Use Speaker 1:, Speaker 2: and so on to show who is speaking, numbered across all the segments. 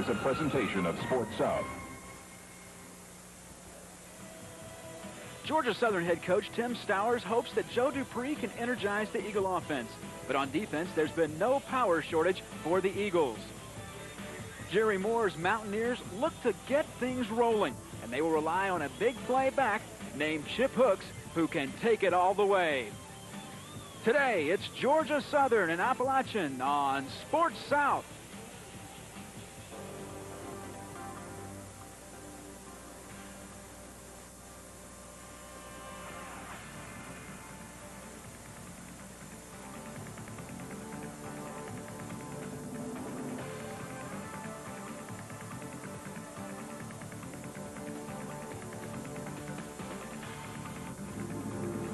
Speaker 1: is a presentation of Sports South.
Speaker 2: Georgia Southern head coach Tim Stowers hopes that Joe Dupree can energize the Eagle offense. But on defense, there's been no power shortage for the Eagles. Jerry Moore's Mountaineers look to get things rolling, and they will rely on a big play back named Chip Hooks, who can take it all the way. Today, it's Georgia Southern and Appalachian on Sports South.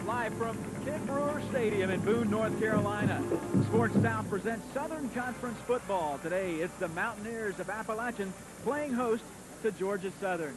Speaker 2: Live from Kid Brewer Stadium in Boone, North Carolina, Sports South presents Southern Conference football. Today, it's the Mountaineers of Appalachian playing host to Georgia Southern.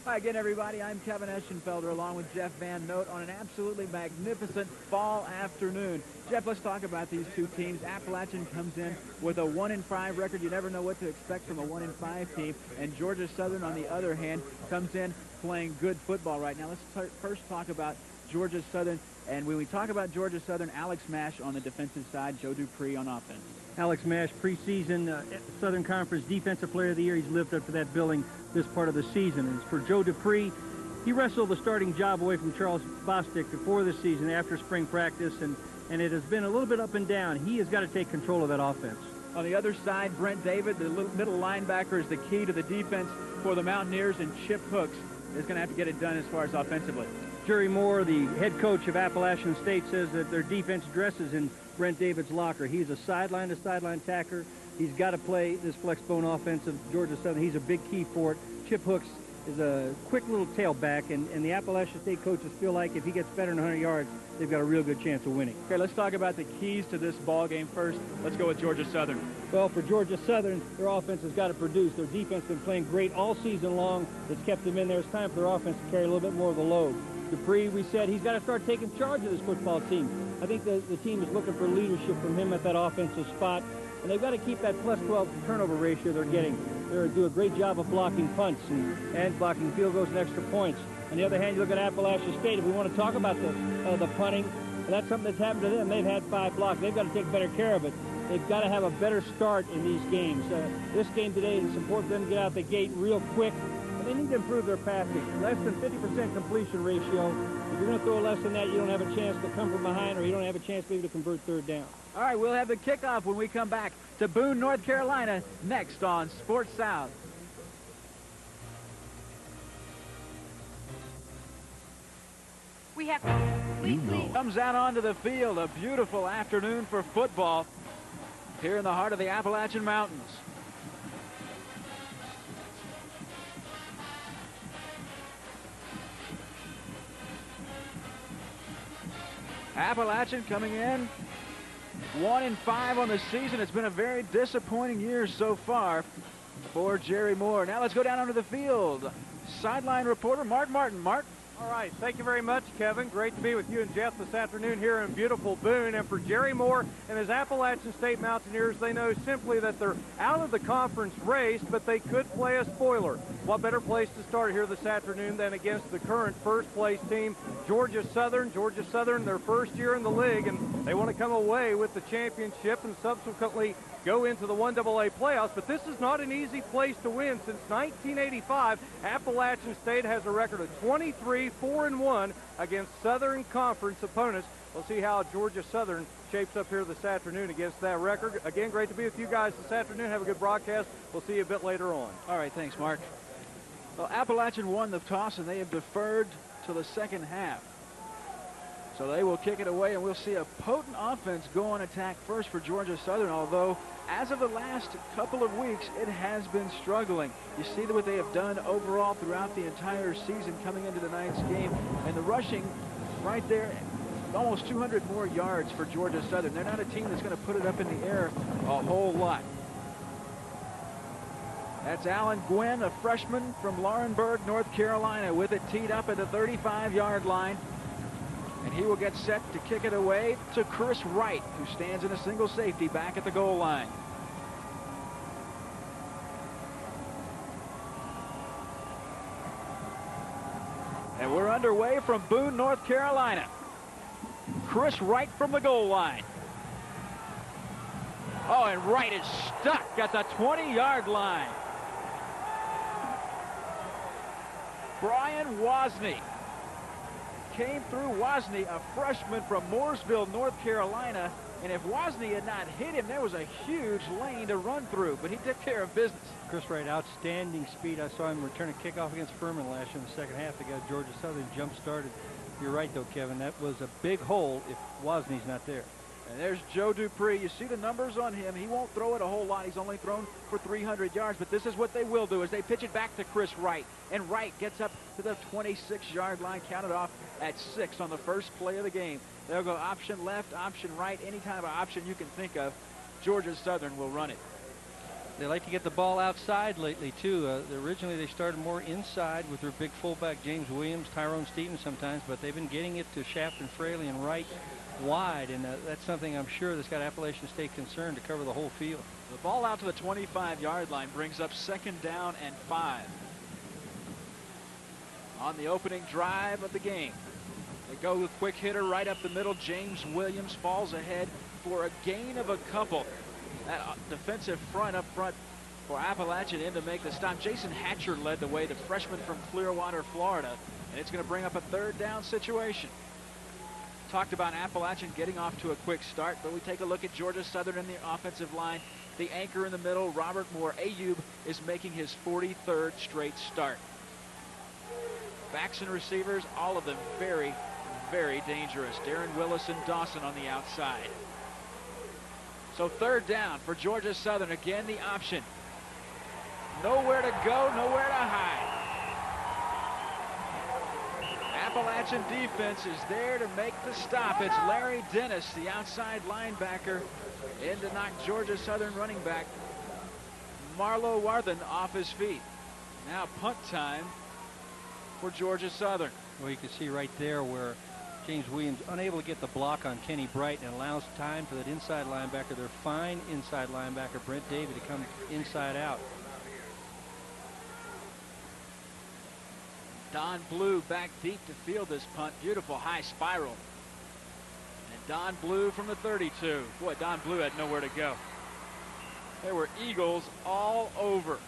Speaker 2: Hi again, everybody. I'm Kevin Eschenfelder along with Jeff Van Note on an absolutely magnificent fall afternoon. Jeff, let's talk about these two teams. Appalachian comes in with a 1-5 record. You never know what to expect from a 1-5 team. And Georgia Southern, on the other hand, comes in playing good football right now. Let's first talk about Georgia Southern. And when we talk about Georgia Southern, Alex Mash on the defensive side, Joe Dupree on offense.
Speaker 3: Alex Mash, preseason Southern Conference Defensive Player of the Year. He's lived up to that billing this part of the season. And for Joe Dupree, he wrestled the starting job away from Charles Bostic before the season after spring practice, and it has been a little bit up and down. He has got to take control of that offense.
Speaker 2: On the other side, Brent David, the middle linebacker, is the key to the defense for the Mountaineers, and Chip Hooks is going to have to get it done as far as offensively.
Speaker 3: Jerry Moore, the head coach of Appalachian State, says that their defense dresses in Brent David's locker. He's a sideline-to-sideline attacker. He's got to play this flex bone offense of Georgia Southern. He's a big key for it. Chip Hooks is a quick little tailback, and the Appalachian State coaches feel like if he gets better than 100 yards, they've got a real good chance of winning.
Speaker 2: Okay, let's talk about the keys to this ball game first. Let's go with Georgia Southern.
Speaker 3: Well, for Georgia Southern, their offense has got to produce. Their defense has been playing great all season long. It's kept them in there. It's time for their offense to carry a little bit more of the load. Dupree, we said, he's got to start taking charge of this football team. I think the team is looking for leadership from him at that offensive spot, and they've got to keep that plus 12 turnover ratio they're getting. They're do a great job of blocking punts and blocking field goals and extra points. On the other hand, you look at Appalachian State. If we want to talk about the punting, that's something that's happened to them. They've had 5 blocks. They've got to take better care of it. They've got to have a better start in these games. This game today, it's important for them to get out the gate real quick. And they need to improve their passing. Less than 50% completion ratio. If you're going to throw less than that, you don't have a chance to come from behind, or you don't have a chance maybe to convert third down.
Speaker 2: All right, we'll have the kickoff when we come back to Boone, North Carolina, next on Sports South.
Speaker 4: We have weekly.
Speaker 2: Comes out onto the field. A beautiful afternoon for football here in the heart of the Appalachian Mountains. Appalachian coming in 1-5 on the season. It's been a very disappointing year so far for Jerry Moore. Now let's go down onto the field. Sideline reporter Mark Martin. Mark.
Speaker 5: All right, thank you very much, Kevin. Great to be with you and Jeff this afternoon here in beautiful Boone. And for Jerry Moore and his Appalachian State Mountaineers, they know simply that they're out of the conference race, but they could play a spoiler. What better place to start here this afternoon than against the current first-place team, Georgia Southern. Georgia Southern, their first year in the league, and they want to come away with the championship and subsequently go into the 1AA playoffs. But this is not an easy place to win. Since 1985, Appalachian State has a record of 23-4-1 against Southern Conference opponents. We'll see how Georgia Southern shapes up here this afternoon against that record. Again, great to be with you guys this afternoon. Have a good broadcast. We'll see you a bit later on.
Speaker 2: All right, thanks, Mark. Well, Appalachian won the toss, and they have deferred to the second half. So they will kick it away, and we'll see a potent offense go on attack first for Georgia Southern, although as of the last couple of weeks, it has been struggling. You see what they have done overall throughout the entire season coming into tonight's game, and the rushing right there, almost 200 more yards for Georgia Southern. They're not a team that's going to put it up in the air a whole lot. That's Alan Gwynn, a freshman from Laurinburg, North Carolina, with it teed up at the 35-yard line. And he will get set to kick it away to Chris Wright, who stands in a single safety back at the goal line. And we're underway from Boone, North Carolina. Chris Wright from the goal line. Oh, and Wright is stuck at the 20-yard line. Brian Wozni came through. Wozni, a freshman from Mooresville, North Carolina. And if Wozni had not hit him, there was a huge lane to run through, but he took care of business.
Speaker 3: Chris Wright, outstanding speed. I saw him return a kickoff against Furman last year in the second half. They got Georgia Southern jump-started. You're right, though, Kevin. That was a big hole if Wozny's not there.
Speaker 2: And there's Joe Dupree. You see the numbers on him. He won't throw it a whole lot. He's only thrown for 300 yards. But this is what they will do, is they pitch it back to Chris Wright. And Wright gets up to the 26-yard line, counted off at 6 on the first play of the game. They'll go option left, option right, any kind of option you can think of. Georgia Southern will run it.
Speaker 3: They like to get the ball outside lately, too. Originally, they started more inside with their big fullback, James Williams, Tyrone Stevens sometimes, but they've been getting it to Shafton Fraley and Wright wide, and that's something I'm sure that's got Appalachian State concerned to cover the whole field.
Speaker 2: The ball out to the 25-yard line brings up 2nd down and 5. On the opening drive of the game, they go with quick hitter right up the middle. James Williams falls ahead for a gain of a couple. That defensive front up front for Appalachian in to make the stop. Jason Hatcher led the way, the freshman from Clearwater, Florida, and it's going to bring up a 3rd down situation. Talked about Appalachian getting off to a quick start, but we take a look at Georgia Southern in the offensive line. The anchor in the middle, Robert Moore. Ayub is making his 43rd straight start. Backs and receivers, all of them very, very dangerous. Darren Willis and Dawson on the outside. So 3rd down for Georgia Southern. Again, the option. Nowhere to go, nowhere to hide. Appalachian defense is there to make the stop. It's Larry Dennis, the outside linebacker, in to knock Georgia Southern running back Marlo Warthen off his feet. Now punt time for Georgia Southern.
Speaker 3: Well, you can see right there where James Williams unable to get the block on Kenny Bright, and allows time for that inside linebacker, their fine inside linebacker, Brent Davey, to come inside out.
Speaker 2: Don Blue back deep to field this punt. Beautiful high spiral. And Don Blue from the 32. Boy, Don Blue had nowhere to go. There were Eagles all over.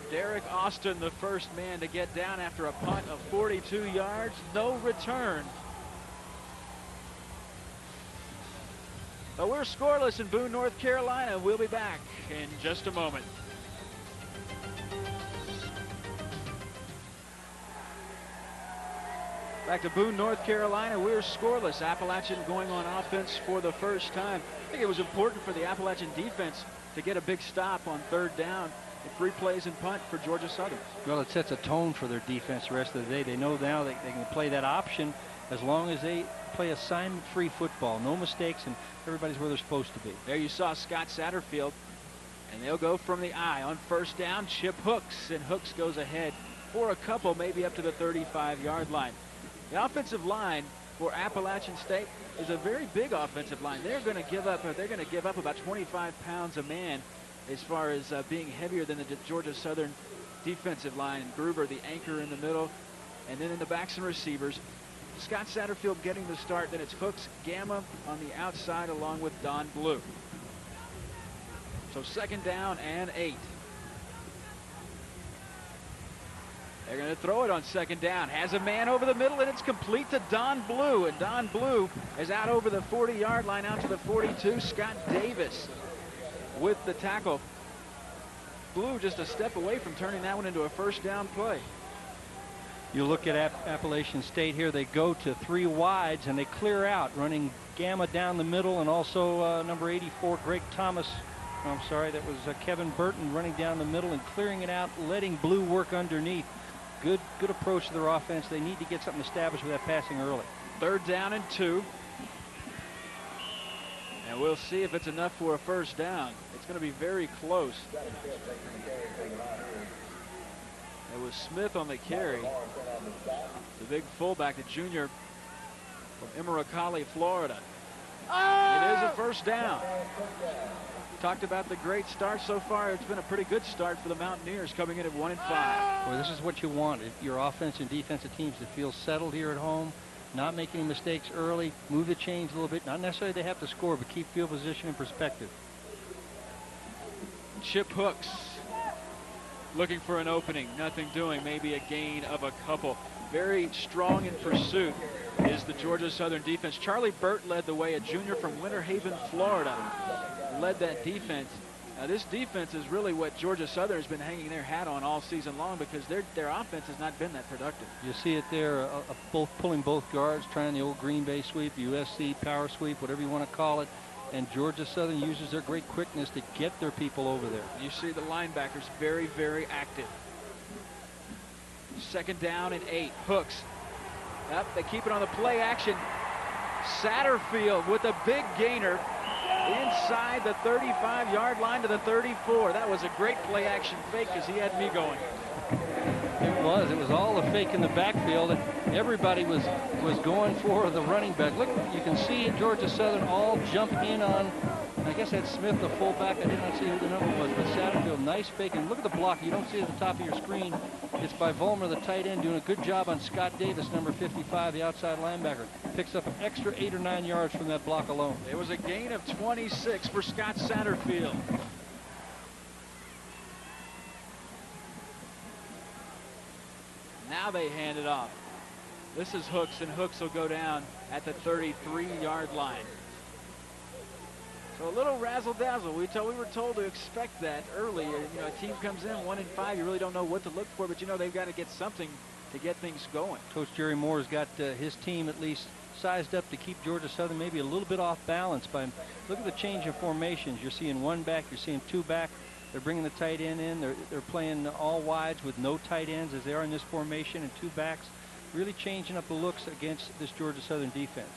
Speaker 2: Derek Austin, the first man to get down after a punt of 42 yards. No return. But we're scoreless in Boone, North Carolina. We'll be back in just a moment. Back to Boone, North Carolina. We're scoreless. Appalachian going on offense for the first time. I think it was important for the Appalachian defense to get a big stop on 3rd down. 3 plays and punt for Georgia Southern.
Speaker 3: Well, it sets a tone for their defense the rest of the day. They know now they can play that option as long as they play assignment-free football. No mistakes, and everybody's where they're supposed to be.
Speaker 2: There you saw Scott Satterfield, and they'll go from the I on 1st down. Chip Hooks, and Hooks goes ahead for a couple, maybe up to the 35-yard line. The offensive line for Appalachian State is a very big offensive line. They're going to give up about 25 pounds a man as far as being heavier than the Georgia Southern defensive line. And Gruber, the anchor in the middle, and then in the backs and receivers, Scott Satterfield getting the start. Then it's Hooks, Gamma on the outside along with Don Blue. So 2nd down and 8. They're going to throw it on 2nd down. Has a man over the middle, and it's complete to Don Blue. And Don Blue is out over the 40-yard line, out to the 42. Scott Davis with the tackle. Blue just a step away from turning that one into a 1st down play.
Speaker 3: You look at Appalachian State here. They go to 3 wides, and they clear out, running Gamma down the middle, and also number 84, Greg Thomas. I'm sorry, that was Kevin Burton running down the middle and clearing it out, letting Blue work underneath. Good approach to their offense. They need to get something established with that passing early.
Speaker 2: 3rd down and 2. And we'll see if it's enough for a 1st down. It's going to be very close. It was Smith on the carry. The big fullback, the junior from Emeracali, Florida. It is a 1st down. talked about the great start so far. It's been a pretty good start for the Mountaineers, coming in at 1-5.
Speaker 3: Well, this is what you want. Your offense and defensive teams to feel settled here at home, not make any mistakes early, move the chains a little bit. Not necessarily they have to score, but keep field position in perspective.
Speaker 2: Chip Hooks looking for an opening, nothing doing, maybe a gain of a couple. Very strong in pursuit is the Georgia Southern defense. Charlie Burt led the way, a junior from Winter Haven, Florida, led that defense. Now, this defense is really what Georgia Southern has been hanging their hat on all season long, because their offense has not been that productive.
Speaker 3: You see it there, both pulling both guards, trying the old Green Bay sweep, USC power sweep, whatever you want to call it. And Georgia Southern uses their great quickness to get their people over there.
Speaker 2: You see the linebackers very, very active. 2nd down and 8. Hooks. Up, they keep it on the play action. Satterfield with a big gainer inside the 35-yard line to the 34. That was a great play action fake, because he had me going.
Speaker 3: It was all a fake in the backfield, and everybody was going for the running back. Look, you can see Georgia Southern all jump in on, I guess that's Smith, the fullback. I did not see who the number was, but Satterfield, nice fake. And look at the block. You don't see it at the top of your screen. It's by Vollmer, the tight end, doing a good job on Scott Davis, number 55, the outside linebacker. Picks up an extra 8 or 9 yards from that block alone.
Speaker 2: It was a gain of 26 for Scott Satterfield. Now they hand it off. This is Hooks, and Hooks will go down at the 33-yard line. So a little razzle-dazzle. We were told to expect that early. You know, a team comes in 1-5. You really don't know what to look for, but you know they've got to get something to get things going.
Speaker 3: Coach Jerry Moore's got his team at least sized up to keep Georgia Southern maybe a little bit off balance. Look at the change in formations. You're seeing 1 back. You're seeing 2 back. They're bringing the tight end in. They're playing all wides with no tight ends as they are in this formation, and 2 backs. Really changing up the looks against this Georgia Southern defense.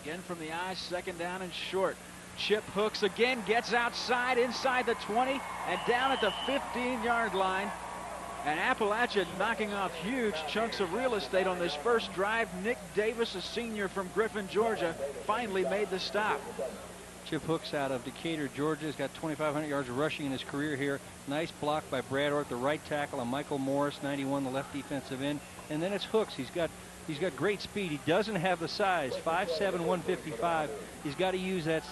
Speaker 2: Again from the eye, 2nd down and short. Chip Hooks again gets outside, inside the 20, and down at the 15-yard line. And Appalachian knocking off huge chunks of real estate on this first drive. Nick Davis, a senior from Griffin, Georgia, finally made the stop.
Speaker 3: Chip Hooks out of Decatur, Georgia, has got 2,500 yards rushing in his career here. Nice block by Brad Orth, the right tackle, and Michael Morris, 91, the left defensive end. And then it's Hooks. He's got great speed. He doesn't have the size, 5'7", 155. He's got to use that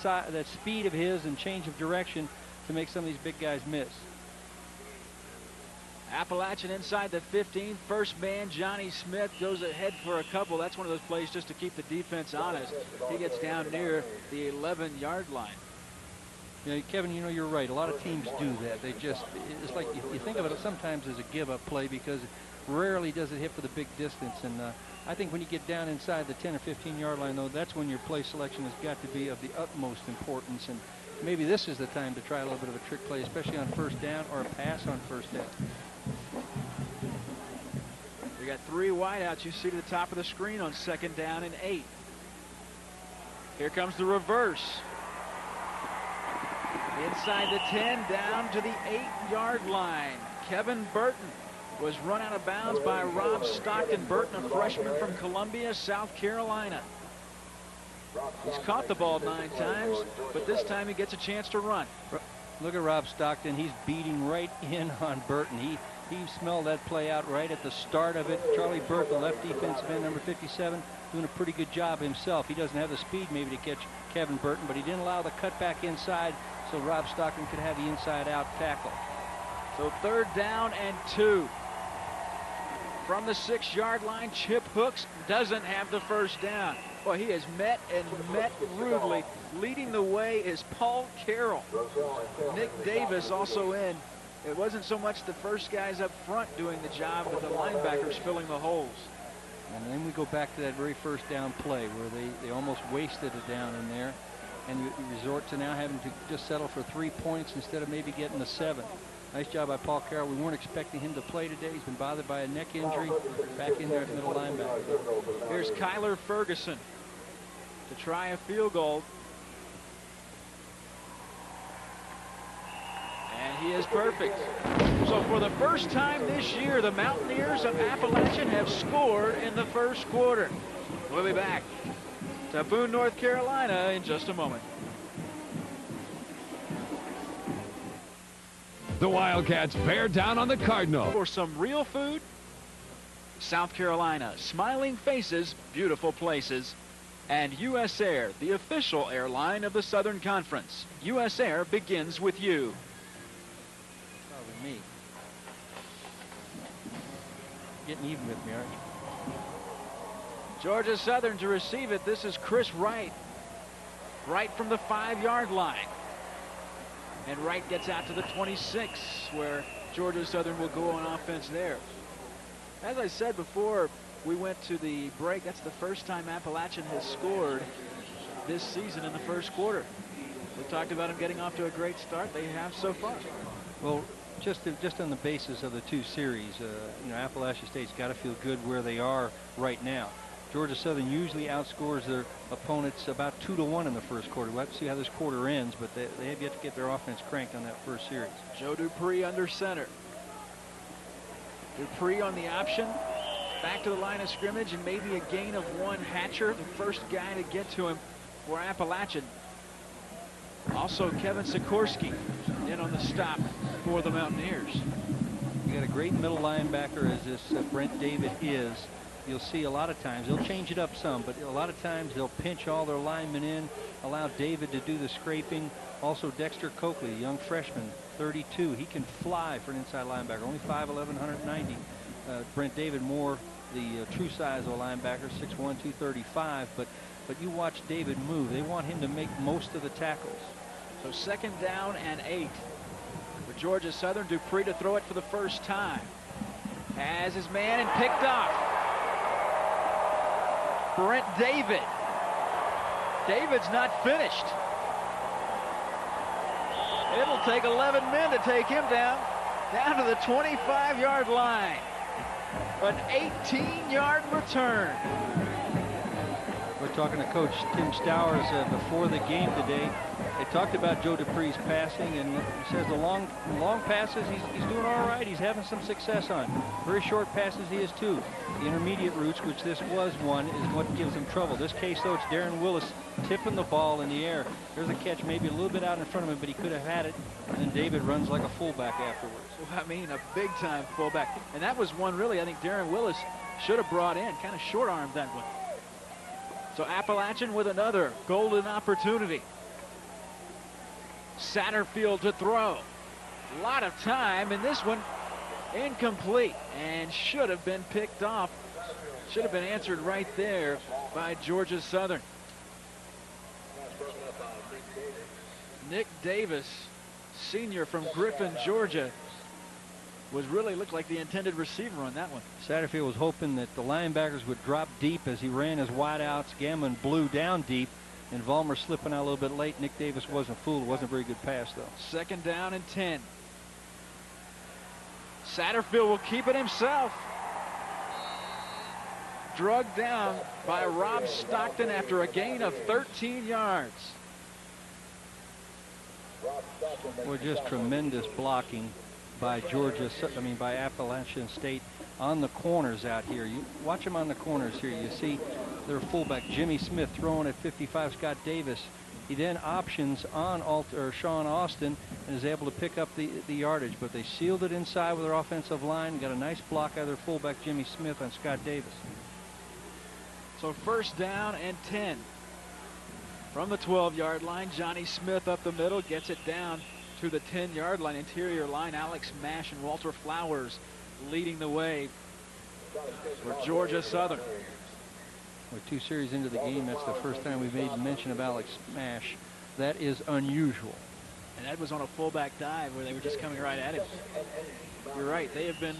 Speaker 3: speed of his and change of direction to make some of these big guys miss.
Speaker 2: Appalachian inside the 15. First man, Johnny Smith, goes ahead for a couple. That's one of those plays just to keep the defense honest. He gets down near the 11-yard line.
Speaker 3: Yeah, Kevin, you know, you're right. A lot of teams do that. It's like you think of it sometimes as a give-up play, because rarely does it hit for the big distance. And I think when you get down inside the 10 or 15-yard line, though, that's when your play selection has got to be of the utmost importance. And maybe this is the time to try a little bit of a trick play, especially on 1st down or a pass on 1st down.
Speaker 2: We got 3 wideouts. You see to the top of the screen on 2nd down and 8. Here comes the reverse. Inside the 10, down to the 8-yard line. Kevin Burton was run out of bounds by Rob Stockton. Burton, a freshman from Columbia, South Carolina. He's caught the ball 9 times, but this time he gets a chance to run.
Speaker 3: Look at Rob Stockton. He's beating right in on Burton. He smelled that play out right at the start of it. Charlie Burt, the left defensive end, number 57, doing a pretty good job himself. He doesn't have the speed maybe to catch Kevin Burton, but he didn't allow the cutback inside so Rob Stockton could have the inside-out tackle.
Speaker 2: So 3rd down and 2. From the 6-yard line, Chip Hooks doesn't have the 1st down. Boy, he has met rudely. Leading the way is Paul Carroll. Nick Davis also in. It wasn't so much the first guys up front doing the job, but the linebackers filling the holes.
Speaker 3: And then we go back to that very 1st down play where they almost wasted a down in there. And you resort to now having to just settle for 3 points instead of maybe getting the 7. Nice job by Paul Carroll. We weren't expecting him to play today. He's been bothered by a neck injury. Back in there at middle linebacker.
Speaker 2: Here's Kyler Ferguson to try a field goal. And he is perfect. So for the first time this year, the Mountaineers of Appalachian have scored in the 1st quarter. We'll be back to Boone, North Carolina in just a moment.
Speaker 6: The Wildcats bear down on the Cardinal.
Speaker 2: For some real food, South Carolina, smiling faces, beautiful places, and U.S. Air, the official airline of the Southern Conference. U.S. Air begins with you.
Speaker 3: Start with me. Getting even with me, aren't you?
Speaker 2: Georgia Southern to receive it. This is Chris Wright. Right from the 5-yard line. And Wright gets out to the 26, where Georgia Southern will go on offense there. As I said before we went to the break, that's the first time Appalachian has scored this season in the first quarter. We talked about them getting off to a great start. They have so far.
Speaker 3: Well, just on the basis of the two series, you know, Appalachian State's got to feel good where they are right now. Georgia Southern usually outscores their opponents about 2-1 in the first quarter. We'll have to see how this quarter ends, but they have yet to get their offense cranked on that first series.
Speaker 2: Joe Dupree under center. Dupree on the option. Back to the line of scrimmage, and maybe a gain of 1. Hatcher, the first guy to get to him for Appalachian. Also Kevin Sikorsky in on the stop for the Mountaineers.
Speaker 3: You got a great middle linebacker as this Brent David is. You'll see a lot of times, they'll change it up some, but a lot of times they'll pinch all their linemen in, allow David to do the scraping. Also Dexter Coakley, young freshman, 32. He can fly for an inside linebacker, only 5'11", 190. Brent David more the true size of a linebacker, 6'1", 235, but you watch David move. They want him to make most of the tackles.
Speaker 2: So 2nd down and 8 for Georgia Southern. Dupree to throw it for the first time. Has his man and picked off. Brent David. David's not finished. It'll take 11 men to take him down to the 25-yard line. An 18-yard return.
Speaker 3: We're talking to Coach Tim Stowers before the game today. They talked about Joe Dupree's passing, and he says the long passes, he's doing all right. He's having some success on. Very short passes he is too. The intermediate routes, which this was one, is what gives him trouble. This case, though, it's Darren Willis tipping the ball in the air. There's a catch maybe a little bit out in front of him, but he could have had it, and then David runs like a fullback afterwards.
Speaker 2: Well, I mean, a big-time fullback. And that was one, really, I think Darren Willis should have brought in, kind of short-armed that one. So Appalachian with another golden opportunity. Satterfield to throw. A lot of time, and this one incomplete and should have been picked off. Should have been answered right there by Georgia Southern. Nick Davis, senior from Griffin, Georgia, looked like the intended receiver on that one.
Speaker 3: Satterfield was hoping that the linebackers would drop deep as he ran his wideouts. Gammon blew down deep, and Vollmer slipping out a little bit late. Nick Davis wasn't fooled. It wasn't a very good pass, though.
Speaker 2: 2nd down and 10. Satterfield will keep it himself. Drugged down by Rob Stockton after a gain of 13 yards.
Speaker 3: Well, just tremendous blocking by by Appalachian State on the corners out here. You watch them on the corners here. You see their fullback Jimmy Smith throwing at 55, Scott Davis. He then options on Sean Austin and is able to pick up the yardage, but they sealed it inside with their offensive line. Got a nice block out of their fullback Jimmy Smith on Scott Davis.
Speaker 2: So 1st down and 10 from the 12-yard line. Johnny Smith up the middle, gets it down to the 10-yard line. Interior line, Alex Mash and Walter Flowers leading the way for Georgia Southern.
Speaker 3: We're 2 series into the game. That's the first time we've made mention of Alex Mash. That is unusual.
Speaker 2: And that was on a fullback dive where they were just coming right at him. You're right. They have been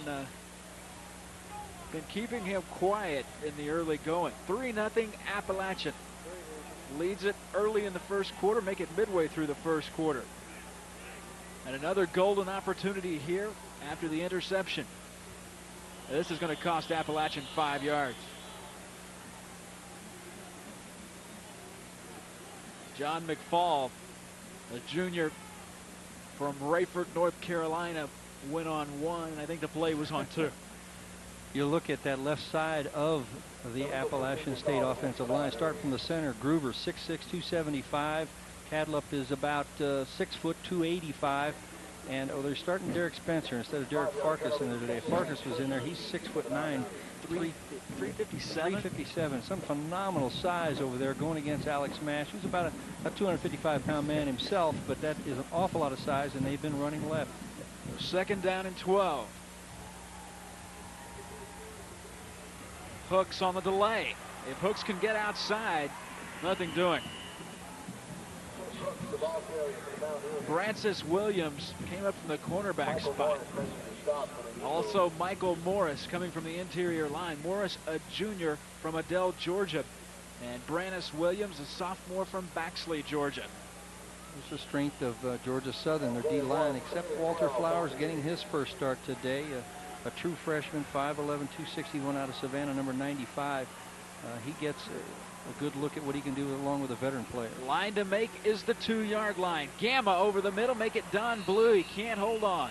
Speaker 2: keeping him quiet in the early going. 3-0 Appalachian. Leads it early in the first quarter, make it midway through the first quarter. And another golden opportunity here after the interception. This is going to cost Appalachian 5 yards. John McFall, a junior from Rayford, North Carolina, went on 1. I think the play was on 2.
Speaker 3: You look at that left side of the Appalachian State offensive line. Start from the center. Groover, 6'6", 275. Cadlup is about 6 foot, 285. And they're starting Derek Spencer instead of Derek Farkas in there today. Farkas was in there. He's 6'9", 357. Some phenomenal size over there going against Alex Mash, who's about a 255-pound man himself, but that is an awful lot of size, and they've been running left.
Speaker 2: Second down and 12. Hooks on the delay. If Hooks can get outside, nothing doing. Francis Williams came up from the cornerback spot. Also Michael Morris coming from the interior line. Morris, a junior from Adel, Georgia. And Brannis Williams, a sophomore from Baxley, Georgia.
Speaker 3: It's the strength of Georgia Southern, their D-line, except Walter Flowers getting his first start today. A true freshman, 5'11", 261 out of Savannah, number 95. He gets a good look at what he can do along with a veteran player.
Speaker 2: Line to make is the 2-yard line. Gamma over the middle, make it Don Blue. He can't hold on.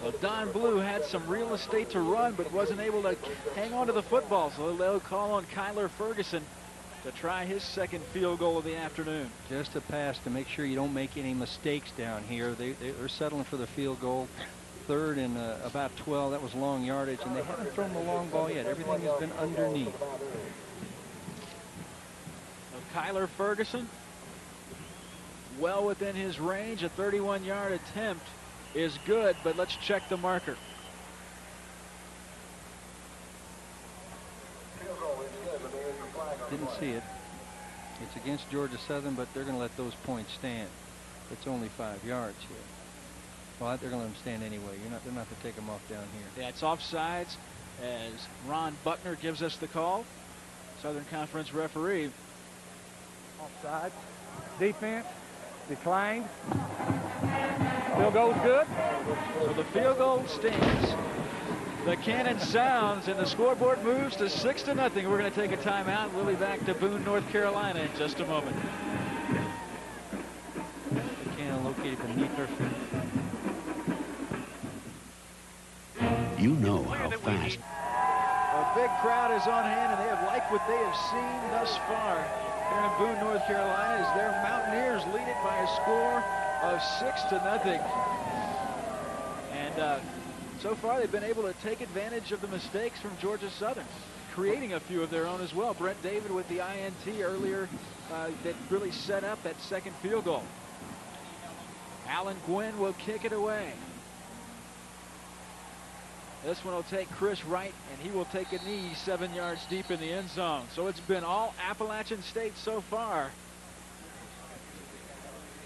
Speaker 2: Well, Don Blue had some real estate to run, but wasn't able to hang on to the football, so they'll call on Kyler Ferguson to try his second field goal of the afternoon.
Speaker 3: Just a pass to make sure you don't make any mistakes down here. They're settling for the field goal. Third and about 12. That was long yardage, and they haven't thrown the long ball yet. Everything has been underneath.
Speaker 2: Kyler Ferguson, well within his range. A 31-yard attempt is good, but let's check the marker.
Speaker 3: Didn't see it. It's against Georgia Southern, but they're going to let those points stand. It's only 5 yards here. Well, they're going to let them stand anyway. They're not to take them off down here.
Speaker 2: Yeah, it's offsides as Ron Buckner gives us the call. Southern Conference referee.
Speaker 5: Offside. Defense declined. Field goal's good.
Speaker 2: So the field goal stands. The cannon sounds and the scoreboard moves to 6-0. We're going to take a timeout. We'll be back to Boone, North Carolina in just a moment.
Speaker 3: The cannon located beneath her feet.
Speaker 7: You know how fast.
Speaker 2: A big crowd is on hand, and they have liked what they have seen thus far here in Boone, North Carolina, as their Mountaineers lead it by a score of 6-0. And so far, they've been able to take advantage of the mistakes from Georgia Southern, creating a few of their own as well. Brent David with the INT earlier that really set up that second field goal. Alan Gwynn will kick it away. This one will take Chris Wright, and he will take a knee 7 yards deep in the end zone. So it's been all Appalachian State so far.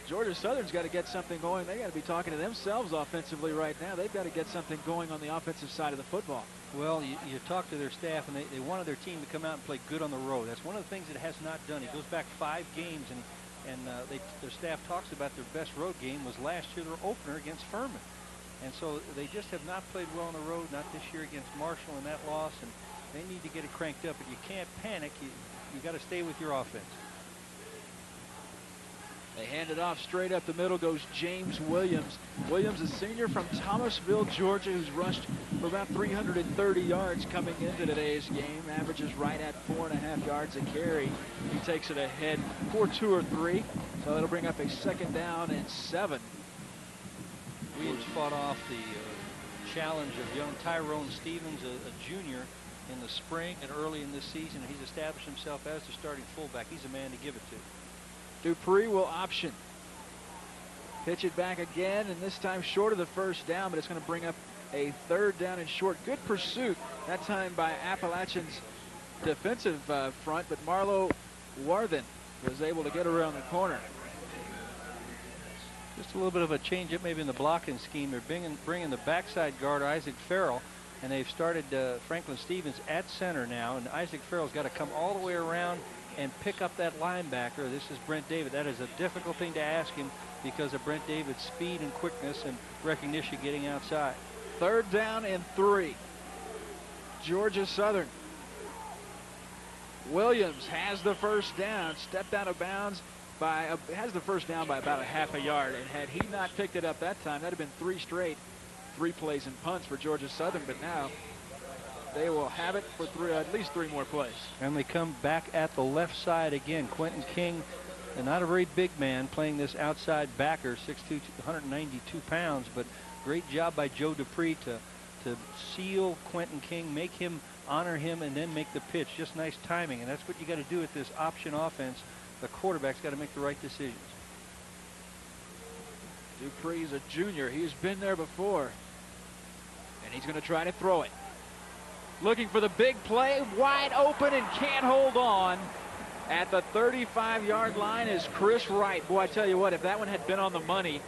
Speaker 2: Georgia Southern's got to get something going. They got to be talking to themselves offensively right now. They've got to get something going on the offensive side of the football.
Speaker 3: Well, you talk to their staff, and they wanted their team to come out and play good on the road. That's one of the things it has not done. It goes back 5 games, and their staff talks about their best road game was last year, their opener against Furman. And so they just have not played well on the road, not this year against Marshall in that loss, and they need to get it cranked up. But you can't panic. You got to stay with your offense.
Speaker 2: They hand it off straight up the middle goes James Williams. Williams, a senior from Thomasville, Georgia, who's rushed for about 330 yards coming into today's game. Averages right at 4.5 yards a carry. He takes it ahead for 2 or 3. So that'll bring up a second down and 7.
Speaker 3: Williams fought off the challenge of young Tyrone Stevens, a junior, in the spring and early in this season. He's established himself as the starting fullback. He's a man to give it to.
Speaker 2: Dupree will option. Pitch it back again, and this time short of the first down, but it's going to bring up a 3rd down and short. Good pursuit that time by Appalachian's defensive front, but Marlo Warthen was able to get around the corner.
Speaker 3: Just a little bit of a change up maybe in the blocking scheme. They're bringing the backside guard, Isaac Farrell, and they've started Franklin Stevens at center now, and Isaac Farrell's got to come all the way around and pick up that linebacker. This is Brent David. That is a difficult thing to ask him because of Brent David's speed and quickness and recognition getting outside.
Speaker 2: 3rd down and 3. Georgia Southern. Williams has the first down, stepped out of bounds has the first down by about a half a yard, and had he not picked it up that time, that'd have been 3 straight 3 plays and punts for Georgia Southern, but now they will have it for at least 3 more plays.
Speaker 3: And they come back at the left side again. Quentin King and not a very big man playing this outside backer, 6'2", 192 pounds, but great job by Joe Dupree to seal Quentin King, make him honor him, and then make the pitch. Just nice timing, and that's what you got to do with this option offense. The quarterback's got to make the right decisions.
Speaker 2: Dupree's a junior. He's been there before, and he's going to try to throw it. Looking for the big play, wide open and can't hold on. At the 35-yard line is Chris Wright. Boy, I tell you what, if that one had been on the money,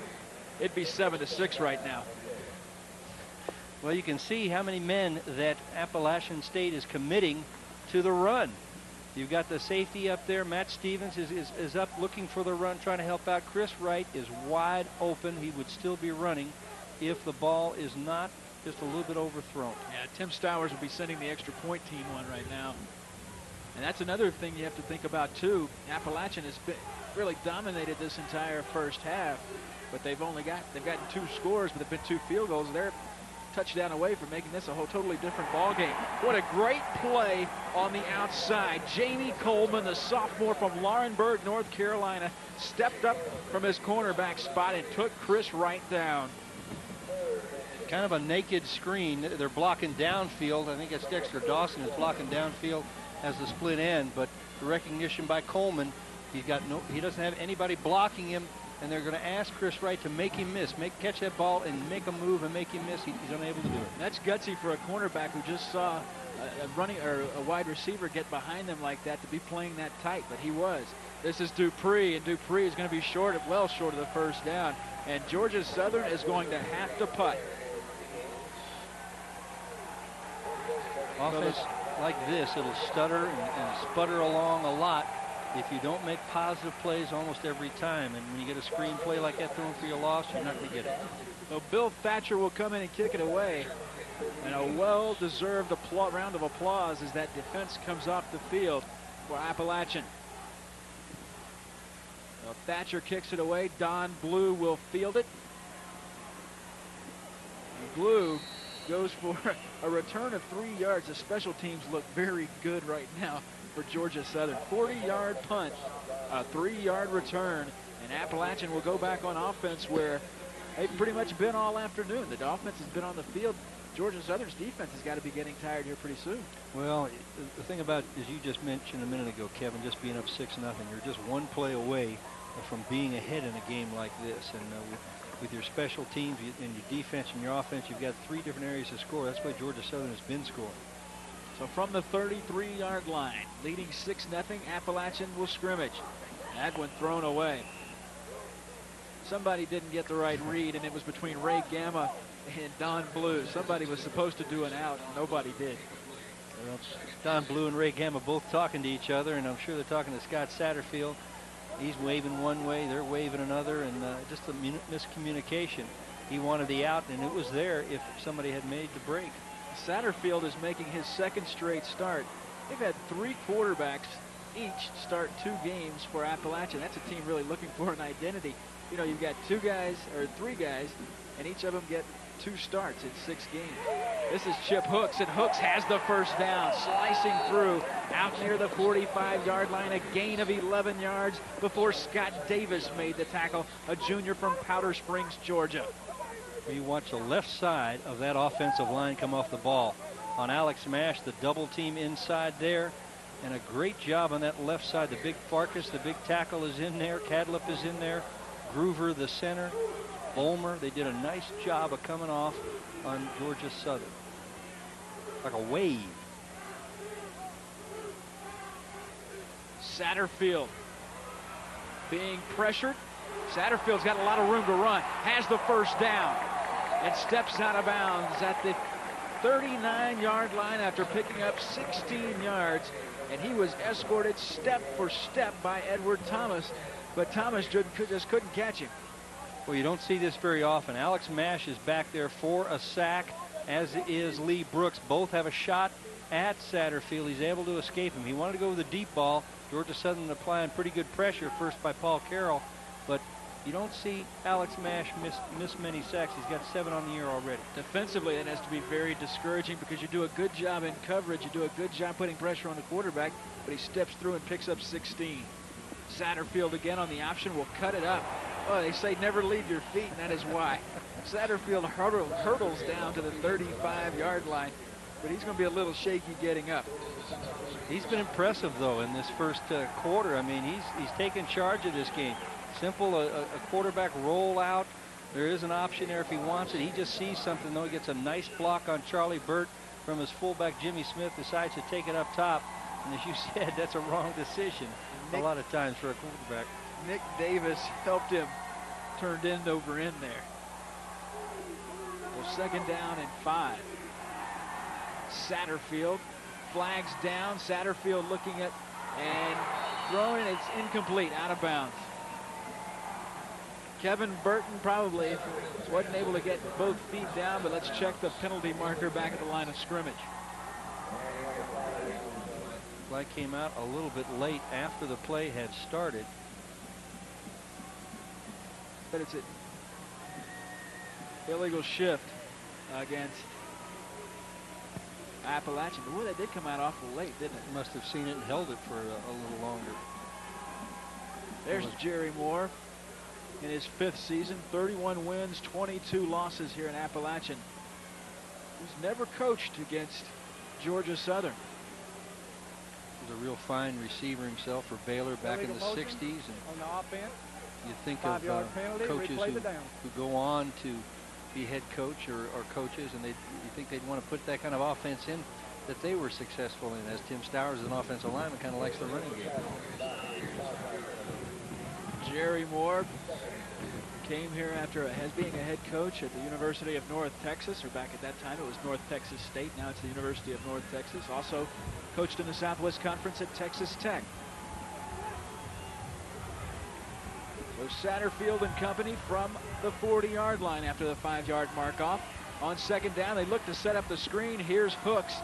Speaker 2: it'd be 7-6 right now.
Speaker 3: Well, you can see how many men that Appalachian State is committing to the run. You've got the safety up there. Matt Stevens is up looking for the run, trying to help out. Chris Wright is wide open. He would still be running if the ball is not just a little bit overthrown.
Speaker 2: Yeah, Tim Stowers will be sending the extra point team one right now. And that's another thing you have to think about, too. Appalachian has really dominated this entire first half, but they've gotten 2 scores, but they've been 2 field goals. They're a touchdown away from making this a whole totally different ball game. What a great play on the outside. Jamie Coleman, the sophomore from Laurinburg, North Carolina, stepped up from his cornerback spot and took Chris Wright down.
Speaker 3: Kind of a naked screen. They're blocking downfield. I think it's Dexter Dawson is blocking downfield as the split end, but the recognition by Coleman, he doesn't have anybody blocking him, and they're going to ask Chris Wright to make him miss, catch that ball and make a move and make him miss. He's unable to do it.
Speaker 2: That's gutsy for a cornerback who just saw a wide receiver get behind them like that to be playing that tight, but he was. This is Dupree, and Dupree is going to be well short of the first down, and Georgia Southern is going to have to putt.
Speaker 3: Offense like this, it'll stutter and sputter along a lot if you don't make positive plays almost every time. And when you get a screen play like that thrown for your loss, you're not going to get it.
Speaker 2: So Bill Thatcher will come in and kick it away. And a well-deserved round of applause as that defense comes off the field for Appalachian. So Thatcher kicks it away. Don Blue will field it. And Blue goes for a return of 3 yards. The special teams look very good right now for Georgia Southern. 40-yard punt, a 3-yard return, and Appalachian will go back on offense where they've pretty much been all afternoon. The offense has been on the field. Georgia Southern's defense has got to be getting tired here pretty soon.
Speaker 3: Well, the thing about, as you just mentioned a minute ago, Kevin, just being up 6-0, you're just one play away from being ahead in a game like this. And with your special teams and your defense and your offense, you've got 3 different areas to score. That's why Georgia Southern has been scoring.
Speaker 2: So from the 33-yard line, leading 6-0, Appalachian will scrimmage. That one thrown away. Somebody didn't get the right read, and it was between Ray Gamma and Don Blue. Somebody was supposed to do an out, and nobody did.
Speaker 3: Well, Don Blue and Ray Gamma both talking to each other, and I'm sure they're talking to Scott Satterfield. He's waving one way, they're waving another, and just a miscommunication. He wanted the out, and it was there if somebody had made the break.
Speaker 2: Satterfield is making his 2nd straight start. They've had 3 quarterbacks each start 2 games for Appalachian. That's a team really looking for an identity. You know, you've got 3 guys, and each of them get 2 starts in 6 games. This is Chip Hooks, and Hooks has the first down, slicing through out near the 45-yard line, a gain of 11 yards before Scott Davis made the tackle, a junior from Powder Springs, Georgia.
Speaker 3: You watch the left side of that offensive line come off the ball. On Alex Mash, the double team inside there, and a great job on that left side. The big Farkas, the big tackle is in there. Cadlip is in there. Groover, the center. Bolmer, they did a nice job of coming off on Georgia Southern. Like a wave.
Speaker 2: Satterfield being pressured. Satterfield's got a lot of room to run. Has the first down and steps out of bounds at the 39-yard line after picking up 16 yards. And he was escorted step for step by Edward Thomas, but Thomas just couldn't catch him.
Speaker 3: Well, you don't see this very often. Alex Mash is back there for a sack, as is Lee Brooks. Both have a shot at Satterfield. He's able to escape him. He wanted to go with the deep ball. Georgia Southern applying pretty good pressure first by Paul Carroll, but you don't see Alex Mash miss many sacks. He's got 7 on the year already.
Speaker 2: Defensively, it has to be very discouraging because you do a good job in coverage. You do a good job putting pressure on the quarterback, but he steps through and picks up 16. Satterfield again on the option will cut it up. Oh, they say never leave your feet, and that is why. Satterfield hurdles down to the 35-yard line, but he's going to be a little shaky getting up.
Speaker 8: He's been impressive, though, in this first quarter. I mean, he's taken charge of this game. Simple, a quarterback rollout. There is an option there if he wants it. He just sees something, though. He gets a nice block on Charlie Burt from his fullback. Jimmy Smith decides to take it up top. And as you said, that's a wrong decision a lot of times for a quarterback.
Speaker 2: Nick Davis helped him, turned end over end there. Well, 2nd down and 5. Satterfield flags down. Satterfield looking at and throwing, and it's incomplete, out of bounds. Kevin Burton probably wasn't able to get both feet down, but let's check the penalty marker back at the line of scrimmage.
Speaker 8: Flag came out a little bit late after the play had started.
Speaker 2: But it's an illegal shift against Appalachian. Boy, that did come out awful late, didn't it?
Speaker 8: Must have seen it and held it for a little longer.
Speaker 2: There's Jerry Moore in his 5th season, 31 wins, 22 losses here in Appalachian. He's never coached against Georgia Southern.
Speaker 8: He was a real fine receiver himself for Baylor back in the 60s. And
Speaker 5: on the offense.
Speaker 8: You think of coaches who go on to be head coach or coaches, and you think they'd want to put that kind of offense in that they were successful in, as Tim Stowers is an offensive lineman, kind of likes the running game.
Speaker 2: Jerry Moore came here after being a head coach at the University of North Texas, or back at that time it was North Texas State. Now it's the University of North Texas. Also coached in the Southwest Conference at Texas Tech. So Satterfield and company from the 40-yard line after the 5-yard mark off. On 2nd down, they look to set up the screen. Here's Hooks,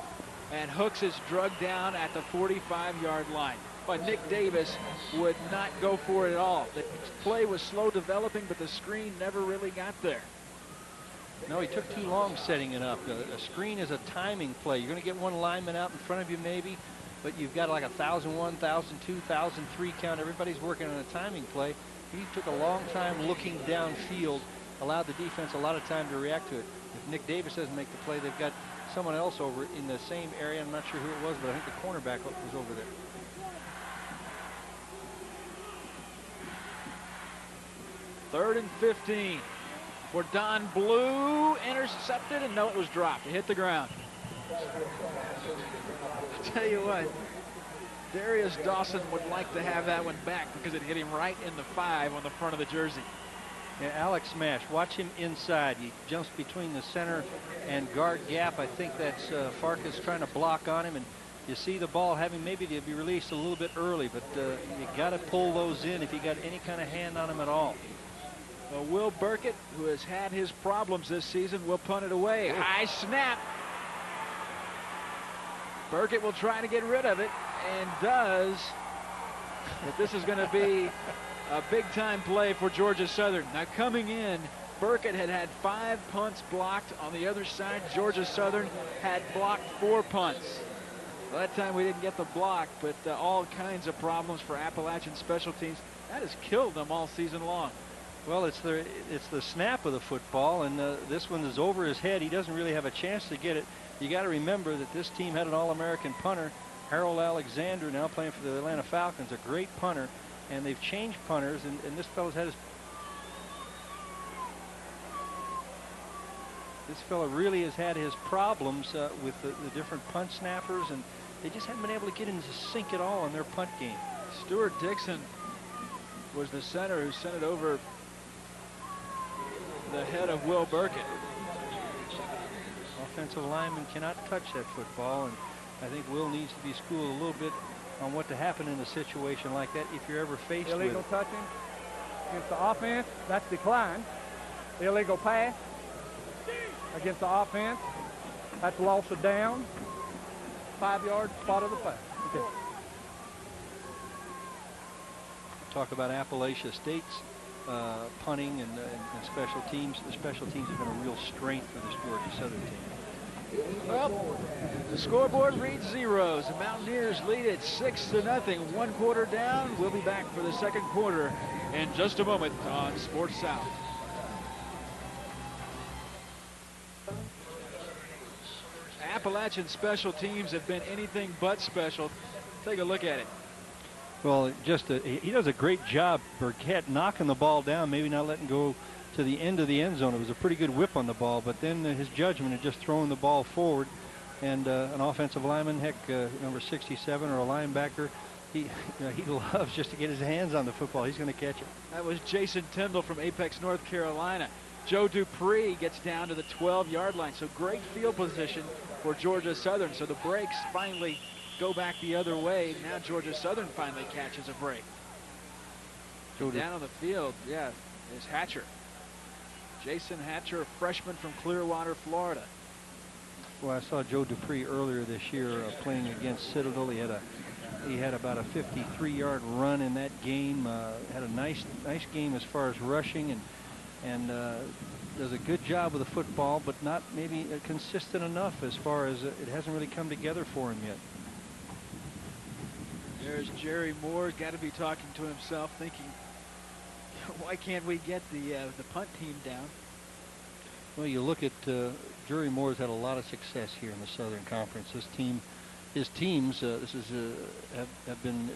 Speaker 2: and Hooks is drugged down at the 45-yard line. But Nick Davis would not go for it at all. The play was slow developing, but the screen never really got there.
Speaker 8: No, he took too long setting it up. A screen is a timing play. You're going to get one lineman out in front of you maybe, but you've got like 1,001, 1,002, 1,003 count. Everybody's working on a timing play. He took a long time looking downfield, allowed the defense a lot of time to react to it. If Nick Davis doesn't make the play, they've got someone else over in the same area. I'm not sure who it was, but I think the cornerback was over there.
Speaker 2: Third and 15 for Don Blue. Intercepted, and no, it was dropped. It hit the ground. I'll tell you what, Darius Dawson would like to have that one back because it hit him right in the 5 on the front of the jersey.
Speaker 8: Yeah, Alex Smash, watch him inside. He jumps between the center and guard gap. I think that's Farkas trying to block on him, and you see the ball having maybe to be released a little bit early, but you got to pull those in if you got any kind of hand on him at all.
Speaker 2: Well, Will Burkett, who has had his problems this season, will punt it away. High snap. Burkett will try to get rid of it, and does. But this is going to be a big-time play for Georgia Southern. Now coming in, Burkett had 5 punts blocked. On the other side, Georgia Southern had blocked 4 punts. Well, that time we didn't get the block, but all kinds of problems for Appalachian special teams. That has killed them all season long.
Speaker 8: Well, it's the snap of the football, and this one is over his head. He doesn't really have a chance to get it. You got to remember that this team had an All-American punter, Harold Alexander, now playing for the Atlanta Falcons, a great punter, and they've changed punters, and this fellow's had his. This fellow really has had his problems with the different punt snappers, and they just haven't been able to get him to sync at all in their punt game.
Speaker 2: Stuart Dixon was the center who sent it over the head of Will Burkett.
Speaker 8: Offensive lineman cannot touch that football, and I think Will needs to be schooled a little bit on what to happen in a situation like that if you're ever faced with it.
Speaker 5: Illegal touching against the offense, that's declined. Illegal pass against the offense, that's loss of down. 5-yard spot of the play. Okay.
Speaker 8: Talk about Appalachia State's punting and special teams. The special teams have been a real strength for this Georgia Southern team.
Speaker 2: Well, the scoreboard reads zeros. The Mountaineers lead it 6-0. 1 quarter down. We'll be back for the second quarter in just a moment on Sports South. Appalachian special teams have been anything but special. Take a look at it.
Speaker 3: Well, he does a great job, Burkett, knocking the ball down, maybe not letting go to the end of the end zone. It was a pretty good whip on the ball, but then his judgment of just throwing the ball forward, and an offensive lineman, heck, number 67 or a linebacker, he loves just to get his hands on the football. He's going to catch it.
Speaker 2: That was Jason Tyndall from Apex, North Carolina. Joe Dupree gets down to the 12-yard line, so great field position for Georgia Southern. So the breaks finally go back the other way. Now Georgia Southern finally catches a break. Down on the field, yeah, is Hatcher. Jason Hatcher, a freshman from Clearwater, Florida.
Speaker 3: Well, I saw Joe Dupree earlier this year playing against Citadel. He had about a 53-yard run in that game. Had a nice game as far as rushing, and does a good job with the football, but not maybe consistent enough as far as it hasn't really come together for him yet.
Speaker 2: There's Jerry Moore, got to be talking to himself, thinking, why can't we get the punt team down?
Speaker 3: Well, you look at Jerry Moore's had a lot of success here in the Southern Conference. His teams, have been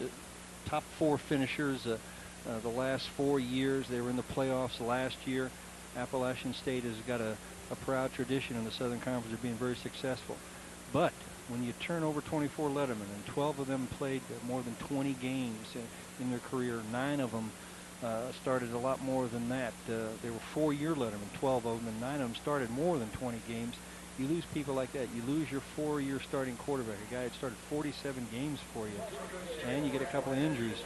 Speaker 3: top 4 finishers the last 4 years. They were in the playoffs last year. Appalachian State has got a proud tradition in the Southern Conference of being very successful. But when you turn over 24 lettermen, and 12 of them played more than 20 games in their career, 9 of them started a lot more than that. They were 4-year lettermen, 12 of them, and 9 of them started more than 20 games. You lose people like that. You lose your 4-year starting quarterback, a guy that started 47 games for you, and you get a couple of injuries.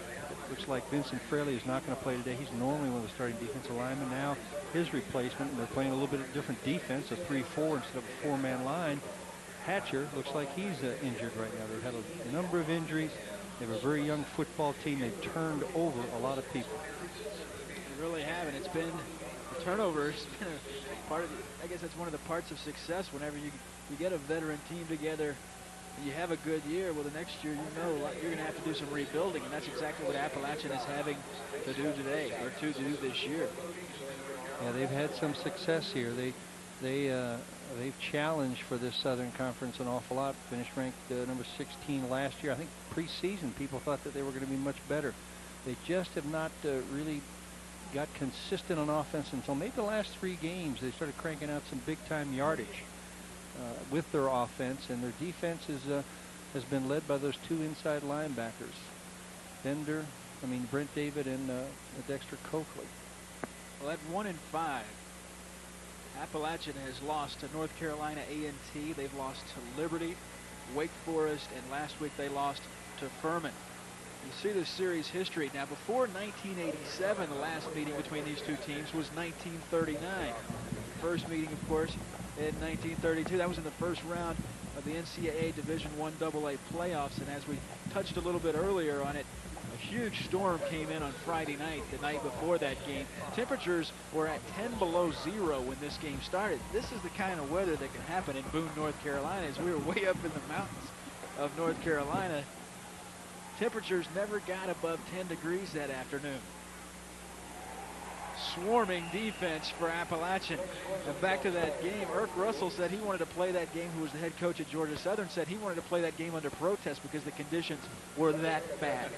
Speaker 3: Looks like Vincent Fraley is not going to play today. He's normally one of the starting defensive linemen. Now his replacement, and they're playing a little bit of different defense, a 3-4 instead of a 4-man line. Hatcher looks like he's injured right now. They've had a number of injuries. They have a very young football team. They've turned over a lot of people.
Speaker 2: They really have, and it's been the turnovers. Been a part of. I guess that's one of the parts of success. Whenever you get a veteran team together, and you have a good year. Well, the next year you're going to have to do some rebuilding, and that's exactly what Appalachian is having to do today, or to do this year.
Speaker 3: Yeah, they've had some success here. They've challenged for this Southern Conference an awful lot. Finished ranked number 16 last year. I think preseason people thought that they were going to be much better. They just have not really got consistent on offense until maybe the last 3 games. They started cranking out some big-time yardage with their offense, and their defense has been led by those 2 inside linebackers, Brent David and Dexter Coakley.
Speaker 2: Well, at 1-5. Appalachian has lost to North Carolina A&T. They've lost to Liberty, Wake Forest, and last week they lost to Furman. You see the series history. Now, before 1987, the last meeting between these 2 teams was 1939. First meeting, of course, in 1932. That was in the first round of the NCAA Division I AA playoffs. And as we touched a little bit earlier on it, a huge storm came in on Friday night, the night before that game. Temperatures were at 10 below 0 when this game started. This is the kind of weather that can happen in Boone, North Carolina, as we were way up in the mountains of North Carolina. Temperatures never got above 10 degrees that afternoon. Swarming defense for Appalachian. And back to that game, Irk Russell said he wanted to play that game, who was the head coach at Georgia Southern, said he wanted to play that game under protest because the conditions were that bad.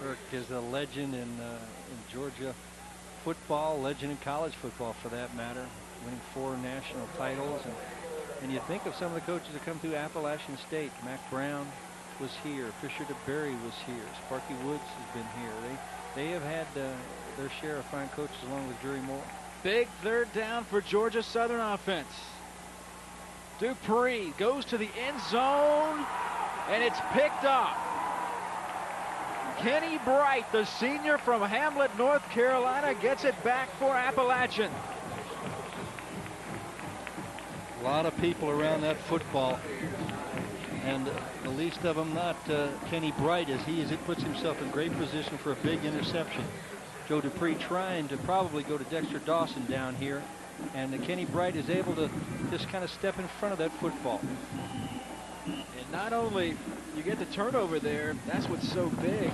Speaker 3: Irk is a legend in Georgia football, legend in college football for that matter, winning 4 national titles. And you think of some of the coaches that come through Appalachian State. Mac Brown was here. Fisher DeBerry was here. Sparky Woods has been here. They have had their share of fine coaches along with Jerry Moore.
Speaker 2: Big third down for Georgia Southern offense. Dupree goes to the end zone, and it's picked off. Kenny Bright, the senior from Hamlet, North Carolina, gets it back for Appalachian.
Speaker 3: A lot of people around that football, and the least of them not Kenny Bright, as it puts himself in great position for a big interception. Joe Dupree trying to probably go to Dexter Dawson down here,
Speaker 8: And Kenny Bright is able to just kind of step in front of that football.
Speaker 2: And not only you get the turnover there, that's what's so big,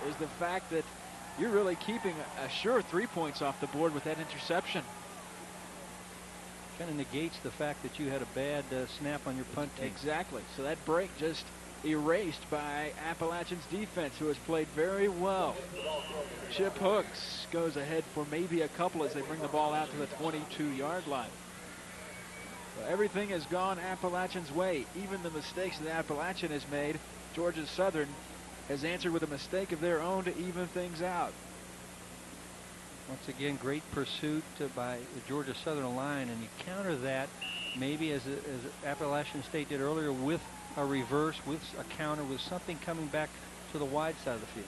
Speaker 2: is the fact that you're really keeping a sure 3 points off the board with that interception.
Speaker 8: Kind of negates the fact that you had a bad snap on your punt team.
Speaker 2: Exactly. So that break just erased by Appalachian's defense, who has played very well. Chip Hooks goes ahead for maybe a couple as they bring the ball out to the 22-yard line. So everything has gone Appalachian's way. Even the mistakes that Appalachian has made, Georgia Southern has answered with a mistake of their own to even things out.
Speaker 8: Once again, great pursuit by the Georgia Southern line, and you counter that maybe as Appalachian State did earlier with a reverse, with a counter, with something coming back to the wide side of the field.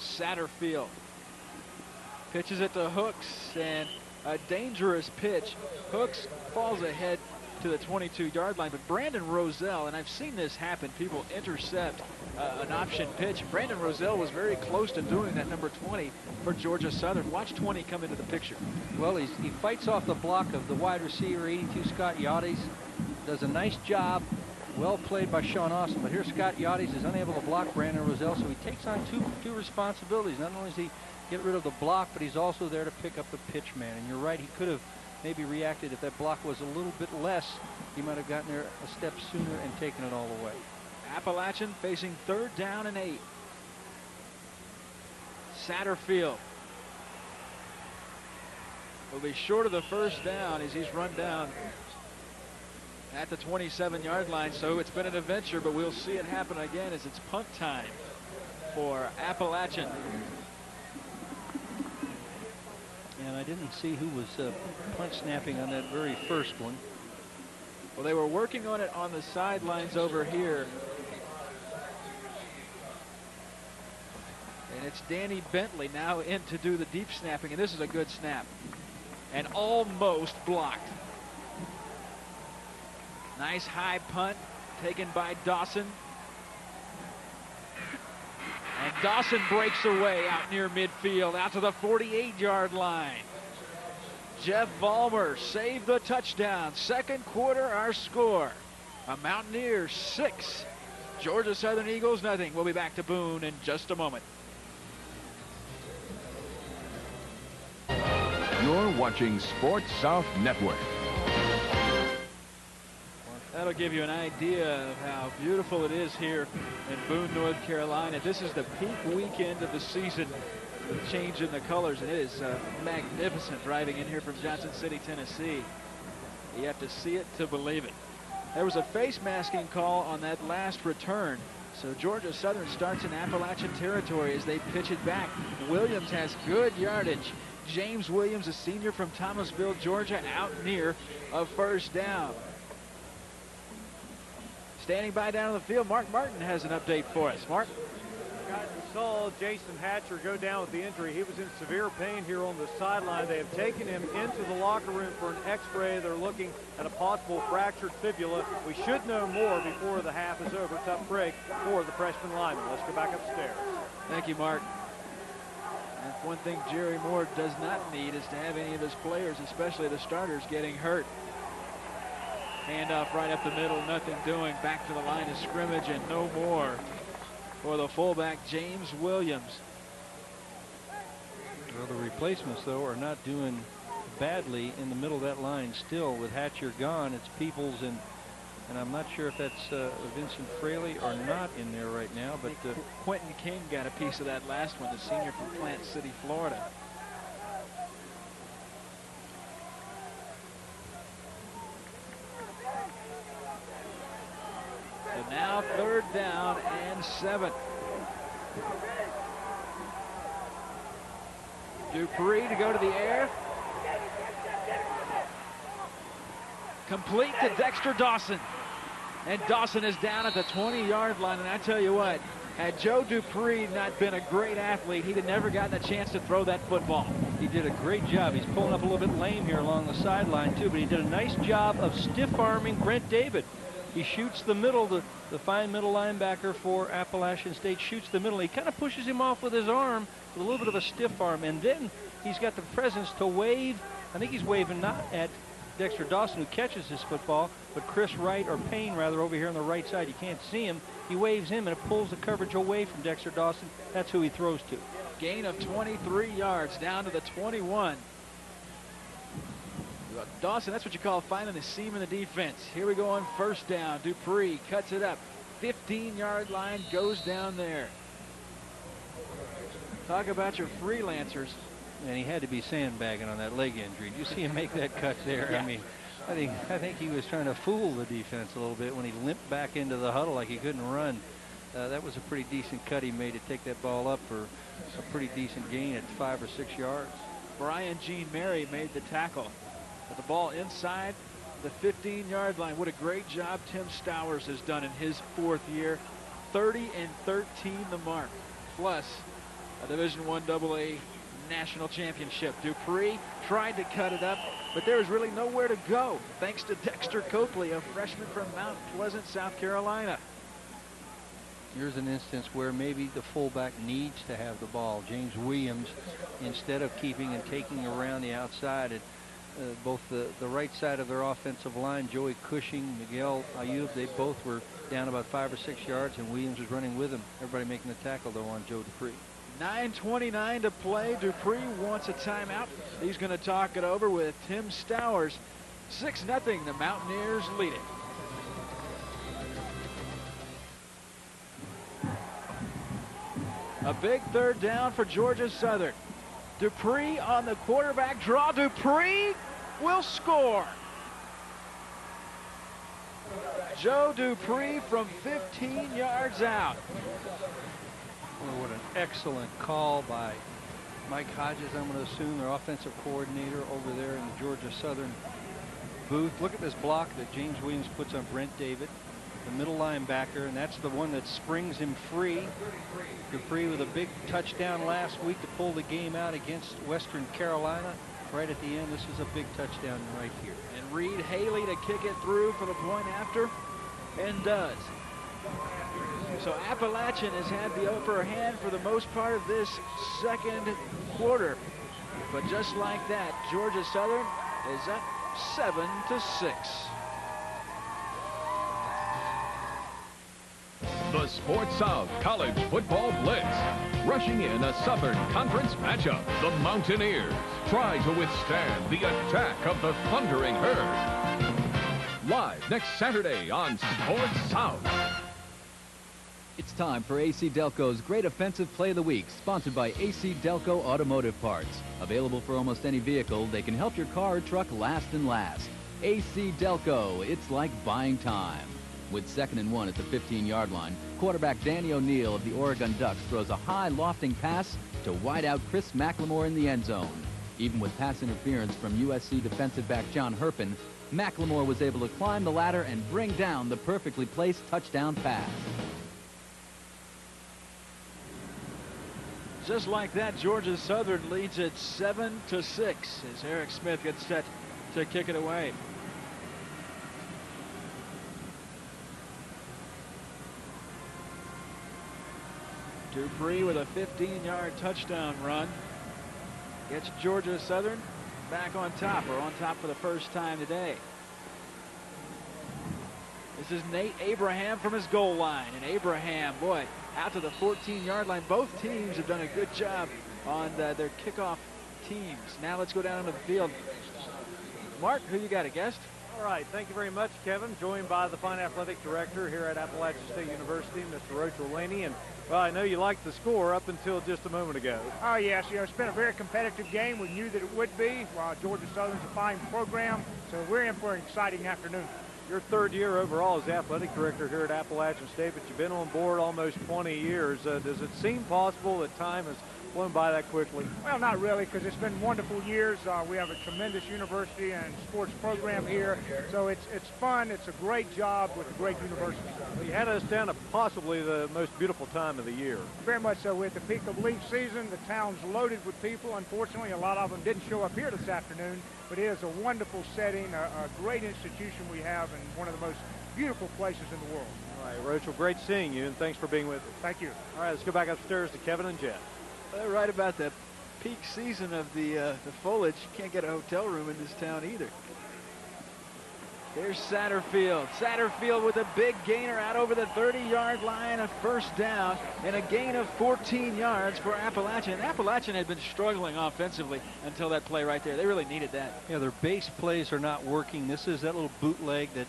Speaker 2: Satterfield pitches it to Hooks, and a dangerous pitch. Hooks falls ahead to the 22-yard line, but Brandon Roselle, and I've seen this happen, people intercept an option pitch. Brandon Roselle was very close to doing that, number 20 for Georgia Southern. Watch 20 come into the picture.
Speaker 8: Well, he fights off the block of the wide receiver, 82, Scott Yachties. Does a nice job. Well played by Sean Austin, but here Scott Yachties is unable to block Brandon Roselle, so he takes on two responsibilities. Not only does he get rid of the block, but he's also there to pick up the pitch man. And you're right, he could have maybe reacted. If that block was a little bit less, he might have gotten there a step sooner and taken it all the way.
Speaker 2: Appalachian facing 3rd down and 8. Satterfield will be short of the 1st down as he's run down at the 27-yard line. So it's been an adventure, but we'll see it happen again as it's punt time for Appalachian.
Speaker 8: And I didn't see who was punt snapping on that very first one.
Speaker 2: Well, they were working on it on the sidelines over here. And it's Danny Bentley now in to do the deep snapping, and this is a good snap. And almost blocked. Nice high punt taken by Dawson. And Dawson breaks away out near midfield, out to the 48-yard line. Jeff Vollmer saved the touchdown. 2nd quarter, our score. A Mountaineers 6, Georgia Southern Eagles nothing. We'll be back to Boone in just a moment.
Speaker 1: You're watching Sports South Network.
Speaker 2: That'll give you an idea of how beautiful it is here in Boone, North Carolina. This is the peak weekend of the season, with change in the colors, and it is magnificent driving in here from Johnson City, Tennessee. You have to see it to believe it. There was a face masking call on that last return, so Georgia Southern starts in Appalachian territory as they pitch it back. Williams has good yardage. James Williams, a senior from Thomasville, Georgia, out near a 1st down. Standing by down on the field, Mark Martin has an update for us. Mark?
Speaker 5: Guys, we saw Jason Hatcher go down with the injury. He was in severe pain here on the sideline. They have taken him into the locker room for an x-ray. They're looking at a possible fractured fibula. We should know more before the half is over. Tough break for the freshman lineman. Let's go back upstairs.
Speaker 2: Thank you, Mark. And one thing Jerry Moore does not need is to have any of his players, especially the starters, getting hurt. Handoff right up the middle, nothing doing. Back to the line of scrimmage and no more for the fullback, James Williams.
Speaker 8: Well, the replacements, though, are not doing badly in the middle of that line still. With Hatcher gone, it's Peoples, and I'm not sure if that's Vincent Fraley or not in there right now. But
Speaker 2: Quentin King got a piece of that last one, the senior from Plant City, Florida. So now 3rd down and 7. Dupree to go to the air. Complete to Dexter Dawson. And Dawson is down at the 20-yard line. And I tell you what, had Joe Dupree not been a great athlete, he'd have never gotten a chance to throw that football.
Speaker 8: He did a great job. He's pulling up a little bit lame here along the sideline, too, but he did a nice job of stiff-arming Brent David. He shoots the middle, the fine middle linebacker for Appalachian State shoots the middle. He kind of pushes him off with his arm, with a little bit of a stiff arm, and then he's got the presence to wave. I think he's waving not at Dexter Dawson, who catches his football, but Chris Wright, or Payne rather, over here on the right side. You can't see him. He waves him, and it pulls the coverage away from Dexter Dawson. That's who he throws to.
Speaker 2: Gain of 23 yards down to the 21. Dawson, that's what you call finding a seam in the defense. Here we go on first down. Dupree cuts it up. 15-yard line, goes down there. Talk about your freelancers.
Speaker 8: And he had to be sandbagging on that leg injury. Did you see him make that cut there?
Speaker 2: Yeah.
Speaker 8: I mean, I think he was trying to fool the defense a little bit when he limped back into the huddle like he couldn't run. That was a pretty decent cut he made to take that ball up for a pretty decent gain at 5 or 6 yards.
Speaker 2: Brian Jean Mary made the tackle. With the ball inside the 15-yard line. What a great job Tim Stowers has done in his 4th year. 30-13 the mark, plus a Division I AA national championship. Dupree tried to cut it up, but there was really nowhere to go, thanks to Dexter Coakley, a freshman from Mount Pleasant, South Carolina.
Speaker 8: Here's an instance where maybe the fullback needs to have the ball. James Williams, instead of keeping and taking around the outside, both the right side of their offensive line, Joey Cushing, Miguel Ayub, they both were down about 5 or 6 yards, and Williams was running with them. Everybody making the tackle, though, on Joe Dupree.
Speaker 2: 9:29 to play. Dupree wants a timeout. He's going to talk it over with Tim Stowers. 6-0, the Mountaineers lead it. A big 3rd down for Georgia Southern. Dupree on the quarterback draw. Dupree will score. Joe Dupree from 15 yards out.
Speaker 8: Oh, what an excellent call by Mike Hodges, I'm going to assume, their offensive coordinator over there in the Georgia Southern booth. Look at this block that James Williams puts on Brent David, the middle linebacker, and that's the one that springs him free. Dupree with a big touchdown last week to pull the game out against Western Carolina. Right at the end, this is a big touchdown right here.
Speaker 2: And Reed Haley to kick it through for the point after, and does. So Appalachian has had the upper hand for the most part of this 2nd quarter. But just like that, Georgia Southern is up 7-6.
Speaker 1: The Sports South College Football Blitz. Rushing in a Southern Conference matchup, the Mountaineers try to withstand the attack of the Thundering Herd. Live next Saturday on Sports South.
Speaker 9: It's time for AC Delco's Great Offensive Play of the Week, sponsored by AC Delco Automotive Parts. Available for almost any vehicle, they can help your car or truck last and last. AC Delco, it's like buying time. With 2nd and 1 at the 15-yard line, quarterback Danny O'Neill of the Oregon Ducks throws a high lofting pass to wideout Chris McLemore in the end zone. Even with pass interference from USC defensive back John Herpin, McLemore was able to climb the ladder and bring down the perfectly placed touchdown pass.
Speaker 2: Just like that, Georgia Southern leads it 7-6 as Eric Smith gets set to kick it away. Dupree with a 15-yard touchdown run gets Georgia Southern back on top, or on top for the first time today. This is Nate Abraham from his goal line, and Abraham, boy, out to the 14-yard line. Both teams have done a good job on their kickoff teams. Now let's go down to the field. Mark, who you got, a guest?
Speaker 5: All right, thank you very much, Kevin. Joined by the fine athletic director here at Appalachian State University, Mr. Rochel Laney. And, well, I know you liked the score up until just a moment ago.
Speaker 10: Oh, yes. It's been a very competitive game. We knew that it would be. Georgia Southern's a fine program, so we're in for an exciting afternoon.
Speaker 5: Your 3rd year overall as athletic director here at Appalachian State, but you've been on board almost 20 years. Does it seem possible that time has flown by that quickly?
Speaker 10: Well, not really, because it's been wonderful years. We have a tremendous university and sports program here, so it's fun. It's a great job with a great university.
Speaker 5: Well, you had us down to possibly the most beautiful time of the year.
Speaker 10: Very much so. We're at the peak of leaf season. The town's loaded with people. Unfortunately, a lot of them didn't show up here this afternoon, but it is a wonderful setting, a great institution we have, and one of the most beautiful places in the world.
Speaker 5: All right, Roach, well, great seeing you, and thanks for being with us.
Speaker 10: Thank you.
Speaker 5: All right, let's go back upstairs to Kevin and Jeff.
Speaker 2: They're right about the peak season of the foliage. You can't get a hotel room in this town either. There's Satterfield. Satterfield with a big gainer out over the 30-yard line, a first down, and a gain of 14 yards for Appalachian. Appalachian had been struggling offensively until that play right there. They really needed that.
Speaker 8: Yeah, their base plays are not working. This is that little bootleg, that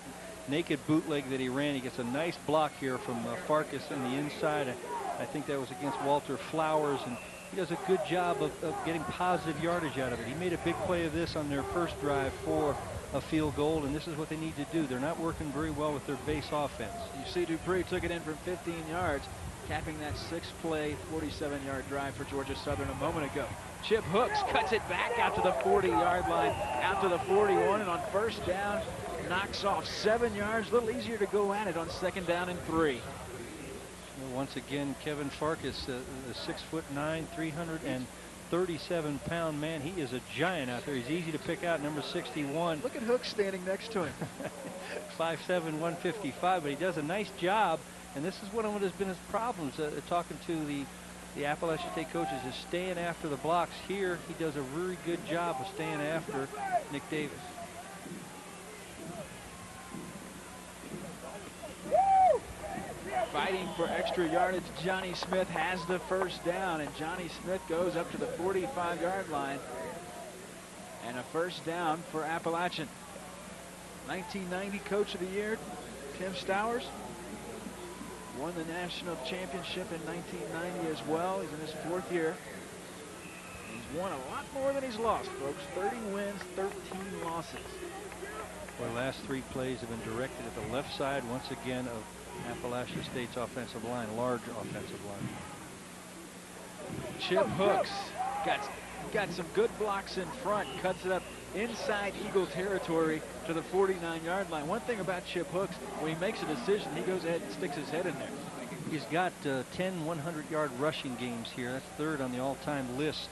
Speaker 8: naked bootleg that he ran. He gets a nice block here from Farkas in the inside. I think that was against Walter Flowers, and he does a good job of getting positive yardage out of it. He made a big play of this on their first drive for a field goal, and this is what they need to do. They're not working very well with their base offense.
Speaker 2: You see Dupree took it in from 15 yards, capping that 6-play, 47-yard drive for Georgia Southern a moment ago. Chip Hooks cuts it back out to the 40-yard line, out to the 41, and on first down, knocks off 7 yards. A little easier to go at it on second down and 3.
Speaker 8: Once again, Kevin Farkas, the 6'9", 337-pound man. He is a giant out there. He's easy to pick out, number 61.
Speaker 2: Look at Hooks standing next to him.
Speaker 8: 5'7", 155, but he does a nice job. And this is what has been his problems, talking to the Appalachian State coaches, is staying after the blocks. Here, he does a really good job of staying after Nick Davis.
Speaker 2: Fighting for extra yardage, Johnny Smith has the first down, and Johnny Smith goes up to the 45-yard line. And a first down for Appalachian. 1990 Coach of the Year, Tim Stowers. Won the national championship in 1990 as well. He's in his 4th year. He's won a lot more than he's lost, folks. 30 wins, 13 losses.
Speaker 8: Well, the last 3 plays have been directed at the left side, once again, of Appalachian State's offensive line, large offensive line.
Speaker 2: Chip Hooks got some good blocks in front, cuts it up inside Eagle territory to the 49-yard line. One thing about Chip Hooks, when he makes a decision, he goes ahead and sticks his head in there.
Speaker 8: He's got 10 100-yard rushing games here. That's 3rd on the all-time list.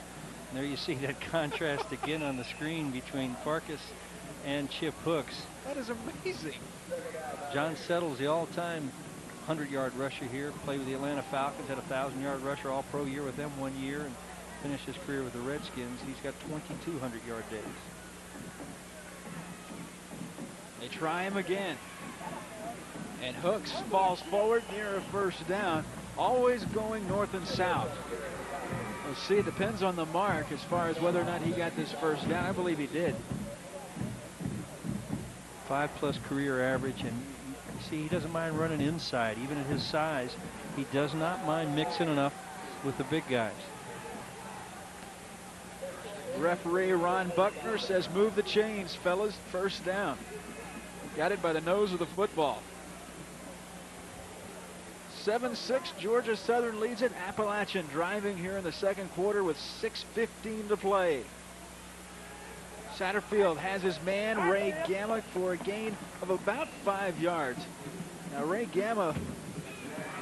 Speaker 8: And there you see that contrast again on the screen between Farkas and Chip Hooks.
Speaker 2: That is amazing.
Speaker 8: John Settles, the all-time 100-yard rusher here, played with the Atlanta Falcons, had a 1,000-yard rusher all-pro year with them 1 year, and finished his career with the Redskins. He's got 22 100-yard days.
Speaker 2: They try him again. And Hooks falls forward near a first down, always going north and south. We'll see, it depends on the mark as far as whether or not he got this first down. I believe he did.
Speaker 8: 5+ career average, and you see he doesn't mind running inside. Even at his size, he does not mind mixing it up with the big guys.
Speaker 2: Referee Ron Buckner says move the chains, fellas. First down. Got it by the nose of the football. 7-6, Georgia Southern leads it. Appalachian driving here in the second quarter with 6:15 to play. Satterfield has his man, Ray Gamma, for a gain of about 5 yards. Now, Ray Gamma,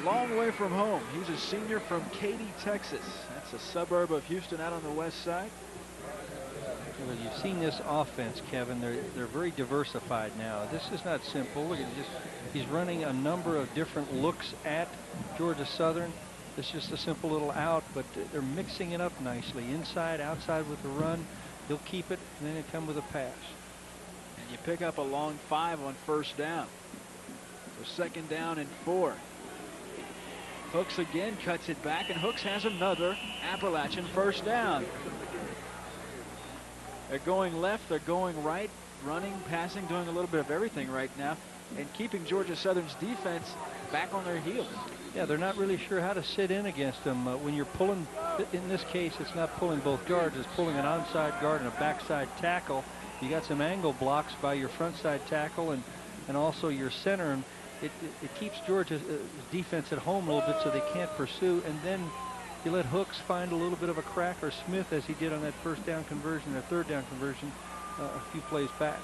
Speaker 2: long way from home. He's a senior from Katy, Texas. That's a suburb of Houston out on the west side.
Speaker 8: Well, you've seen this offense, Kevin. They're very diversified now. This is not simple. Look at he's running a number of different looks at Georgia Southern. It's just a simple little out, but they're mixing it up nicely. Inside, outside with the run. He'll keep it, and then it come with a pass.
Speaker 2: And you pick up a long 5 on first down. So second down and 4. Hooks again cuts it back, and Hooks has another Appalachian first down. They're going left, they're going right, running, passing, doing a little bit of everything right now, and keeping Georgia Southern's defense back on their heels.
Speaker 8: Yeah, they're not really sure how to sit in against them. When you're pulling, in this case, it's not pulling both guards, it's pulling an onside guard and a backside tackle. You got some angle blocks by your front side tackle and also your center, and it keeps Georgia's defense at home a little bit so they can't pursue, and then you let Hooks find a little bit of a crack, or Smith, as he did on that first down conversion, or third down conversion, a few plays back.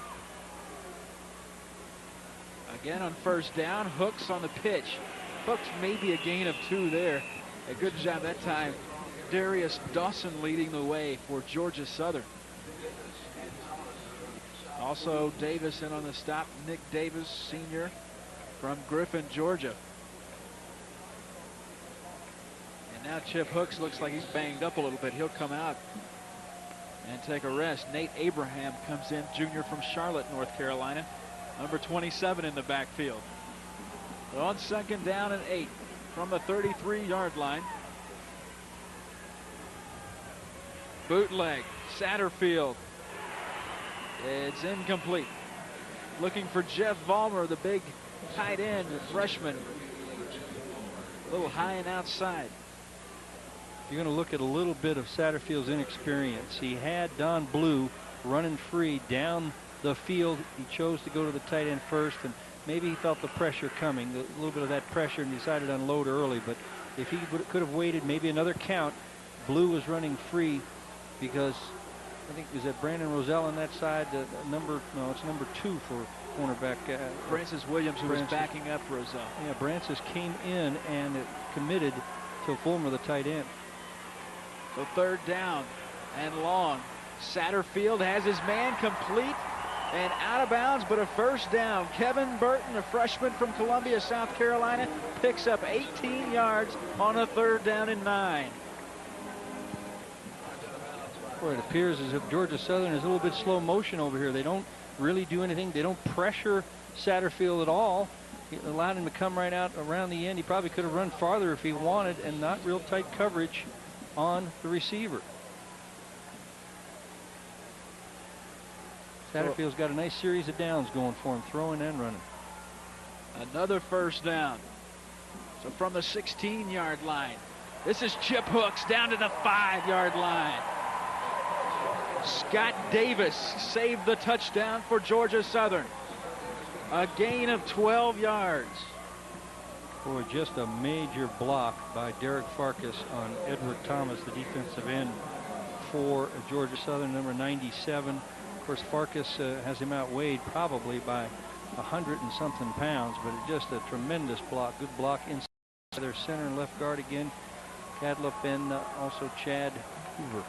Speaker 2: Again on first down, Hooks on the pitch. Hooks maybe a gain of 2 there. A good job that time. Darius Dawson leading the way for Georgia Southern. Also Davis in on the stop. Nick Davis, senior from Griffin, Georgia. And now Chip Hooks looks like he's banged up a little bit. He'll come out and take a rest. Nate Abraham comes in, junior from Charlotte, North Carolina. Number 27 in the backfield. So on 2nd down and 8 from the 33-yard line. Bootleg, Satterfield. It's incomplete. Looking for Jeff Vollmer, the big tight end, freshman. A little high and outside.
Speaker 8: You're going to look at a little bit of Satterfield's inexperience. He had Don Blue running free down the field. He chose to go to the tight end first, and maybe he felt the pressure coming, a little bit of that pressure, and decided to unload early. But if he could have waited maybe another count, Blue was running free because I think, is that Brandon Roselle on that side? It's number 2 for cornerback.
Speaker 2: Francis Williams, who was backing up Roselle.
Speaker 8: Yeah, Francis came in and committed to Fulmer, the tight end.
Speaker 2: So 3rd down and long. Satterfield has his man complete and out of bounds, but a first down. Kevin Burton, a freshman from Columbia, South Carolina, picks up 18 yards on a 3rd down and 9.
Speaker 8: Boy, it appears as if Georgia Southern is a little bit slow motion over here. They don't really do anything. They don't pressure Satterfield at all. He allowed him to come right out around the end. He probably could have run farther if he wanted, and not real tight coverage on the receiver. Satterfield's got a nice series of downs going for him, throwing and running.
Speaker 2: Another first down. So from the 16-yard line, this is Chip Hooks down to the 5-yard line. Scott Davis saved the touchdown for Georgia Southern. A gain of 12 yards.
Speaker 8: Boy, just a major block by Derek Farkas on Edward Thomas, the defensive end for Georgia Southern, number 97. Of course, Farkas has him outweighed probably by 100 and something pounds, but just a tremendous block. Good block inside their center and left guard again. Cadlip and also Chad Hoover.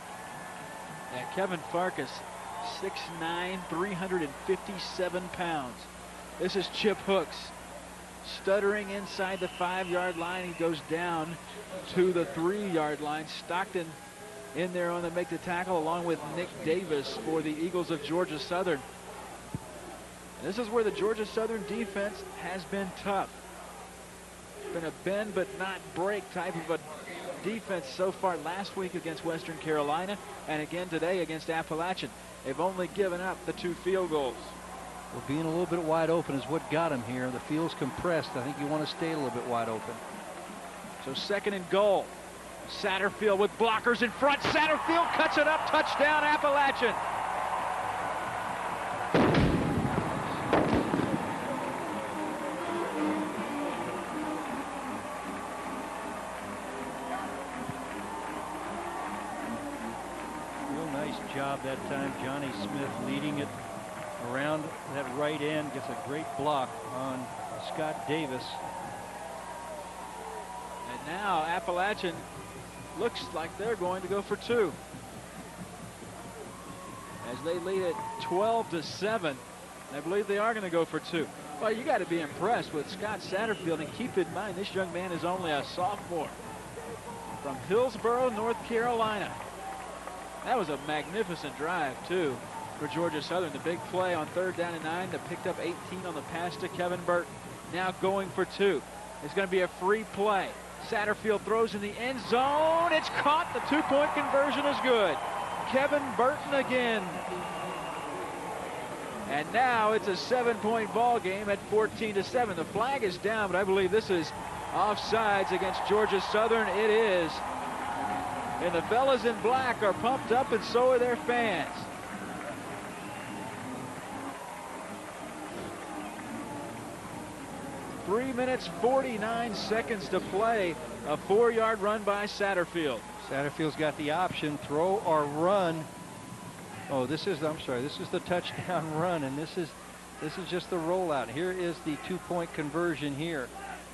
Speaker 2: Yeah, Kevin Farkas, 6'9", 357 pounds. This is Chip Hooks. Stuttering inside the 5-yard line. He goes down to the 3-yard line. Stockton in there on the make the tackle, along with Nick Davis for the Eagles of Georgia Southern. This is where the Georgia Southern defense has been tough. It's been a bend but not break type of a defense so far last week against Western Carolina, and again today against Appalachian. They've only given up the 2 field goals.
Speaker 8: Well, being a little bit wide open is what got him here. The field's compressed. I think you want to stay a little bit wide open.
Speaker 2: So 2nd and goal. Satterfield with blockers in front. Satterfield cuts it up. Touchdown, Appalachian.
Speaker 8: Real nice job that time. Johnny Smith leading it around that right end, gets a great block on Scott Davis.
Speaker 2: And now Appalachian looks like they're going to go for 2. As they lead it 12-7, I believe they are going to go for 2. Well, you got to be impressed with Scott Satterfield, and keep in mind this young man is only a sophomore from Hillsborough, North Carolina. That was a magnificent drive, too, for Georgia Southern. The big play on 3rd down and 9 that picked up 18 on the pass to Kevin Burton. Now going for 2. It's going to be a free play. Satterfield throws in the end zone. It's caught. The 2-point conversion is good. Kevin Burton again. And now it's a 7-point ball game at 14-7. The flag is down, but I believe this is offsides against Georgia Southern. It is. And the fellas in black are pumped up, and so are their fans. Three minutes, 49 seconds to play. A 4-yard run by Satterfield.
Speaker 8: Satterfield's got the option, throw or run. Oh, this is the touchdown run, and this is just the rollout. Here is the 2-point conversion here.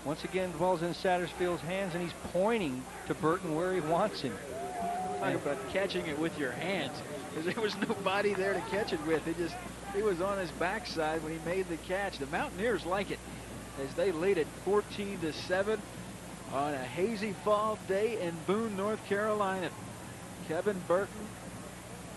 Speaker 8: Once again, the ball's in Satterfield's hands, and he's pointing to Burton where he wants him.
Speaker 2: Talk about catching it with your hands, because there was nobody there to catch it with. He was on his backside when he made the catch. The Mountaineers like it. as they lead it 14-7 on a hazy fall day in Boone, North Carolina. Kevin Burton,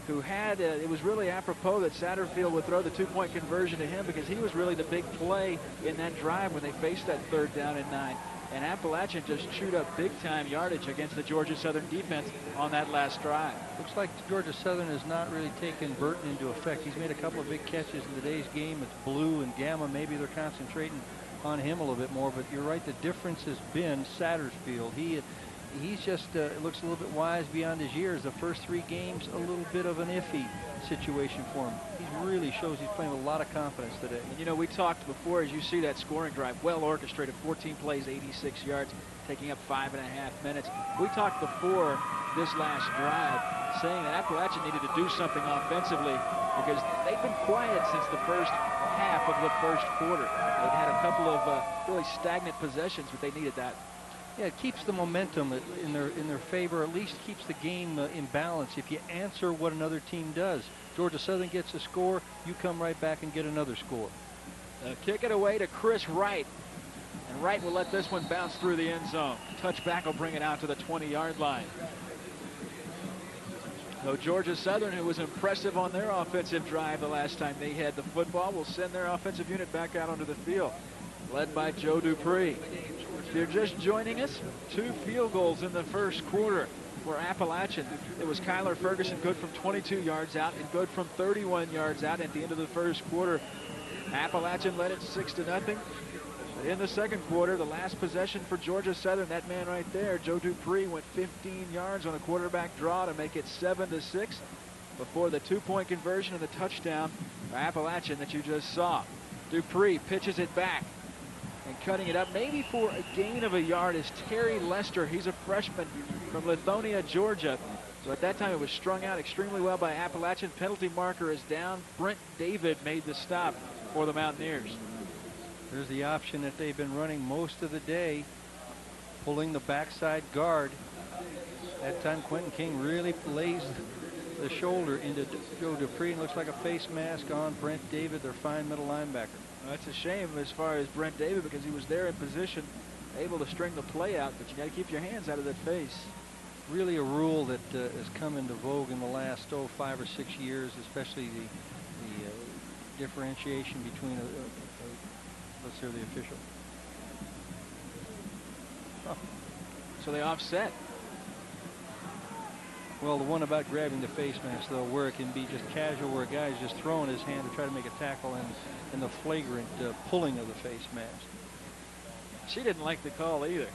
Speaker 2: who had, it was really apropos that Satterfield would throw the two-point conversion to him because he was really the big play in that drive when they faced that 3rd down and 9. And Appalachian just chewed up big-time yardage against the Georgia Southern defense on that last drive.
Speaker 8: Looks like Georgia Southern has not really taken Burton into effect. He's made a couple of big catches in today's game. It's Blue and Gamma. Maybe they're concentrating on him a little bit more, but you're right, the difference has been Satterfield. He's just looks a little bit wise beyond his years. The first 3 games, a little bit of an iffy situation for him. He really shows he's playing with a lot of confidence today.
Speaker 2: And you know, we talked before, as you see that scoring drive, well orchestrated, 14 plays, 86 yards, taking up 5.5 minutes. We talked before this last drive, saying that Appalachian needed to do something offensively because they've been quiet since the first half of the first quarter. They've had a couple of really stagnant possessions, but they needed that.
Speaker 8: Yeah, it keeps the momentum in their favor, at least keeps the game in balance. If you answer what another team does, Georgia Southern gets a score, you come right back and get another score.
Speaker 2: Kick it away to Chris Wright. And Wright will let this one bounce through the end zone. Touchback will bring it out to the 20-yard line. So Georgia Southern, who was impressive on their offensive drive the last time they had the football, will send their offensive unit back out onto the field, led by Joe Dupree. If you're just joining us, 2 field goals in the first quarter for Appalachian. It was Kyler Ferguson, good from 22 yards out and good from 31 yards out at the end of the first quarter. Appalachian led it 6-0. But in the second quarter, the last possession for Georgia Southern, that man right there, Joe Dupree, went 15 yards on a quarterback draw to make it 7-6 before the 2-point conversion and the touchdown for Appalachian that you just saw. Dupree pitches it back. And cutting it up maybe for a gain of a yard is Terry Lester. He's a freshman from Lithonia, Georgia. So at that time it was strung out extremely well by Appalachian. Penalty marker is down. Brent David made the stop for the Mountaineers.
Speaker 8: There's the option that they've been running most of the day, pulling the backside guard. That time Quentin King really lays the shoulder into Joe Dupree, and looks like a face mask on Brent David, their fine middle linebacker.
Speaker 2: That's a shame as far as Brent David, because he was there in position, able to string the play out, but you got to keep your hands out of that face.
Speaker 8: Really a rule that has come into vogue in the last 5 or 6 years, especially the differentiation between let's hear the official.
Speaker 2: Oh. So they offset.
Speaker 8: Well, the one about grabbing the face mask, though, where it can be just casual, where a guy's just throwing his hand to try to make a tackle, and the flagrant pulling of the face mask.
Speaker 2: She didn't like the call either.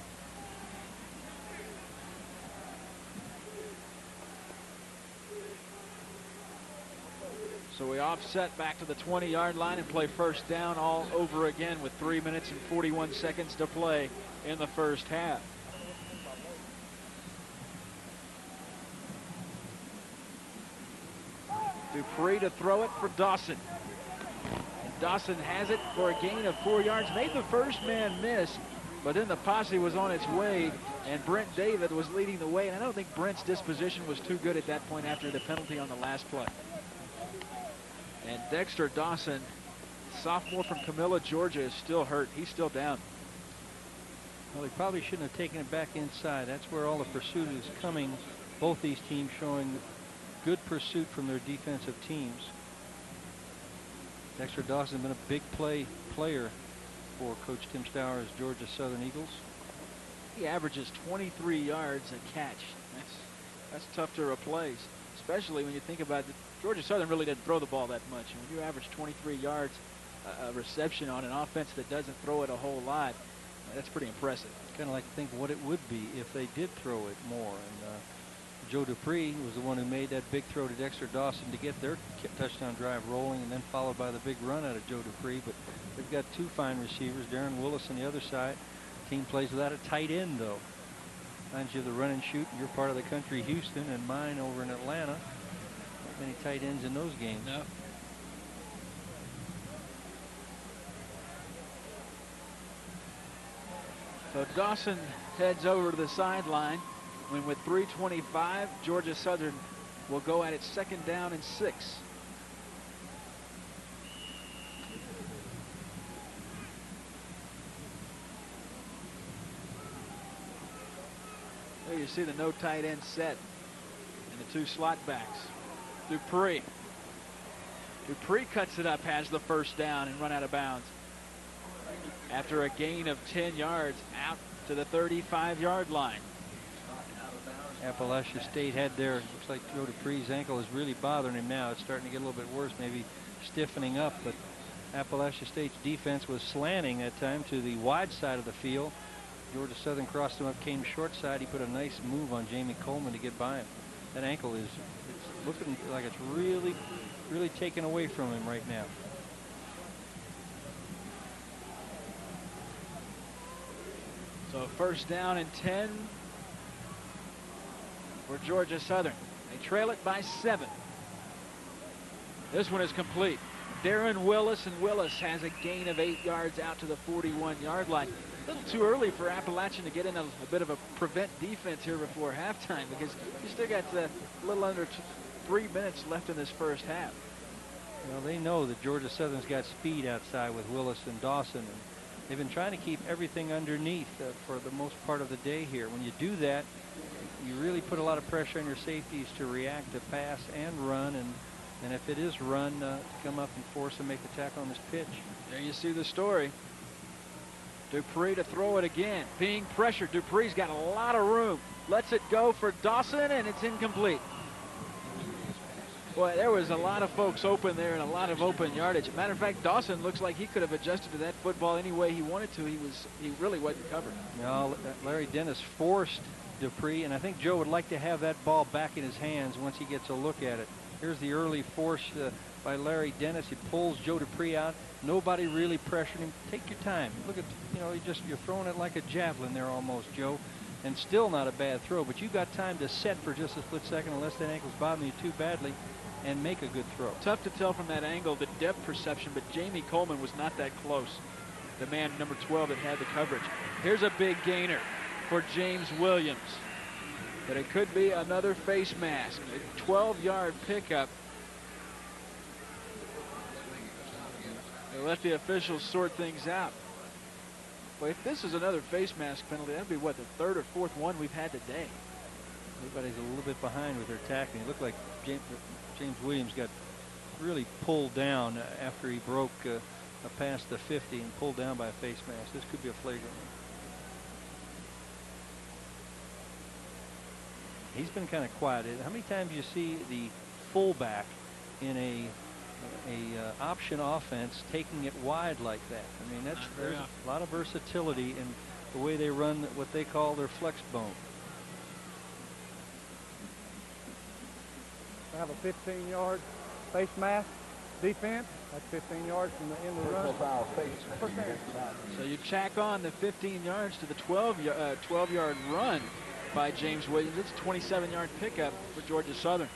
Speaker 2: So we offset back to the 20-yard line and play first down all over again with 3 minutes and 41 seconds to play in the first half. Dupree to throw it for Dawson. And Dawson has it for a gain of 4 yards. Made the first man miss, but then the posse was on its way, and Brent David was leading the way. And I don't think Brent's disposition was too good at that point after the penalty on the last play. And Dexter Dawson, sophomore from Camilla, Georgia, is still hurt. He's still down.
Speaker 8: Well, they probably shouldn't have taken it back inside. That's where all the pursuit is coming. Both these teams showing good pursuit from their defensive teams. Dexter Dawson has been a big player for Coach Tim Stowers' Georgia Southern Eagles.
Speaker 2: He averages 23 yards a catch. That's tough to replace, especially when you think about it. Georgia Southern really didn't throw the ball that much. And when you average 23 yards a reception on an offense that doesn't throw it a whole lot, that's pretty impressive.
Speaker 8: Kind of like to think what it would be if they did throw it more. And Joe Dupree was the one who made that big throw to Dexter Dawson to get their touchdown drive rolling, and then followed by the big run out of Joe Dupree. But they've got 2 fine receivers, Darren Willis on the other side. Team plays without a tight end, though. Reminds you of the run and shoot in your part of the country, Houston, and mine over in Atlanta. Not many tight ends in those games.
Speaker 2: No. So Dawson heads over to the sideline when with 3:25, Georgia Southern will go at it 2nd down and 6. Well, you see the no tight end set and the 2 slot backs. Dupree. Dupree cuts it up, has the first down, and run out of bounds after a gain of 10 yards out to the 35-yard line.
Speaker 8: Appalachian State had their, looks like Joe Dupree's ankle is really bothering him now. It's starting to get a little bit worse, maybe stiffening up, but Appalachian State's defense was slanting that time to the wide side of the field. Georgia Southern crossed him up, came short side. He put a nice move on Jamie Coleman to get by him. That ankle is, it's looking like it's really taken away from him right now.
Speaker 2: So first down and 10 for Georgia Southern. They trail it by 7. This one is complete. Darren Willis, and Willis has a gain of 8 yards out to the 41-yard line. A little too early for Appalachian to get in a bit of a prevent defense here before halftime, because you still got a little under 3 minutes left in this first half.
Speaker 8: Well, they know that Georgia Southern's got speed outside with Willis and Dawson, and they've been trying to keep everything underneath for the most part of the day here. When you do that, you really put a lot of pressure on your safeties to react to pass and run, and if it is run, to come up and force and make the tackle on this pitch.
Speaker 2: There you see the story. Dupree to throw it again. Being pressured. Dupree's got a lot of room. Lets it go for Dawson, and it's incomplete. Boy, there was a lot of folks open there and a lot of open yardage. Matter of fact, Dawson looks like he could have adjusted to that football any way he wanted to. He really wasn't covered.
Speaker 8: No, Larry Dennis forced Dupree, and I think Joe would like to have that ball back in his hands once he gets a look at it. Here's the early force by Larry Dennis. He pulls Joe Dupree out. Nobody really pressured him. Take your time. Look at, you're throwing it like a javelin there almost, Joe. And still not a bad throw, but you got time to set for just a split second unless that ankle's bothering you too badly and make a good throw.
Speaker 2: Tough to tell from that angle the depth perception, but Jamie Coleman was not that close. The man number 12 that had the coverage. Here's a big gainer for James Williams, but it could be another face mask. A 12-yard pickup. They let the officials sort things out. Well, if this is another face mask penalty, that'd be what, the 3rd or 4th one we've had today.
Speaker 8: Everybody's a little bit behind with their tackling. It looked like James Williams got really pulled down after he broke past the 50 and pulled down by a face mask. This could be a flagrant one. He's been kind of quiet. How many times do you see the fullback in a option offense taking it wide like that? I mean, there's a lot of versatility in the way they run what they call their flex bone.
Speaker 10: I have a 15-yard face mask defense. That's 15 yards from the end of the run.
Speaker 2: So you tack on the 15 yards to the 12-yard run by James Williams. It's a 27-yard pickup for Georgia Southern.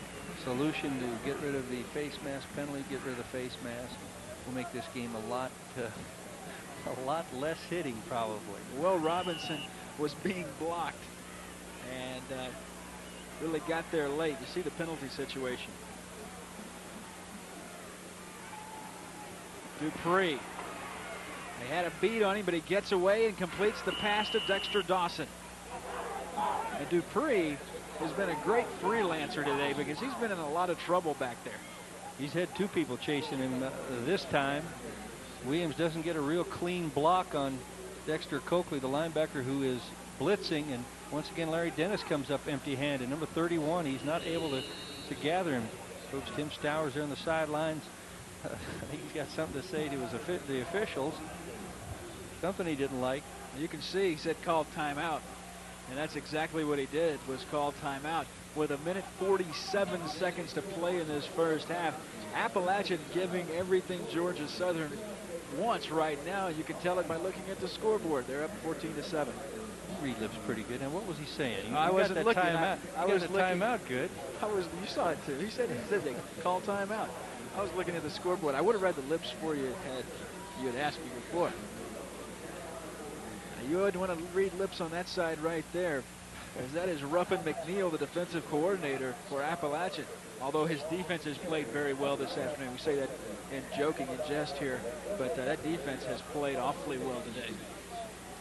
Speaker 8: Solution to get rid of the face mask penalty, get rid of the face mask. Will make this game a lot less hitting probably.
Speaker 2: Will Robinson was being blocked and really got there late. You see the penalty situation. Dupree. They had a beat on him, but he gets away and completes the pass to Dexter Dawson. And Dupree has been a great freelancer today because he's been in a lot of trouble back there.
Speaker 8: He's had 2 people chasing him this time. Williams doesn't get a real clean block on Dexter Coakley, the linebacker who is blitzing, and once again Larry Dennis comes up empty-handed. Number 31, he's not able to gather him. Coach Tim Stowers there on the sidelines. I think he's got something to say to the officials. Something he didn't like.
Speaker 2: You can see he said call timeout. And that's exactly what he did, was call timeout. With 1:47 seconds to play in this first half. Appalachian giving everything Georgia Southern wants right now. You can tell it by looking at the scoreboard. They're up 14-7.
Speaker 8: Reed Lips pretty good. And what was he saying?
Speaker 2: I wasn't looking.
Speaker 8: I was looking. Timeout good.
Speaker 2: You saw it too. He said they call timeout. I was looking at the scoreboard. I would have read the lips for you had you had asked me before. You would want to read lips on that side right there, as that is Ruffin McNeil, the defensive coordinator for Appalachian. Although his defense has played very well this afternoon. We say that in joking and jest here, but that defense has played awfully well today.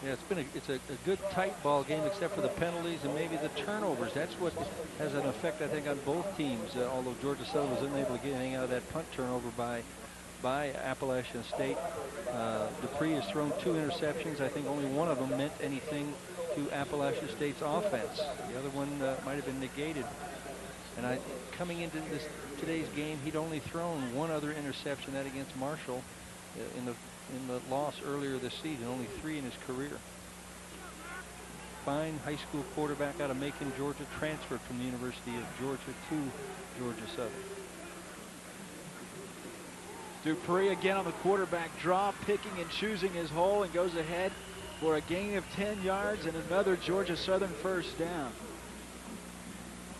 Speaker 8: Yeah, it's a good tight ball game except for the penalties and maybe the turnovers. That's what has an effect, I think, on both teams. Although Georgia Southern was unable to get anything out of that punt turnover by Appalachian State. Dupree has thrown 2 interceptions. I think only one of them meant anything to Appalachian State's offense. The other one might have been negated. And coming into today's game, he'd only thrown 1 other interception, that against Marshall in the loss earlier this season. Only 3 in his career. Fine high school quarterback out of Macon, Georgia, transferred from the University of Georgia to Georgia Southern.
Speaker 2: Dupree again on the quarterback draw, picking and choosing his hole, and goes ahead for a gain of 10 yards and another Georgia Southern first down.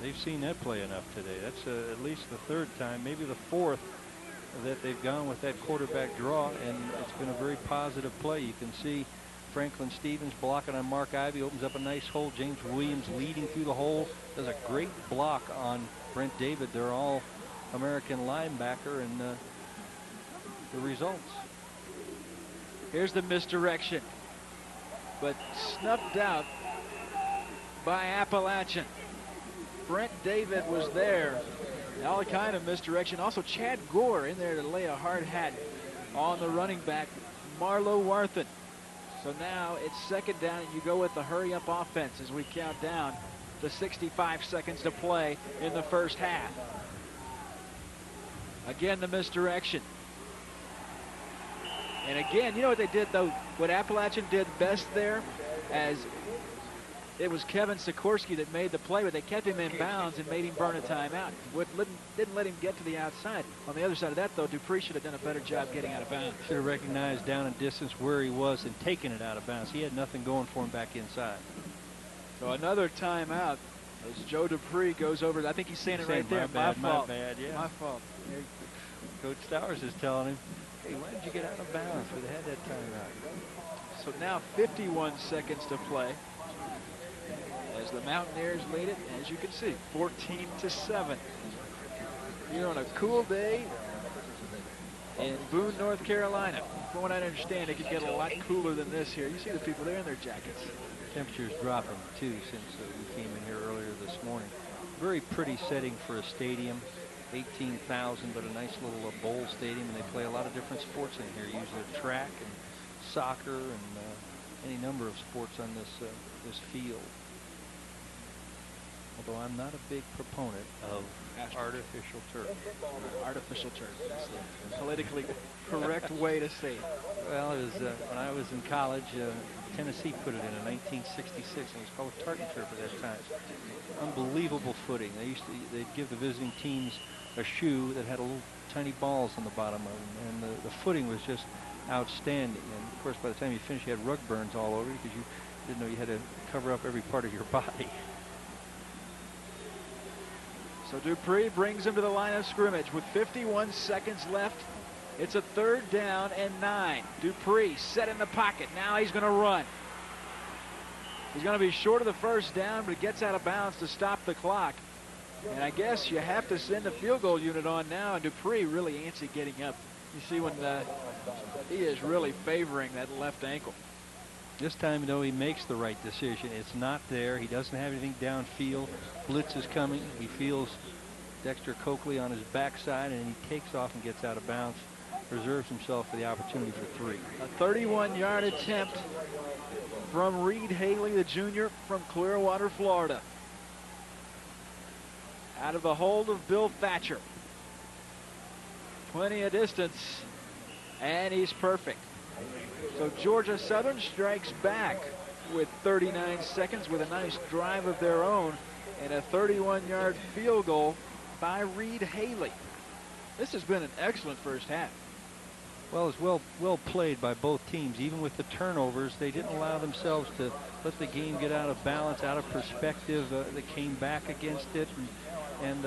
Speaker 8: They've seen that play enough today. That's at least the 3rd time, maybe the 4th, that they've gone with that quarterback draw, and it's been a very positive play. You can see Franklin Stevens blocking on Mark Ivey, opens up a nice hole. James Williams leading through the hole, does a great block on Brent David, their All-American linebacker, and the results.
Speaker 2: Here's the misdirection, but snuffed out by Appalachian. Brent David was there. All kind of misdirection. Also Chad Gore in there to lay a hard hat on the running back, Marlo Warthen. So now it's 2nd down, and you go with the hurry-up offense as we count down to 65 seconds to play in the first half. Again, the misdirection. And again, you know what they did, though? What Appalachian did best there, as it was Kevin Sikorsky that made the play, but they kept him in bounds and made him burn a timeout. Didn't let him get to the outside. On the other side of that, though, Dupree should have done a better job getting out of bounds.
Speaker 8: Should have recognized down and distance where he was and taken it out of bounds. He had nothing going for him back inside.
Speaker 2: So another timeout as Joe Dupree goes over. I think he's saying it right there.
Speaker 8: My
Speaker 2: fault.
Speaker 8: bad, yeah.
Speaker 2: My fault.
Speaker 8: Coach Stowers is telling him, hey, why did you get out of bounds where they had that timeout?
Speaker 2: So now 51 seconds to play as the Mountaineers lead it, as you can see, 14-7. Here on a cool day in Boone, North Carolina. From what I understand, it could get a lot cooler than this here. You see the people there in their jackets.
Speaker 8: Temperature's dropping, too, since we came in here earlier this morning. Very pretty setting for a stadium. 18,000, but a nice little bowl stadium, and they play a lot of different sports in here. Usually track and soccer and any number of sports on this field. Although I'm not a big proponent of artificial turf.
Speaker 2: Artificial turf. That's the politically correct way to say it.
Speaker 8: Well, it was when I was in college, Tennessee put it in 1966, and it was called tartan turf at that time. Unbelievable footing. They'd give the visiting teams a shoe that had a little tiny balls on the bottom of them, and the footing was just outstanding. And of course, by the time you finished, you had rug burns all over you because you didn't know you had to cover up every part of your body.
Speaker 2: So Dupree brings him to the line of scrimmage with 51 seconds left. It's a 3rd down and 9. Dupree set in the pocket. Now he's going to run. He's going to be short of the first down, but he gets out of bounds to stop the clock. And I guess you have to send the field goal unit on now, and Dupree really antsy getting up. You see when he is really favoring that left ankle.
Speaker 8: This time, though, he makes the right decision. It's not there. He doesn't have anything downfield. Blitz is coming. He feels Dexter Coakley on his backside, and he takes off and gets out of bounds. Reserves himself for the opportunity for 3.
Speaker 2: A 31-yard attempt from Reed Haley, the junior from Clearwater, Florida. Out of the hold of Bill Thatcher. Plenty of distance, and he's perfect. So Georgia Southern strikes back with 39 seconds with a nice drive of their own and a 31-yard field goal by Reed Haley. This has been an excellent first half.
Speaker 8: Well, it's well played by both teams. Even with the turnovers, they didn't allow themselves to let the game get out of balance, out of perspective. They came back against it, and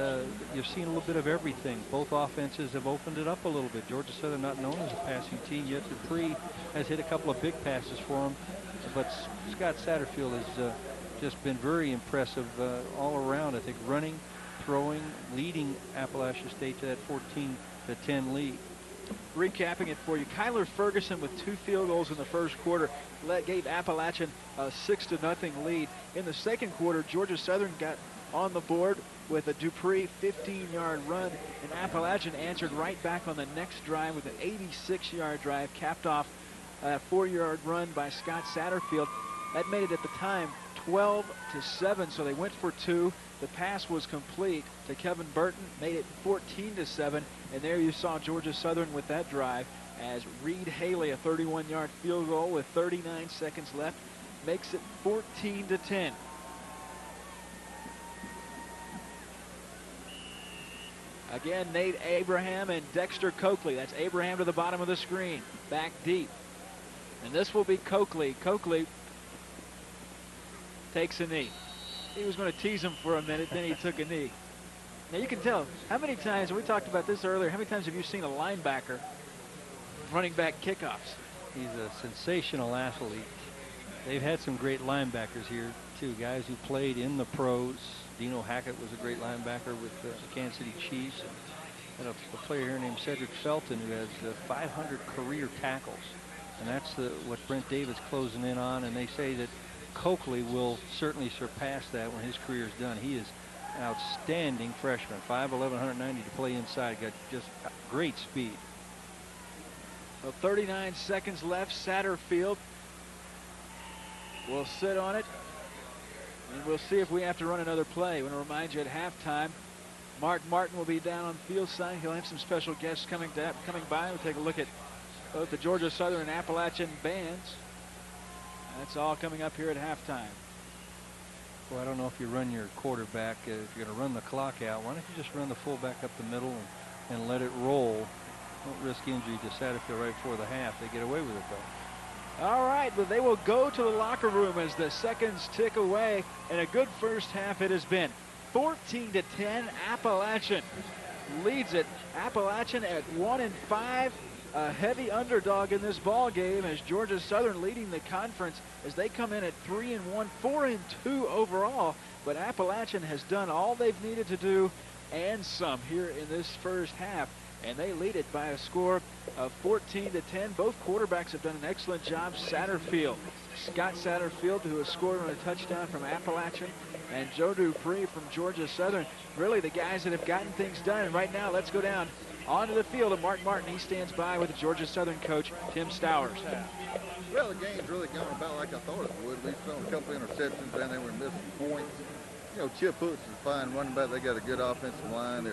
Speaker 8: you've seen a little bit of everything. Both offenses have opened it up a little bit. Georgia Southern not known as a passing team, yet Dupree has hit a couple of big passes for him. But Scott Satterfield has just been very impressive all around. I think running, throwing, leading Appalachian State to that 14-10 lead.
Speaker 2: Recapping it for you, Kyler Ferguson with 2 field goals in the first quarter gave Appalachian a 6-0 lead. In the second quarter, Georgia Southern got on the board with a Dupree 15-yard run, and Appalachian answered right back on the next drive with an 86-yard drive, capped off a 4-yard run by Scott Satterfield. That made it at the time 12-7, so they went for 2. The pass was complete to Kevin Burton, made it 14-7, and there you saw Georgia Southern with that drive as Reed Haley, a 31-yard field goal with 39 seconds left, makes it 14-10. Again, Nate Abraham and Dexter Coakley. That's Abraham to the bottom of the screen, back deep. And this will be Coakley. Coakley takes a knee. He was going to tease him for a minute, then he took a knee. Now you can tell, how many times, and we talked about this earlier, how many times have you seen a linebacker running back kickoffs?
Speaker 8: He's a sensational athlete. They've had some great linebackers here, too, guys who played in the pros. Dino Hackett was a great linebacker with the Kansas City Chiefs. And a player here named Cedric Felton who has 500 career tackles. And that's what Brent David's closing in on, and they say that Coakley will certainly surpass that when his career is done. He is an outstanding freshman, 5'11", 190 to play inside, got just great speed.
Speaker 2: Well, 39 seconds left. Satterfield will sit on it, and we'll see if we have to run another play. I want to remind you at halftime, Mark Martin will be down on the field side. He'll have some special guests coming by. We'll take a look at both the Georgia Southern and Appalachian bands. That's all coming up here at halftime.
Speaker 8: Well, I don't know if you run your quarterback, if you're going to run the clock out, why don't you just run the fullback up the middle and let it roll? Don't risk injury to Satterfield right before the half. They get away with it, though.
Speaker 2: All right, but they will go to the locker room as the seconds tick away, and a good first half it has been. 14-10, Appalachian leads it. Appalachian at 1-5. A heavy underdog in this ball game as Georgia Southern leading the conference as they come in at 3-1, 4-2 overall. But Appalachian has done all they've needed to do and some here in this first half, and they lead it by a score of 14-10. Both quarterbacks have done an excellent job. Satterfield, Scott Satterfield, who has scored on a touchdown from Appalachian, and Joe Dupree from Georgia Southern, really the guys that have gotten things done. And right now, let's go down onto the field of Mark Martin. He stands by with the Georgia Southern coach, Tim Stowers.
Speaker 11: Well, the game's really gone about like I thought it would. We've thrown a couple interceptions and they were missing points. You know, Chip Hooks is a fine running back. They got a good offensive line.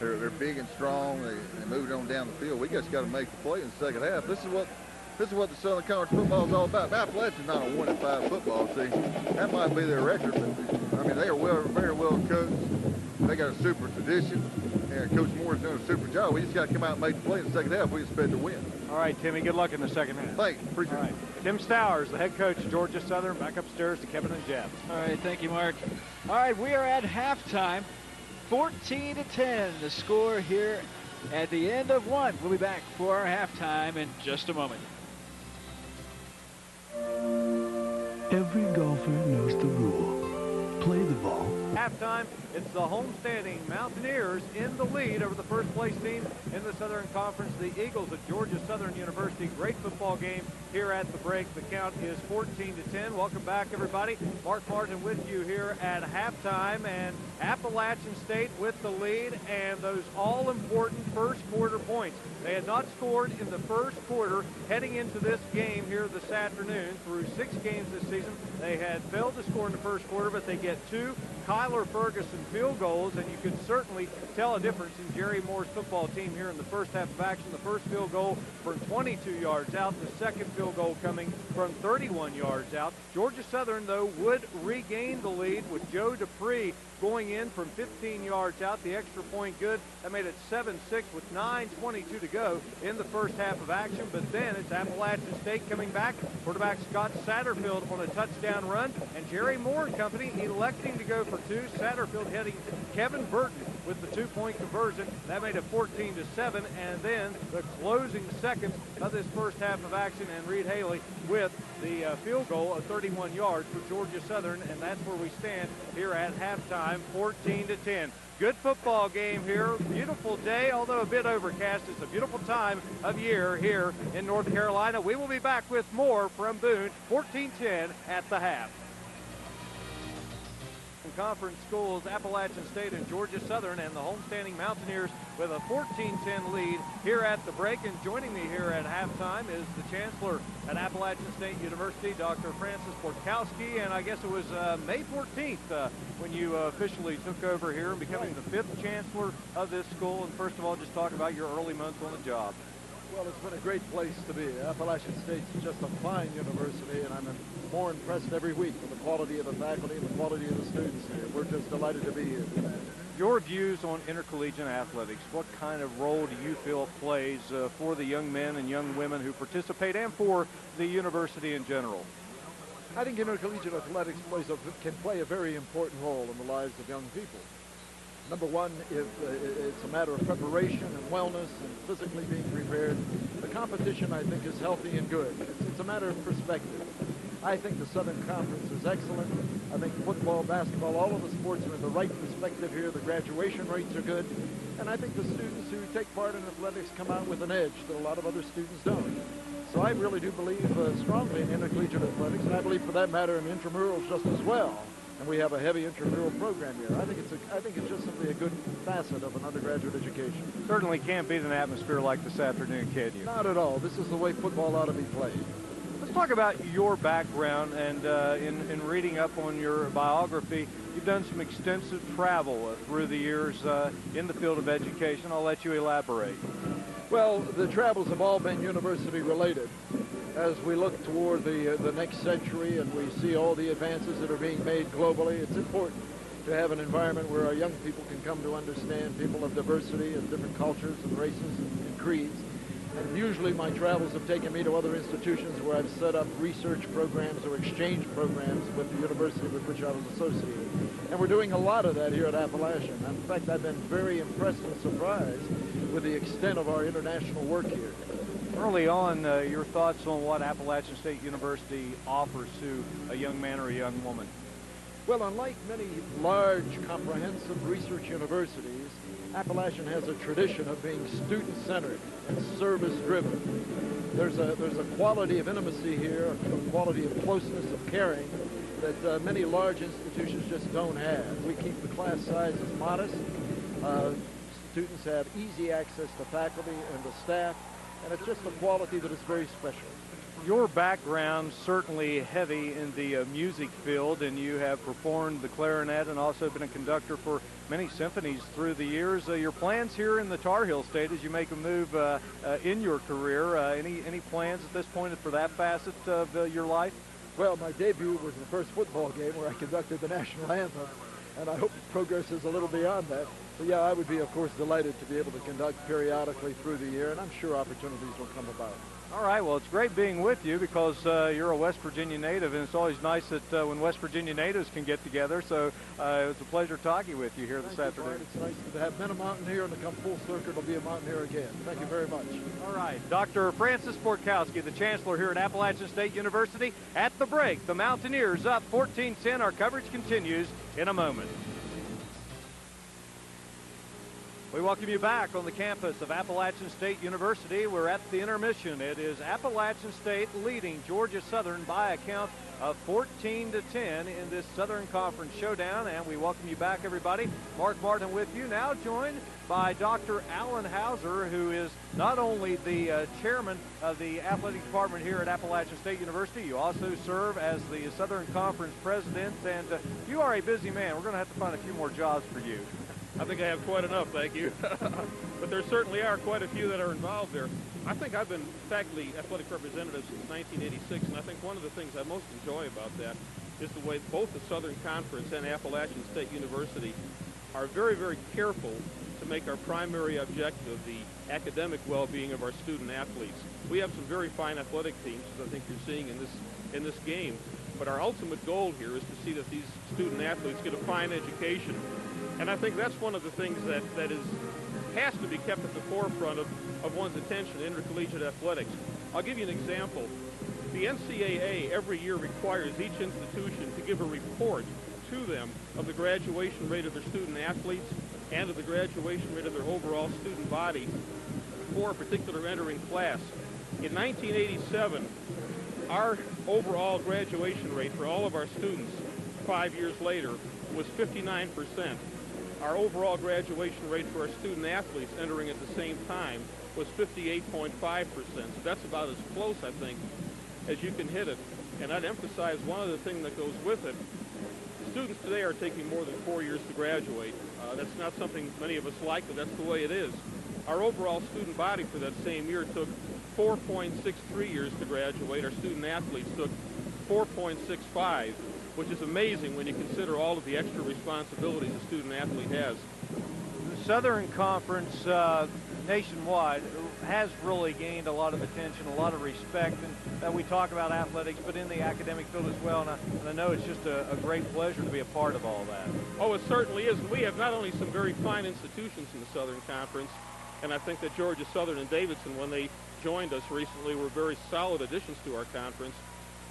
Speaker 11: They're big and strong. They moved on down the field. We just got to make the play in the second half. This is what the Southern Conference football is all about. Appalachian's not a 1-5 football team. That might be their record, but I mean they are very well coached. They got a super tradition, and Coach Moore's doing a super job. We just got to come out and make the play in the second half. We expect to win.
Speaker 5: All right, Timmy, good luck in the second half.
Speaker 11: Thanks, appreciate it.
Speaker 5: Tim Stowers, the head coach of Georgia Southern, back upstairs to Kevin and Jeff.
Speaker 2: All right, thank you, Mark. All right, we are at halftime, 14-10, the score here at the end of one. We'll be back for our halftime in just a moment.
Speaker 12: Every golfer knows the rule. Play the ball.
Speaker 5: Halftime, it's the homestanding Mountaineers in the lead over the first place team in the Southern Conference, the Eagles at Georgia Southern University. Great football game here at the break. The count is 14-10. Welcome back, everybody. Mark Martin with you here at halftime, and Appalachian State with the lead and those all-important first quarter points. They had not scored in the first quarter heading into this game here this afternoon. Through 6 games this season, they had failed to score in the first quarter, but they get 2 Kyler Ferguson field goals, and you can certainly tell a difference in Jerry Moore's football team here in the first half of action. The first field goal from 22 yards out, the second field goal coming from 31 yards out. Georgia Southern, though, would regain the lead with Joe Dupree going in from 15 yards out. The extra point good. That made it 7-6 with 9:22 to go in the first half of action. But then it's Appalachian State coming back. Quarterback Scott Satterfield on a touchdown run. And Jerry Moore and company electing to go for 2. Satterfield heading Kevin Burton with the two-point conversion. That made it 14-7, and then the closing seconds of this first half of action, and Reed Haley with the field goal of 31 yards for Georgia Southern, and that's where we stand here at halftime, 14-10. Good football game here. Beautiful day, although a bit overcast. It's a beautiful time of year here in North Carolina. We will be back with more from Boone, 14-10 at the half. Conference schools, Appalachian State and Georgia Southern, and the homestanding Mountaineers with a 14-10 lead here at the break. And joining me here at halftime is the Chancellor at Appalachian State University, Dr. Francis Borkowski. And I guess it was May 14th when you officially took over here and becoming the 5th Chancellor of this school. And first of all, just talk about your early months on the job.
Speaker 13: Well, it's been a great place to be. Appalachian State's just a fine university, and I'm more impressed every week with the quality of the faculty and the quality of the students here. We're just delighted to be here.
Speaker 5: Your views on intercollegiate athletics, what kind of role do you feel plays for the young men and young women who participate and for the university in general?
Speaker 13: I think intercollegiate athletics can play a very important role in the lives of young people. Number one, it's a matter of preparation and wellness and physically being prepared. The competition, I think, is healthy and good. It's a matter of perspective. I think the Southern Conference is excellent. I think football, basketball, all of the sports are in the right perspective here. The graduation rates are good. And I think the students who take part in athletics come out with an edge that a lot of other students don't. So I really do believe strongly in intercollegiate athletics, and I believe, for that matter, in intramurals just as well. And we have a heavy intramural program here. I think it's just simply a good facet of an undergraduate education.
Speaker 5: Certainly can't beat an atmosphere like this afternoon, can you?
Speaker 13: Not at all. This is the way football ought to be played.
Speaker 5: Let's talk about your background, and in reading up on your biography, you've done some extensive travel through the years in the field of education. I'll let you elaborate.
Speaker 13: Well, the travels have all been university related. As we look toward the next century and we see all the advances that are being made globally, it's important to have an environment where our young people can come to understand people of diversity and different cultures and races and creeds. And usually my travels have taken me to other institutions where I've set up research programs or exchange programs with the university with which I was associated. And we're doing a lot of that here at Appalachian. In fact, I've been very impressed and surprised with the extent of our international work here.
Speaker 5: Early on, your thoughts on what Appalachian State University offers to a young man or a young woman?
Speaker 13: Well, unlike many large, comprehensive research universities, Appalachian has a tradition of being student-centered and service-driven. There's a quality of intimacy here, a quality of closeness, of caring, that many large institutions just don't have. We keep the class sizes modest. Students have easy access to faculty and to staff, and it's just a quality that is very special.
Speaker 5: Your background certainly heavy in the music field, and you have performed the clarinet and also been a conductor for many symphonies through the years. Your plans here in the Tar Heel State as you make a move in your career, any plans at this point for that facet of your life?
Speaker 13: Well, my debut was the first football game where I conducted the national anthem, and I hope progress is a little beyond that. So yeah, I would be, of course, delighted to be able to conduct periodically through the year, and I'm sure opportunities will come about.
Speaker 5: All right, well, it's great being with you because you're a West Virginia native, and it's always nice that when West Virginia natives can get together. So it's a pleasure talking with you here this afternoon.
Speaker 13: It's nice to have been a Mountaineer and to come full circle to be a Mountaineer again. Thank you very much.
Speaker 5: All right, Dr. Francis Borkowski, the Chancellor here at Appalachian State University. At the break, the Mountaineers up 14-10. Our coverage continues in a moment. We welcome you back on the campus of Appalachian State University. We're at the intermission. It is Appalachian State leading Georgia Southern by a count of 14-10 in this Southern Conference showdown. And we welcome you back, everybody. Mark Martin with you, now joined by Dr. Alan Hauser, who is not only the chairman of the athletic department here at Appalachian State University, you also serve as the Southern Conference president, and you are a busy man. We're going to have to find a few more jobs for you.
Speaker 14: I think I have quite enough, thank you. But there certainly are quite a few that are involved there. I think I've been faculty athletic representative since 1986, and I think one of the things I most enjoy about that is the way both the Southern Conference and Appalachian State University are very, very careful to make our primary objective the academic well-being of our student athletes. We have some very fine athletic teams, as I think you're seeing in this game, but our ultimate goal here is to see that these student athletes get a fine education And I think that's one of the things that has to be kept at the forefront of one's attention in intercollegiate athletics. I'll give you an example. The NCAA every year requires each institution to give a report to them of the graduation rate of their student athletes and of the graduation rate of their overall student body for a particular entering class. In 1987, our overall graduation rate for all of our students 5 years later was 59%. Our overall graduation rate for our student athletes entering at the same time was 58.5%. So that's about as close, I think, as you can hit it. And I'd emphasize one other thing that goes with it. Students today are taking more than 4 years to graduate. That's not something many of us like, but that's the way it is. Our overall student body for that same year took 4.63 years to graduate. Our student athletes took 4.65, which is amazing when you consider all of the extra responsibilities a student athlete has.
Speaker 5: The Southern Conference nationwide has really gained a lot of attention, a lot of respect, and we talk about athletics, but in the academic field as well, and I know it's just a great pleasure to be a part of all that.
Speaker 14: Oh, it certainly is. We have not only some very fine institutions in the Southern Conference, and I think that Georgia Southern and Davidson, when they joined us recently, were very solid additions to our conference,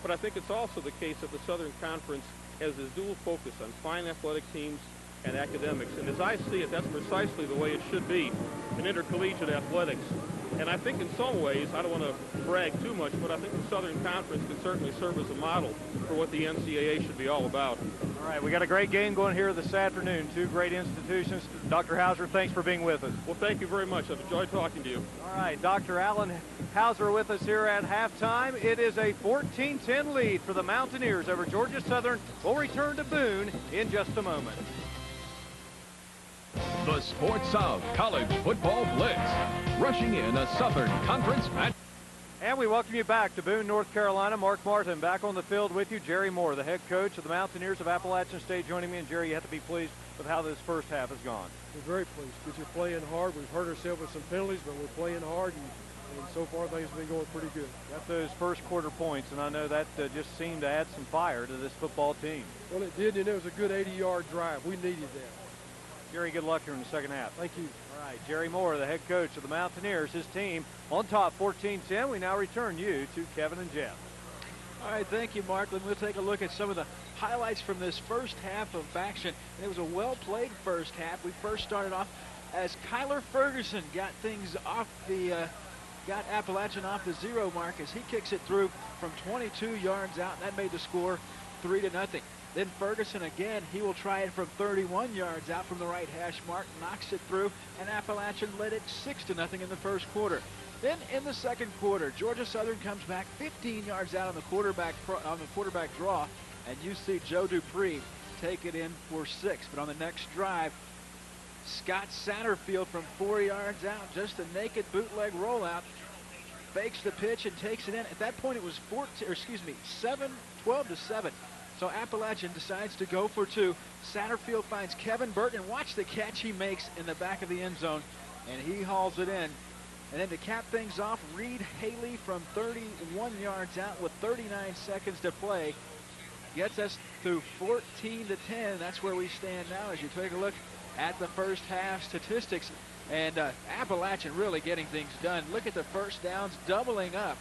Speaker 14: but I think it's also the case that the Southern Conference has this dual focus on fine athletic teams and academics. And as I see it, that's precisely the way it should be in intercollegiate athletics. And I think in some ways, I don't want to brag too much, but I think the Southern Conference can certainly serve as a model for what the NCAA should be all about.
Speaker 5: All right, we got a great game going here this afternoon. Two great institutions. Dr. Hauser, thanks for being with us.
Speaker 14: Well, thank you very much. I've enjoyed talking to you.
Speaker 5: All right, Dr. Alan Hauser with us here at halftime. It is a 14-10 lead for the Mountaineers over Georgia Southern. We'll return to Boone in just a moment.
Speaker 1: The Sports South College Football Blitz, rushing in a Southern Conference match.
Speaker 5: And we welcome you back to Boone, North Carolina. Mark Martin back on the field with you. Jerry Moore, the head coach of the Mountaineers of Appalachian State, joining me. And Jerry, you have to be pleased with how this first half has gone.
Speaker 15: We're very pleased. We're playing hard. We've hurt ourselves with some penalties, but we're playing hard, and so far things have been going pretty good.
Speaker 5: Got those first quarter points, and I know that just seemed to add some fire to this football team.
Speaker 15: Well, it did, and it was a good 80-yard drive. We needed that.
Speaker 5: Jerry, good luck here in the second half.
Speaker 15: Thank you.
Speaker 5: All right, Jerry Moore, the head coach of the Mountaineers, his team on top 14-10. We now return you to Kevin and Jeff.
Speaker 8: All right, thank you, Mark. We'll take a look at some of the highlights from this first half of action. And it was a well-played first half. We first started off as Kyler Ferguson got things off got Appalachian off the 0 mark as he kicks it through from 22 yards out. That made the score 3-0. Then Ferguson again, he will try it from 31 yards out from the right hash mark, knocks it through, and Appalachian led it 6-0 in the first quarter. Then in the second quarter, Georgia Southern comes back 15 yards out on the quarterback draw, and you see Joe Dupree take it in for 6. But on the next drive, Scott Satterfield from 4 yards out, just a naked bootleg rollout, fakes the pitch and takes it in. At that point, it was 12-7. So Appalachian decides to go for 2. Satterfield finds Kevin Burton, and watch the catch he makes in the back of the end zone, and he hauls it in. And then to cap things off, Reed Haley from 31 yards out with 39 seconds to play gets us to 14-10. That's where we stand now as you take a look at the first half statistics. And Appalachian really getting things done. Look at the first downs doubling up.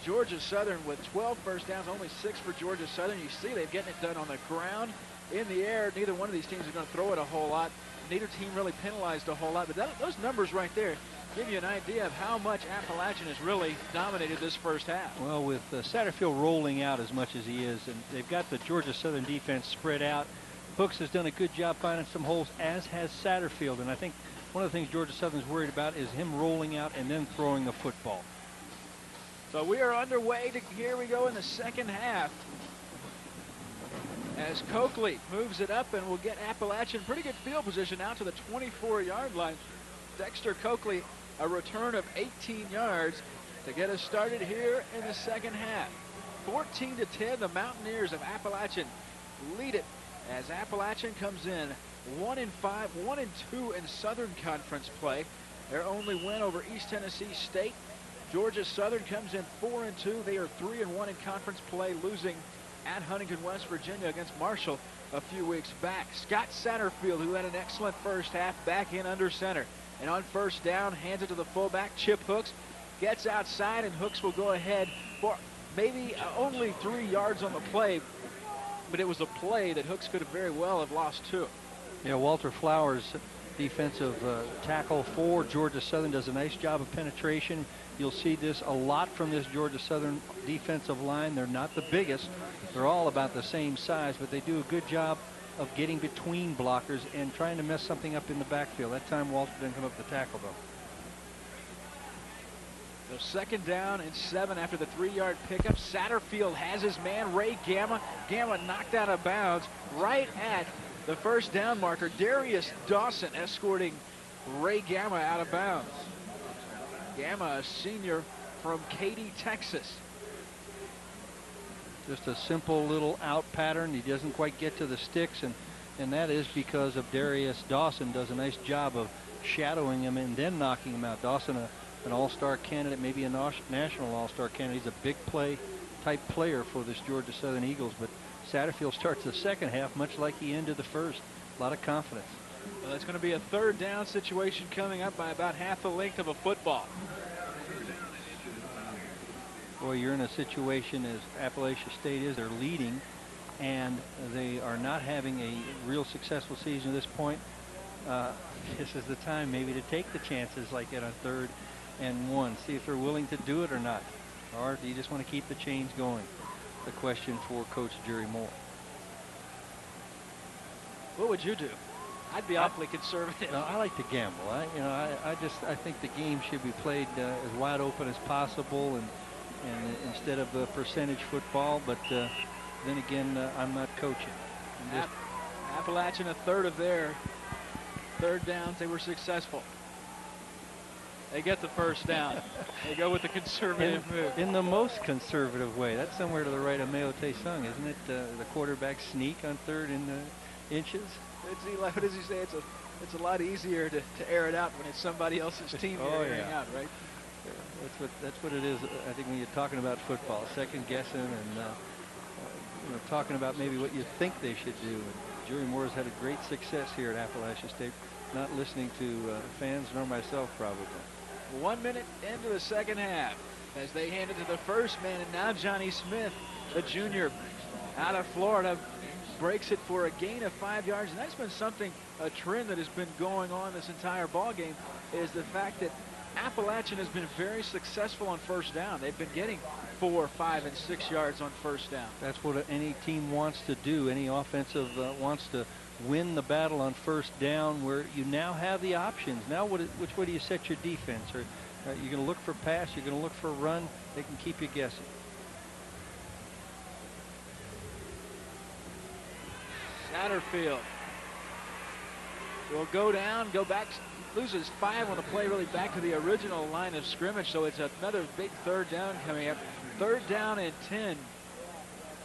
Speaker 8: Georgia Southern with 12 first downs, only 6 for Georgia Southern. You see they're getting it done on the ground, in the air. Neither one of these teams are going to throw it a whole lot. Neither team really penalized a whole lot. But those numbers right there give you an idea of how much Appalachian has really dominated this first half. Well, with Satterfield rolling out as much as he is, and they've got the Georgia Southern defense spread out. Hooks has done a good job finding some holes, as has Satterfield. And I think one of the things Georgia Southern's worried about is him rolling out and then throwing the football. So we are underway. Here we go in the second half. As Coakley moves it up and will get Appalachian pretty good field position out to the 24-yard line. Dexter Coakley, a return of 18 yards to get us started here in the second half. 14-10, the Mountaineers of Appalachian lead it as Appalachian comes in 1-5, 1-2 in Southern Conference play. Their only win over East Tennessee State. Georgia Southern comes in 4-2. They are 3-1 in conference play, losing at Huntington, West Virginia against Marshall.
Speaker 2: a few weeks back. Scott Satterfield, who had an excellent first half, back in under center. And on first down, hands it to the fullback, Chip Hooks. Gets outside, and Hooks will go ahead for maybe only 3 yards on the play. But it was a play that Hooks could have very well have lost too.
Speaker 8: Yeah, Walter Flowers, defensive tackle for Georgia Southern, does a nice job of penetration. You'll see this a lot from this Georgia Southern defensive line. They're not the biggest. They're all about the same size, but they do a good job of getting between blockers and trying to mess something up in the backfield. That time Walter didn't come up to tackle, though.
Speaker 2: So 2nd down and 7 after the 3-yard pickup. Satterfield has his man, Ray Gamma. Gamma knocked out of bounds right at the first down marker. Darius Dawson escorting Ray Gamma out of bounds. Gamma, a senior from Katy, Texas.
Speaker 8: Just a simple little out pattern. He doesn't quite get to the sticks, and that is because of Darius Dawson does a nice job of shadowing him and then knocking him out. Dawson, an all-star candidate, maybe a national all-star candidate. He's a big play type player for this Georgia Southern Eagles, but Satterfield starts the second half much like he ended the first. A lot of confidence.
Speaker 2: Well, it's going to be a 3rd down situation coming up by about half the length of a football.
Speaker 8: Boy, you're in a situation as Appalachian State is. They're leading, and they are not having a real successful season at this point. This is the time maybe to take the chances like at a 3rd and 1. See if they're willing to do it or not. Or do you just want to keep the chains going? The question for Coach Jerry Moore.
Speaker 2: What would you do? I'd be awfully conservative.
Speaker 8: No, I like to gamble. I think the game should be played as wide open as possible, and instead of percentage football. But then again, I'm not coaching.
Speaker 2: Appalachian, a 3rd of their 3rd downs, they were successful. They get the first down. They go with the conservative move.
Speaker 8: In the most conservative way. That's somewhere to the right of Mayo Taesung, isn't it? The quarterback sneak on 3rd and inches.
Speaker 2: What does he say? It's a lot easier to air it out when it's somebody else's team airing out, right?
Speaker 8: Yeah, that's what it is. I think when you're talking about football, second guessing and talking about maybe what you think they should do. And Jerry Moore's had a great success here at Appalachian State, not listening to fans nor myself probably.
Speaker 2: 1 minute into the second half as they hand it to the first man, and now Johnny Smith, the junior out of Florida, breaks it for a gain of 5 yards. And that's been a trend that has been going on this entire ball game, is the fact that Appalachian has been very successful on first down. They've been getting 4, 5, and 6 yards on first down.
Speaker 8: That's what any team wants to do. Any offensive wants to win the battle on first down, where you now have the options. Now which way do you set your defense? Or you're going to look for pass, you're going to look for a run. They can keep you guessing.
Speaker 2: Satterfield will go down, go back, loses 5 on the play, really back to the original line of scrimmage. So it's another big 3rd down coming up. 3rd down and 10.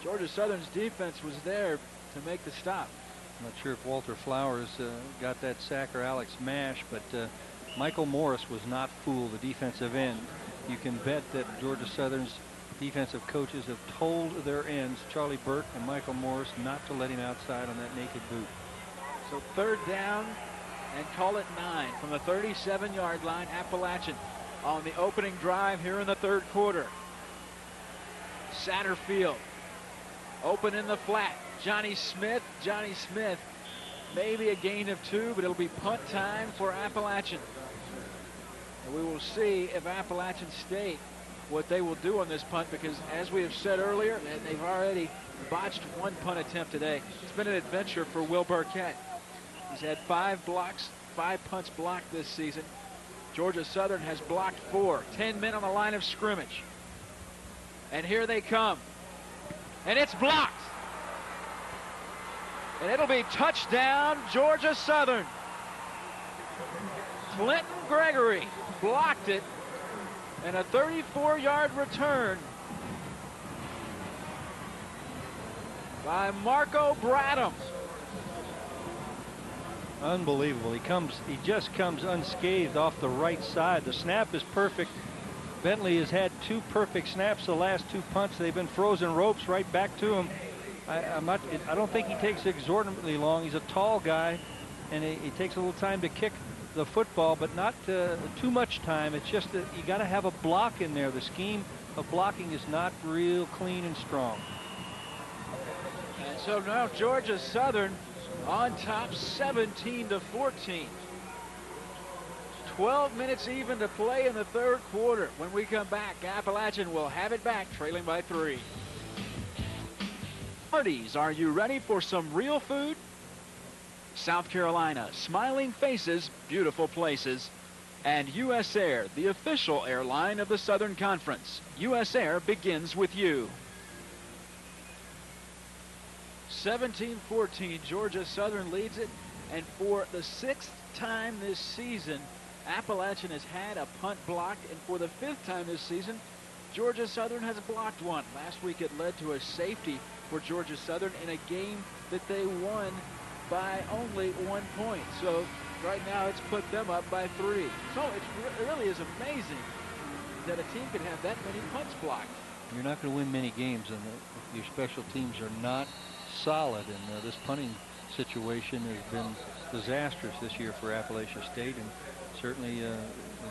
Speaker 2: Georgia Southern's defense was there to make the stop.
Speaker 8: I'm not sure if Walter Flowers got that sack or Alex Mash, but Michael Morris was not fooled, the defensive end. You can bet that Georgia Southern's defensive coaches have told their ends, Charlie Burke and Michael Morris, not to let him outside on that naked boot.
Speaker 2: So 3rd down and call it 9 from the 37-yard line. Appalachian on the opening drive here in the 3rd quarter. Satterfield open in the flat. Johnny Smith, maybe a gain of 2, but it'll be punt time for Appalachian. And we will see if Appalachian State, what they will do on this punt, because as we have said earlier, they've already botched 1 punt attempt today. It's been an adventure for Will Burkett. He's had 5 punts blocked this season. Georgia Southern has blocked 4. 10 men on the line of scrimmage. And here they come. And it's blocked. And it'll be touchdown, Georgia Southern. Clinton Gregory blocked it. And a 34-yard return by Marco Bradham.
Speaker 8: Unbelievable. He just comes unscathed off the right side. The snap is perfect. Bentley has had 2 perfect snaps the last 2 punts. They've been frozen ropes right back to him. I don't think he takes exorbitantly long. He's a tall guy, and he takes a little time to kick the football, but not too much time. It's just that you got to have a block in there. The scheme of blocking is not real clean and strong.
Speaker 2: And so now Georgia Southern on top 17-14. 12 minutes even to play in the third quarter. When we come back, Appalachian will have it back, trailing by 3. Parties, are you ready for some real food? South Carolina, smiling faces, beautiful places. And U.S. Air, the official airline of the Southern Conference. U.S. Air begins with you. 17-14, Georgia Southern leads it. And for the 6th time this season, Appalachian has had a punt blocked. And for the 5th time this season, Georgia Southern has blocked one. Last week it led to a safety for Georgia Southern in a game that they won by only 1 point. So right now it's put them up by 3. So it really is amazing that a team can have that many punts blocked.
Speaker 8: You're not going to win many games if your special teams are not solid, and this punting situation has been disastrous this year for Appalachian State, and certainly in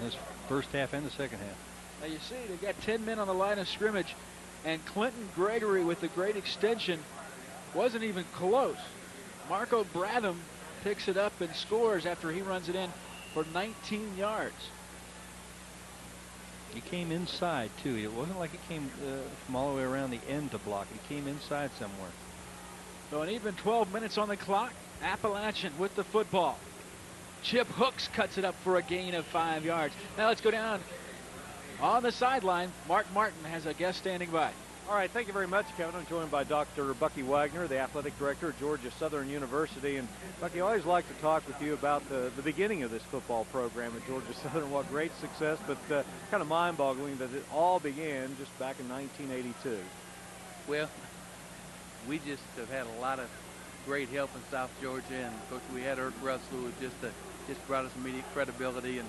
Speaker 8: this first half and the second half.
Speaker 2: Now you see they've got 10 men on the line of scrimmage, and Clinton Gregory with the great extension wasn't even close. Marco Bratham picks it up and scores after he runs it in for 19 yards.
Speaker 8: He came inside too. It wasn't like he came from all the way around the end to block. He came inside somewhere.
Speaker 2: So an even 12 minutes on the clock. Appalachian with the football. Chip Hooks cuts it up for a gain of 5 yards. Now let's go down on the sideline. Mark Martin has a guest standing by.
Speaker 5: All right, thank you very much, Kevin. I'm joined by Dr. Bucky Wagner, the athletic director at Georgia Southern University. And Bucky, I always like to talk with you about the beginning of this football program at Georgia Southern. What great success, but kind of mind-boggling that it all began just back in 1982.
Speaker 16: Well, we just have had a lot of great help in South Georgia, and of course we had Irk Russell, who just brought us immediate credibility,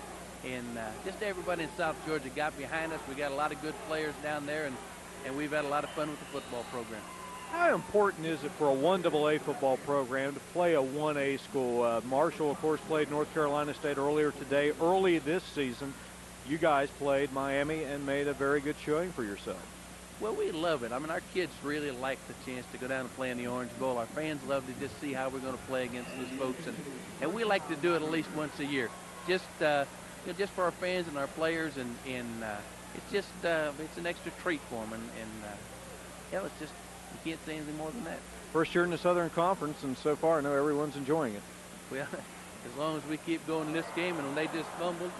Speaker 16: and just everybody in South Georgia got behind us. We got a lot of good players down there, and we've had a lot of fun with the football program.
Speaker 5: How important is it for a 1AA football program to play a 1A school? Marshall, of course, played North Carolina State earlier today. Early this season, you guys played Miami and made a very good showing for yourself.
Speaker 16: Well, we love it. I mean, our kids really like the chance to go down and play in the Orange Bowl. Our fans love to just see how we're going to play against those folks, and we like to do it at least once a year, just just for our fans and our players, and it's just it's an extra treat for them, and it's just, you can't say anything more than that.
Speaker 5: First year in the Southern Conference, and so far I know everyone's enjoying it.
Speaker 16: Well, as long as we keep going in this game, and when they just fumbled,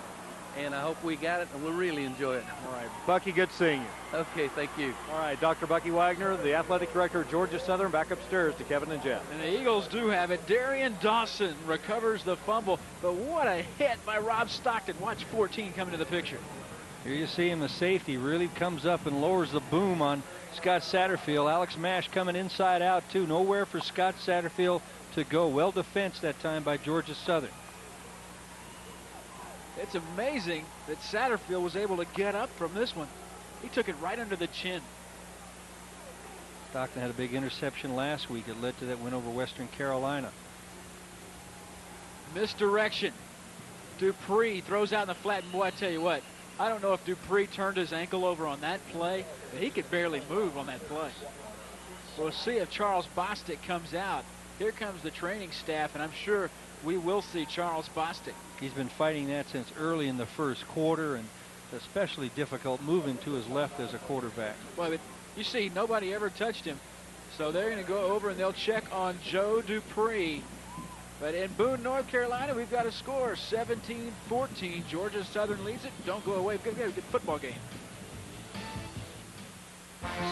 Speaker 16: and I hope we got it, and we'll really enjoy it.
Speaker 5: All right, Bucky, good seeing you.
Speaker 16: Okay, thank you.
Speaker 5: All right, Dr. Bucky Wagner, the athletic director of Georgia Southern, back upstairs to Kevin and Jeff.
Speaker 2: And the Eagles do have it. Darian Dawson recovers the fumble, but what a hit by Rob Stockton. Watch 14 come into the picture.
Speaker 8: Here you see him, the safety really comes up and lowers the boom on Scott Satterfield. Alex Mash coming inside out too. Nowhere for Scott Satterfield to go. Well defensed that time by Georgia Southern.
Speaker 2: It's amazing that Satterfield was able to get up from this one. He took it right under the chin.
Speaker 8: Stockton had a big interception last week. It led to that win over Western Carolina.
Speaker 2: Misdirection. Dupree throws out in the flat, and boy, I tell you what, I don't know if Dupree turned his ankle over on that play, but he could barely move on that play. We'll see if Charles Bostic comes out. Here comes the training staff, and I'm sure we will see Charles Bostic.
Speaker 8: He's been fighting that since early in the first quarter, and especially difficult moving to his left as a quarterback.
Speaker 2: Well, but you see, nobody ever touched him. So they're going to go over and they'll check on Joe Dupree. But in Boone, North Carolina, we've got a score, 17-14. Georgia Southern leads it. Don't go away. We've got a good football game.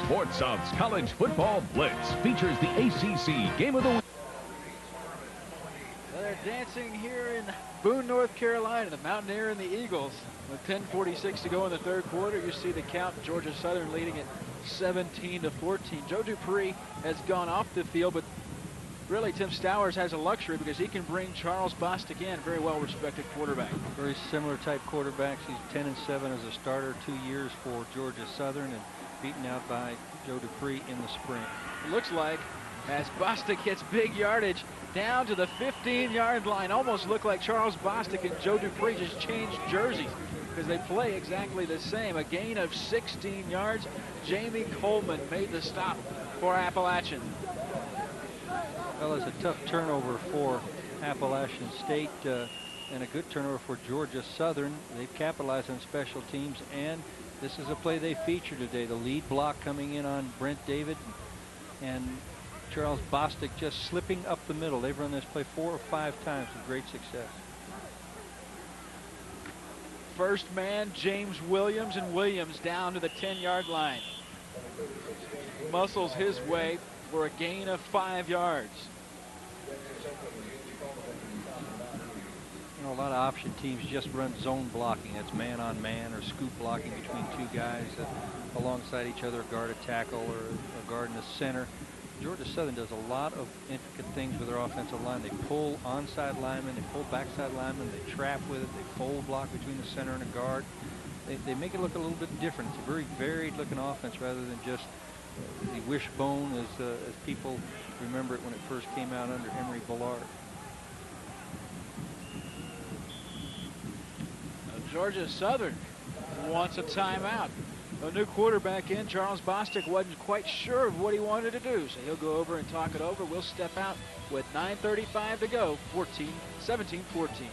Speaker 1: Sports South's College Football Blitz features the ACC Game of the Week.
Speaker 2: Well, they're dancing here in Boone, North Carolina, the Mountaineer and the Eagles. With 10:46 to go in the third quarter, you see the count. Georgia Southern leading it 17-14. Joe Dupree has gone off the field, but really Tim Stowers has a luxury because he can bring Charles Bostic in, very well-respected quarterback.
Speaker 8: Very similar type quarterbacks. He's 10-7 as a starter, 2 years for Georgia Southern, and beaten out by Joe Dupree in the spring.
Speaker 2: It looks like as Bostic hits big yardage down to the 15-yard line. Almost looked like Charles Bostic and Joe Dupree just changed jerseys because they play exactly the same. A gain of 16 yards. Jamie Coleman made the stop for Appalachian.
Speaker 8: Well, it's a tough turnover for Appalachian State and a good turnover for Georgia Southern. They've capitalized on special teams, and this is a play they featured today. The lead block coming in on Brent David and Charles Bostic just slipping up the middle. They've run this play 4 or 5 times with great success.
Speaker 2: First man, James Williams, and Williams down to the 10-yard line. Muscles his way for a gain of 5 yards.
Speaker 8: You know, a lot of option teams just run zone blocking. That's man on man or scoop blocking between 2 guys alongside each other, guard a tackle or a guard in the center. Georgia Southern does a lot of intricate things with their offensive line. They pull onside linemen, they pull backside linemen, they trap with it, they fold block between the center and a guard. They make it look a little bit different. It's a very varied looking offense rather than just the wishbone as people remember it when it first came out under Emery Ballard.
Speaker 2: Georgia Southern wants a timeout. A new quarterback in. Charles Bostic wasn't quite sure of what he wanted to do, so he'll go over and talk it over. We'll step out with 9:35 to go. 17-14.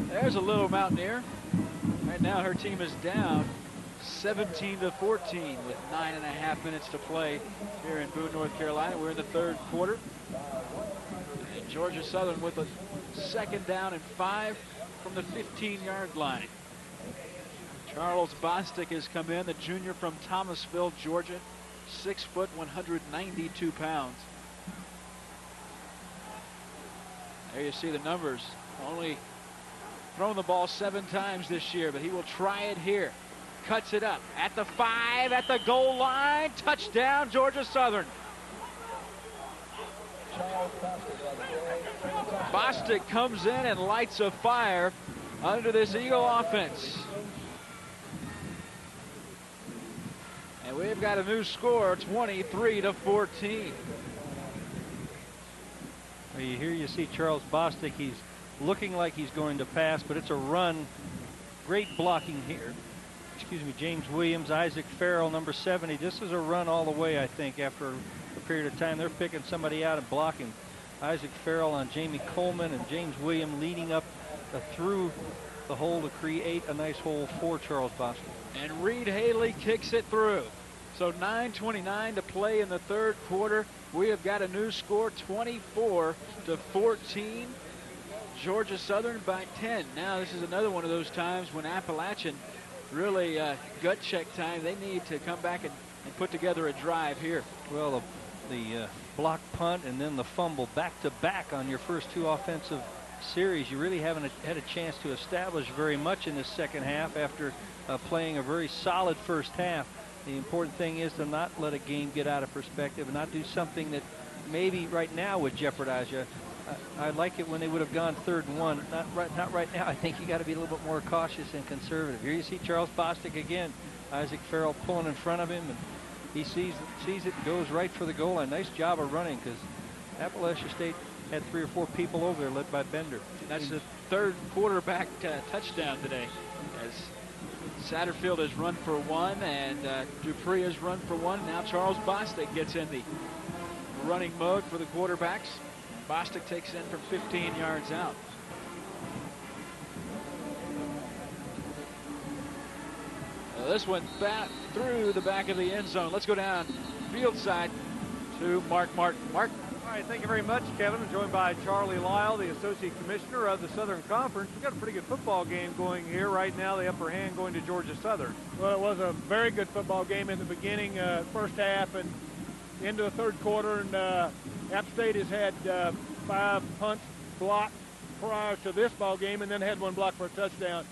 Speaker 2: There's a little Mountaineer. Right now her team is down 17-14 with 9.5 minutes to play here in Boone, North Carolina. We're in the 3rd quarter. And Georgia Southern with a 2nd down and 5 from the 15-yard line. Charles Bostic has come in, the junior from Thomasville, Georgia, 6 foot, 192 pounds. There you see the numbers. Only thrown the ball 7 times this year, but he will try it here. Cuts it up at the 5, at the goal line. Touchdown, Georgia Southern. Bostic comes in and lights a fire under this Eagle offense. And we've got a new score, 23-14.
Speaker 8: Well, here you see Charles Bostic. He's looking like he's going to pass, but it's a run. Great blocking here. Excuse me, James Williams, Isaac Farrell, number 70. This is a run all the way, I think, after a period of time. They're picking somebody out and blocking. Isaac Farrell on Jamie Coleman and James Williams leading up through the hole to create a nice hole for Charles Bostic.
Speaker 2: And Reed Haley kicks it through. So 9:29 to play in the 3rd quarter. We have got a new score, 24-14. Georgia Southern by 10. Now this is another one of those times when Appalachian really gut check time. They need to come back and put together a drive here.
Speaker 8: Well, the block punt and then the fumble back-to-back on your first 2 offensive series. You really haven't had a chance to establish very much in this 2nd half after playing a very solid first half. The important thing is to not let a game get out of perspective and not do something that maybe right now would jeopardize you. I like it when they would have gone 3rd and 1. Not right now. I think you got to be a little bit more cautious and conservative. Here you see Charles Bostic again. Isaac Farrell pulling in front of him, and he sees it, goes right for the goal line. Nice job of running, because Appalachian State had 3 or 4 people over there, led by Bender.
Speaker 2: That's the 3rd quarterback touchdown today, as Satterfield has run for 1 and Dupree has run for 1. Now Charles Bostic gets in the running mode for the quarterbacks. Bostic takes in from 15 yards out. This one back through the back of the end zone. Let's go down field side to Mark Martin. Mark.
Speaker 5: All right, thank you very much, Kevin. I'm joined by Charlie Lyle, the Associate Commissioner of the Southern Conference. We've got a pretty good football game going here right now, the upper hand going to Georgia Southern.
Speaker 10: Well, it was a very good football game in the beginning, first half, and into the 3rd quarter, and App State has had 5 punts blocked prior to this ball game, and then had 1 block for a touchdown.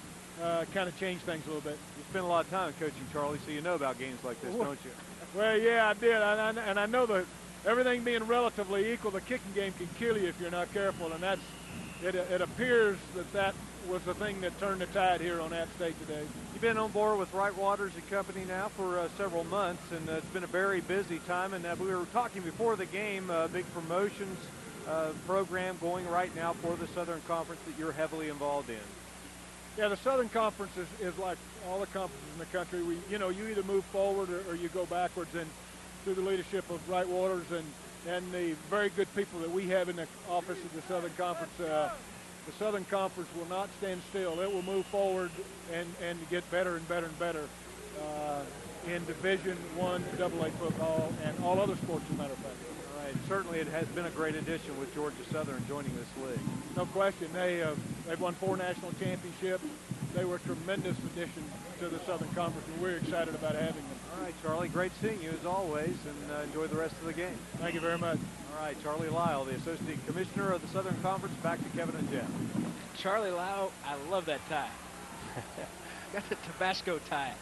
Speaker 10: kind of change things a little bit.
Speaker 5: You spend a lot of time coaching, Charlie, so you know about games like this, don't you?
Speaker 10: Well, yeah, I did, and I know that everything being relatively equal, the kicking game can kill you if you're not careful, and it appears that was the thing that turned the tide here on App State today.
Speaker 5: You've been on board with Wright Waters and Company now for several months, and it's been a very busy time. And we were talking before the game, big promotions program going right now for the Southern Conference that you're heavily involved in.
Speaker 10: Yeah, the Southern Conference is like all the conferences in the country. You either move forward or you go backwards, and through the leadership of Wright Waters and the very good people that we have in the office of the Southern Conference, the Southern Conference will not stand still. It will move forward and get better and better and better in Division I AA football and all other sports, as a matter of fact.
Speaker 5: All right. Certainly it has been a great addition with Georgia Southern joining this league.
Speaker 10: No question. They've won 4 national championships. They were a tremendous addition to the Southern Conference, and we're excited about having them.
Speaker 5: All right, Charlie, great seeing you as always, and enjoy the rest of the game.
Speaker 10: Thank you very much.
Speaker 5: All right, Charlie Lyle, the Associate Commissioner of the Southern Conference, back to Kevin and Jeff.
Speaker 8: Charlie Lyle, I love that tie. Got the Tabasco tie.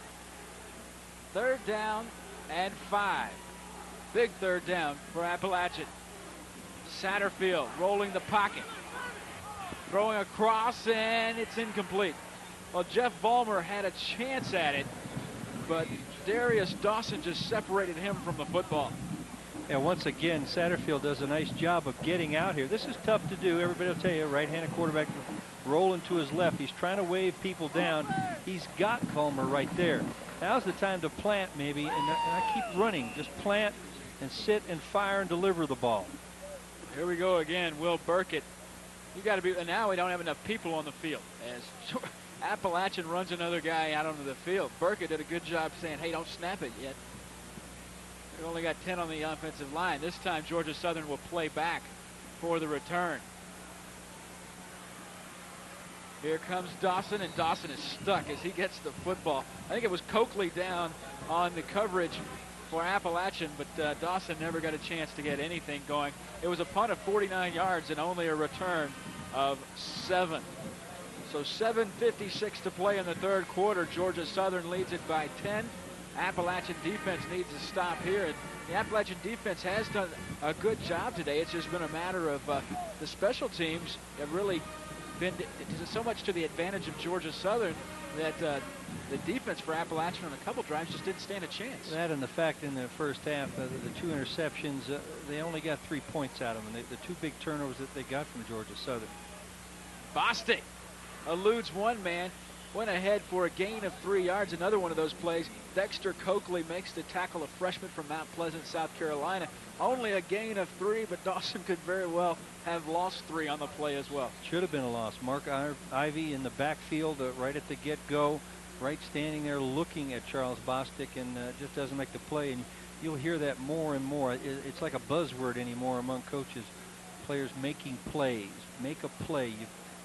Speaker 8: 3rd down and 5. Big 3rd down for Appalachian. Satterfield rolling the pocket. Throwing across, and it's incomplete. Well, Jeff Vollmer had a chance at it, but Darius Dawson just separated him from the football.
Speaker 17: And once again, Satterfield does a nice job of getting out here. This is tough to do. Everybody will tell you, right-handed quarterback rolling to his left. He's trying to wave people down. He's got Vollmer right there. Now's the time to plant, maybe, and I keep running. Just plant and sit and fire and deliver the ball.
Speaker 8: Here we go again. Will Burkett. You got to be, and now we don't have enough people on the field as Appalachian runs another guy out onto the field. Burkett did a good job saying, hey, don't snap it yet. They've only got 10 on the offensive line. This time Georgia Southern will play back for the return. Here comes Dawson, and Dawson is stuck as he gets the football. I think it was Coakley down on the coverage for Appalachian, but Dawson never got a chance to get anything going. It was a punt of 49 yards and only a return of 7. So 7:56 to play in the 3rd quarter. Georgia Southern leads it by 10. Appalachian defense needs to stop here. And the Appalachian defense has done a good job today. It's just been a matter of the special teams have really been so much to the advantage of Georgia Southern that the defense for Appalachian on a couple drives just didn't stand a chance.
Speaker 17: That and the fact in the first half, the 2 interceptions, they only got 3 points out of them. The 2 big turnovers that they got from Georgia Southern.
Speaker 8: Bostic eludes one man, went ahead for a gain of 3 yards. Another one of those plays. Dexter Coakley makes the tackle, a freshman from Mount Pleasant, South Carolina. Only a gain of 3, but Dawson could very well have lost 3 on the play as well.
Speaker 17: Should have been a loss. Mark Ivy in the backfield right at the get-go, right standing there looking at Charles Bostic, and just doesn't make the play. And you'll hear that more and more. It's like a buzzword anymore among coaches. Players making plays. Make a play.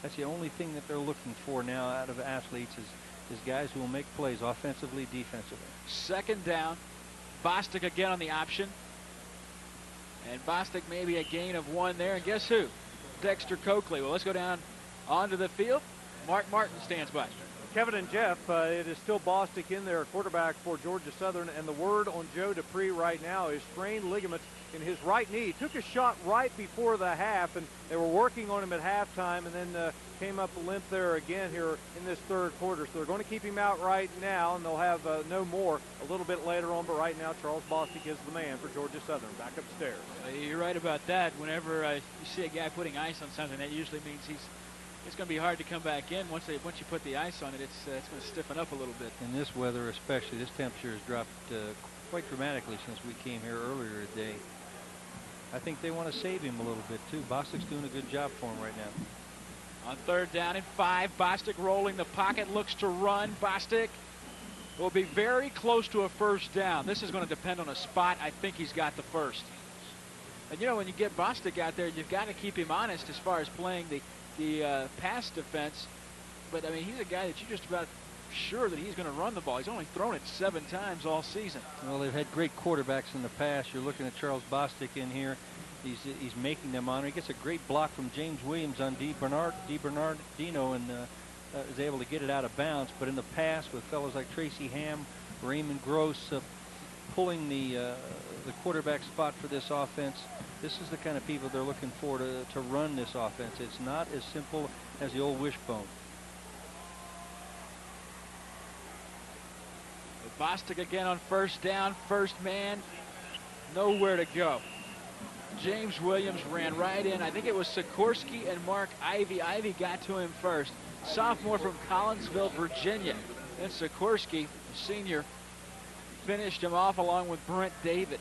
Speaker 17: That's the only thing that they're looking for now out of athletes is guys who will make plays offensively, defensively.
Speaker 8: 2nd down. Bostic again on the option. And Bostic maybe a gain of 1 there. And guess who? Dexter Coakley. Well, let's go down onto the field. Mark Martin stands by.
Speaker 5: Kevin and Jeff, it is still Bostic in there, quarterback for Georgia Southern, and the word on Joe Dupree right now is strained ligaments in his right knee. He took a shot right before the half, and they were working on him at halftime, and then came up limp there again here in this 3rd quarter. So they're going to keep him out right now, and they'll have no more a little bit later on, but right now Charles Bostic is the man for Georgia Southern. Back upstairs.
Speaker 8: You're right about that. Whenever you see a guy putting ice on something, that usually means it's going to be hard to come back in. Once you put the ice on it, it's going to stiffen up a little bit.
Speaker 17: In this weather especially, this temperature has dropped quite dramatically since we came here earlier today. I think they want to save him a little bit too. Bostic's doing a good job for him right now.
Speaker 8: On 3rd down and 5, Bostic rolling the pocket, looks to run. Bostic will be very close to a 1st down. This is going to depend on a spot. I think he's got the 1st. And you know, when you get Bostic out there, you've got to keep him honest as far as playing the pass defense. But I mean, he's a guy that you're just about sure that he's going to run the ball. He's only thrown it 7 times all season.
Speaker 17: Well, they've had great quarterbacks in the past. You're looking at Charles Bostic in here. He's making them honor. He gets a great block from James Williams on Di Bernardino, and is able to get it out of bounds. But in the past, with fellows like Tracy Ham, Raymond Gross pulling the quarterback spot for this offense, this is the kind of people they're looking for to run this offense. It's not as simple as the old wishbone.
Speaker 2: Bostic again on first down, first man, nowhere to go. James Williams ran right in. I think it was Sikorsky and Mark Ivy. Ivy got to him first. Sophomore from Collinsville, Virginia. And Sikorsky, senior, finished him off along with Brent David.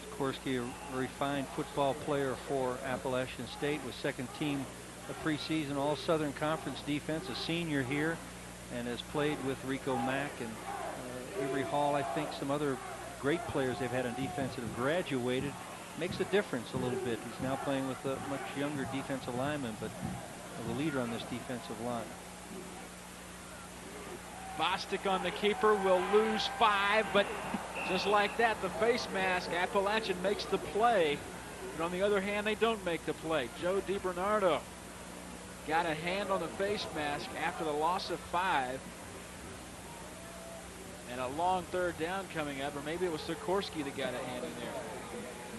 Speaker 17: Sikorsky, a refined football player for Appalachian State, was second team of preseason All Southern Conference defense, a senior here, and has played with Rico Mack and Avery Hall. I think some other great players they've had on defense that have graduated. Makes a difference a little bit. He's now playing with a much younger defensive lineman, but the leader on this defensive line.
Speaker 2: Bostic on the keeper will lose 5, but just like that, the face mask, Appalachian makes the play. But on the other hand, they don't make the play. Joe DiBernardo got a hand on the face mask after the loss of 5. And a long third down coming up, or maybe it was Sikorsky that got a hand in there.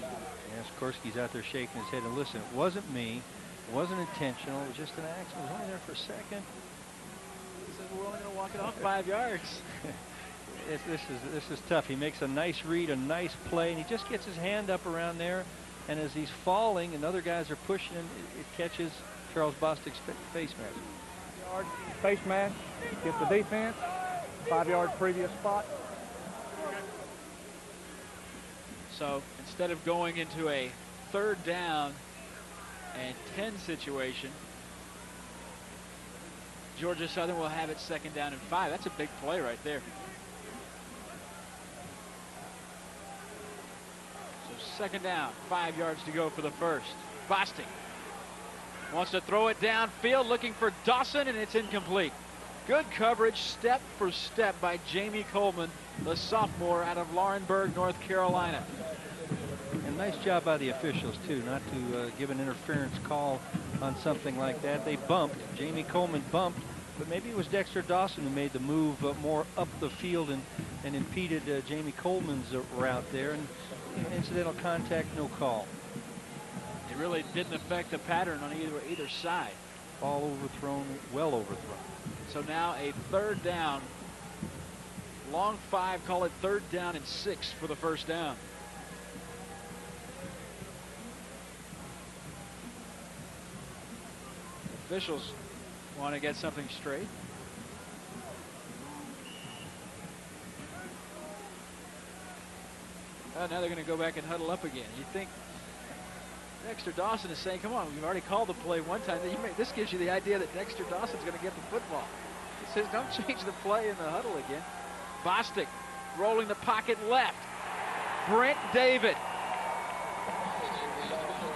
Speaker 17: Yeah, Sikorsky's out there shaking his head. And listen, it wasn't me. It wasn't intentional. It was just an accident. It was only there for a second.
Speaker 2: He said, we're only going to walk it off 5 yards.
Speaker 17: This is tough. He makes a nice read, a nice play, and he just gets his hand up around there. And as he's falling and other guys are pushing him, it catches Charles Bostic's face mask.
Speaker 10: Yard face mask, gets the defense, 5 yard previous spot.
Speaker 2: So instead of going into a third down and 10 situation, Georgia Southern will have it second down and 5. That's a big play right there. So second down, 5 yards to go for the first. Bostic wants to throw it downfield, looking for Dawson, and it's incomplete. Good coverage, step for step, by Jamie Coleman, the sophomore out of Laurinburg, North Carolina.
Speaker 17: And nice job by the officials, too, not to give an interference call on something like that. They bumped. Jamie Coleman bumped, but maybe it was Dexter Dawson who made the move more up the field and impeded Jamie Coleman's route there. And incidental contact, no call.
Speaker 2: It really didn't affect the pattern on either side.
Speaker 17: Ball overthrown, well overthrown.
Speaker 2: So now a third down. Long 5, call it third down and 6 for the first down. Officials want to get something straight. Now they're going to go back and huddle up again. You think Dexter Dawson is saying, come on, we've already called the play one time. This gives you the idea that Dexter Dawson's going to get the football. He says, don't change the play in the huddle again. Bostic rolling the pocket left. Brent David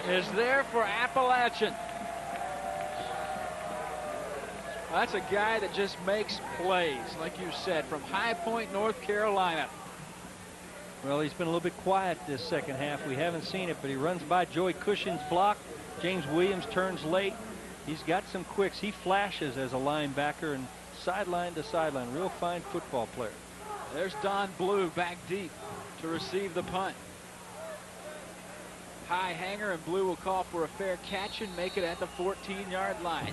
Speaker 2: is there for Appalachian. Well, that's a guy that just makes plays, like you said, from High Point, North Carolina.
Speaker 17: Well, he's been a little bit quiet this second half. We haven't seen it, but he runs by Joey Cushing's block. James Williams turns late. He's got some quicks. He flashes as a linebacker and sideline to sideline. Real fine football player.
Speaker 2: There's Don Blue back deep to receive the punt. High hanger, and Blue will call for a fair catch and make it at the 14-yard line.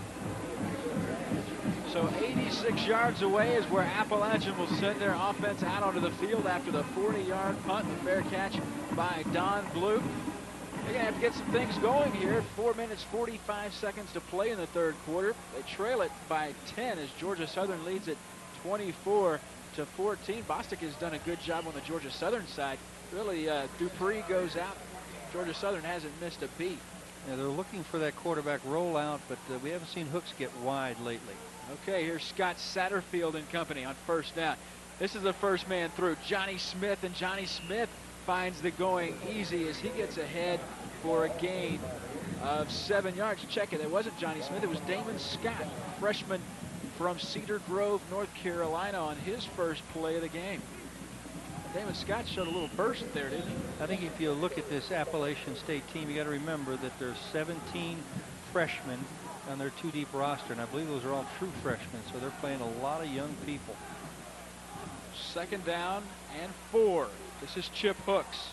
Speaker 2: So 86 yards away is where Appalachian will send their offense out onto the field after the 40-yard punt and fair catch by Don Blue. They're going to have to get some things going here. 4 minutes, 45 seconds to play in the third quarter. They trail it by 10 as Georgia Southern leads it 24-14. Bostic has done a good job on the Georgia Southern side. Really, Dupree goes out. Georgia Southern hasn't missed a beat.
Speaker 17: Yeah, they're looking for that quarterback rollout, but we haven't seen hooks get wide lately.
Speaker 2: Okay, here's Scott Satterfield and company on first down. This is the first man through, Johnny Smith, and Johnny Smith finds the going easy as he gets ahead for a gain of 7 yards. Check it, it wasn't Johnny Smith, it was Damon Scott, freshman from Cedar Grove, North Carolina, on his first play of the game. Damon Scott showed a little burst there, didn't he?
Speaker 17: I think if you look at this Appalachian State team, you got to remember that there's 17 freshmen on their 2-deep roster, and I believe those are all true freshmen, so they're playing a lot of young people.
Speaker 18: 2nd down and 4. This is Chip Hooks.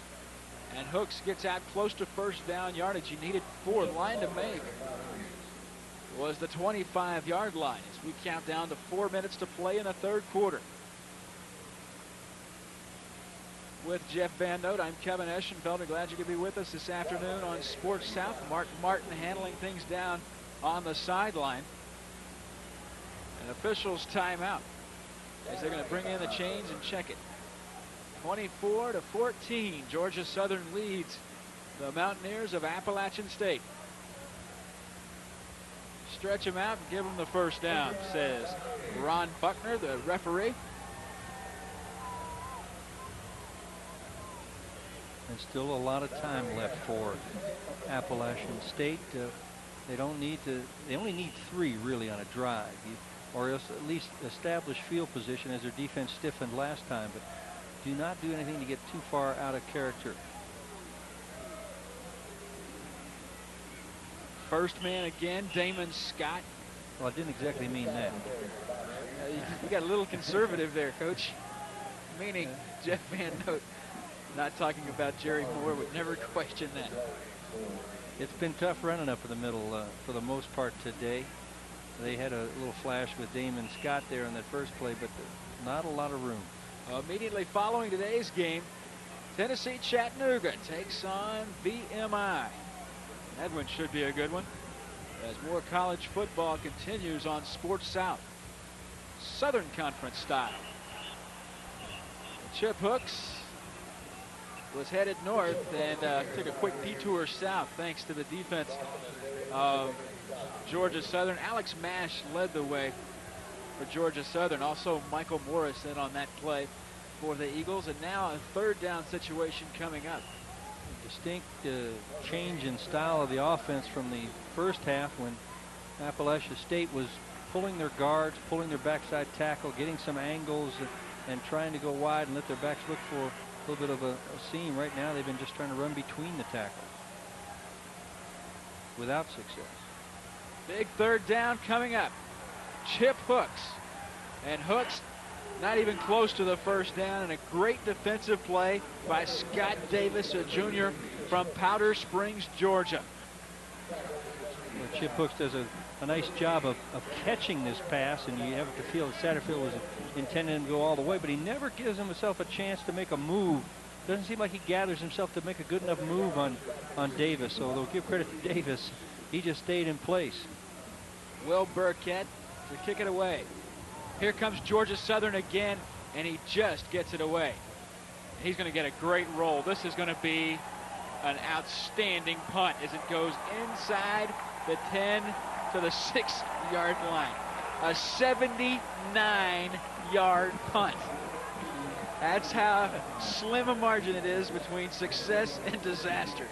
Speaker 18: And Hooks gets out close to 1st down yardage. He needed 4. The line to make was the 25-yard line as we count down to 4 minutes to play in the 3rd quarter. With Jeff Van Note, I'm Kevin Eschenfelder. Glad you could be with us this afternoon on Sports South. Mark Martin handling things down on the sideline. An official's timeout as they're going to bring in the chains and check it. 24-14, Georgia Southern leads the Mountaineers of Appalachian State. Stretch them out and give them the 1st down, says Ron Buckner, the referee.
Speaker 17: And still a lot of time left for Appalachian State. They don't need to. They only need 3 really on a drive, or else at least establish field position as their defense stiffened last time. But do not do anything to get too far out of character.
Speaker 18: First man again, Damon Scott.
Speaker 17: Well, I didn't exactly mean that.
Speaker 18: You got a little conservative there, Coach. Meaning Jeff Van Note. Not talking about Jerry Moore, would never question that.
Speaker 17: It's been tough running up for the middle for the most part today. They had a little flash with Damon Scott there in that first play, but not a lot of room.
Speaker 18: Immediately following today's game, Tennessee Chattanooga takes on VMI. That one should be a good one as more college football continues on Sports South. Southern Conference style. Chip Hooks was headed north and took a quick detour south thanks to the defense of Georgia Southern. Alex Mash led the way for Georgia Southern. Also Michael Morris in on that play for the Eagles. And now a 3rd down situation coming up.
Speaker 17: A distinct change in style of the offense from the first half when Appalachian State was pulling their guards, pulling their backside tackle, getting some angles and trying to go wide and let their backs look for a little bit of a seam. Right now they've been just trying to run between the tackles without success.
Speaker 18: Big 3rd down coming up. Chip Hooks. And Hooks not even close to the 1st down, and a great defensive play by Scott Davis, a junior from Powder Springs, Georgia.
Speaker 17: Well, Chip Hooks does a nice job of catching this pass, and you have to feel that Satterfield was intending to go all the way, but he never gives himself a chance to make a move. Doesn't seem like he gathers himself to make a good enough move on Davis, so they'll give credit to Davis. He just stayed in place.
Speaker 18: Will Burkett to kick it away. Here comes Georgia Southern again, and he just gets it away. He's going to get a great roll. This is going to be an outstanding punt as it goes inside the 10 to the 6-yard line. A 79-yard punt. That's how slim a margin it is between success and disaster.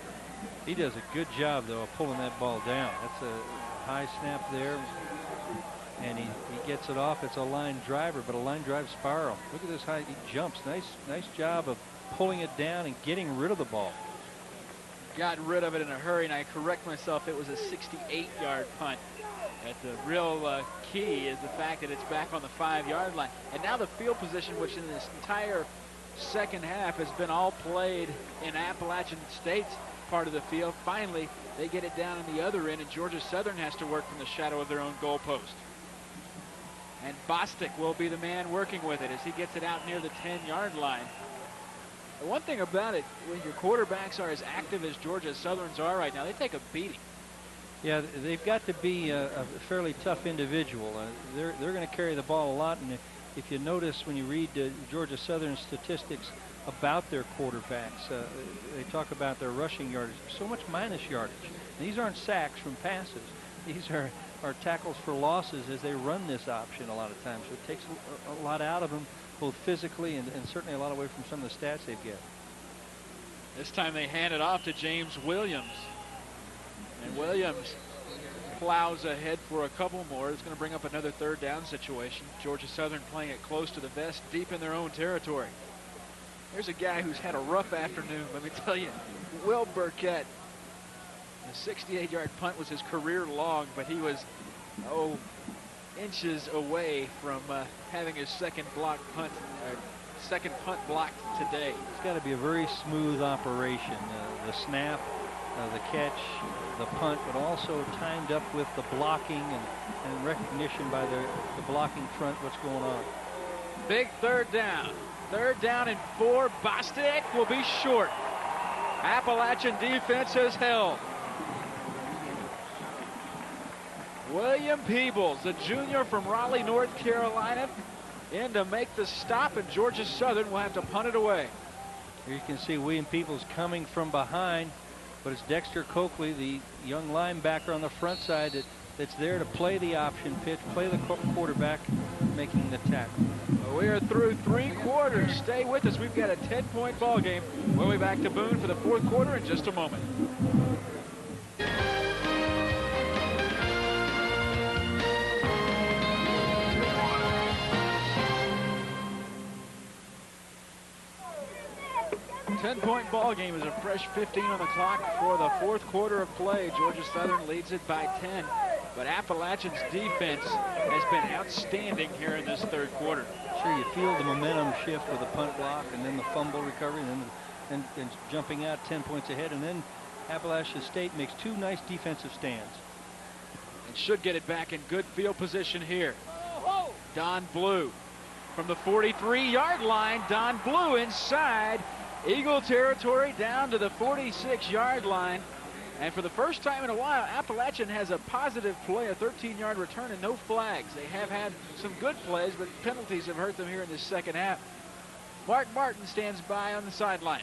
Speaker 17: He does a good job, though, of pulling that ball down. That's a high snap there. And he gets it off. It's a line driver, but a line drive spiral. Look at this high. He jumps. Nice job of pulling it down and getting rid of the ball.
Speaker 18: Got rid of it in a hurry, and I correct myself. It was a 68-yard punt. And the real key is the fact that it's back on the 5-yard line. And now the field position, which in this entire second half has been all played in Appalachian State's part of the field. Finally, they get it down on the other end, and Georgia Southern has to work from the shadow of their own goalpost. And Bostic will be the man working with it as he gets it out near the 10-yard line. The one thing about it, when your quarterbacks are as active as Georgia Southern's are right now, they take a beating.
Speaker 17: Yeah, they've got to be a fairly tough individual. They're going to carry the ball a lot, and if you notice when you read Georgia Southern statistics about their quarterbacks, they talk about their rushing yardage. So much minus yardage. And these aren't sacks from passes. These are tackles for losses as they run this option a lot of times. So it takes a lot out of them, both physically and certainly a lot away from some of the stats they've got.
Speaker 18: This time they hand it off to James Williams. And Williams plows ahead for a couple more. It's going to bring up another 3rd down situation. Georgia Southern playing it close to the vest, deep in their own territory. Here's a guy who's had a rough afternoon, let me tell you. Will Burkett The 68-yard punt was his career long, but he was, inches away from having his second punt blocked today.
Speaker 17: It's got to be a very smooth operation. The snap, the catch, the punt, but also timed up with the blocking and recognition by the blocking front what's going on.
Speaker 18: Big third down. Third down and 4. Bostic will be short. Appalachian defense has held. William Peebles, the junior from Raleigh, North Carolina, in to make the stop, and Georgia Southern will have to punt it away.
Speaker 17: Here you can see William Peebles coming from behind, but it's Dexter Coakley, the young linebacker on the front side, that's there to play the option pitch, play the quarterback, making the tackle.
Speaker 18: Well, we are through 3 quarters. Stay with us. We've got a 10-point ball game. We'll be back to Boone for the 4th quarter in just a moment. A 10-point ball game is a fresh 15 on the clock for the 4th quarter of play. Georgia Southern leads it by 10, but Appalachian's defense has been outstanding here in this 3rd quarter.
Speaker 17: Sure, you feel the momentum shift with the punt block and then the fumble recovery and then and jumping out 10 points ahead, and then Appalachian State makes 2 nice defensive stands.
Speaker 18: And should get it back in good field position here. Don Blue from the 43-yard line. Don Blue inside Eagle territory down to the 46-yard line. And for the first time in a while, Appalachian has a positive play, a 13-yard return, and no flags. They have had some good plays, but penalties have hurt them here in the second half. Mark Martin stands by on the sideline.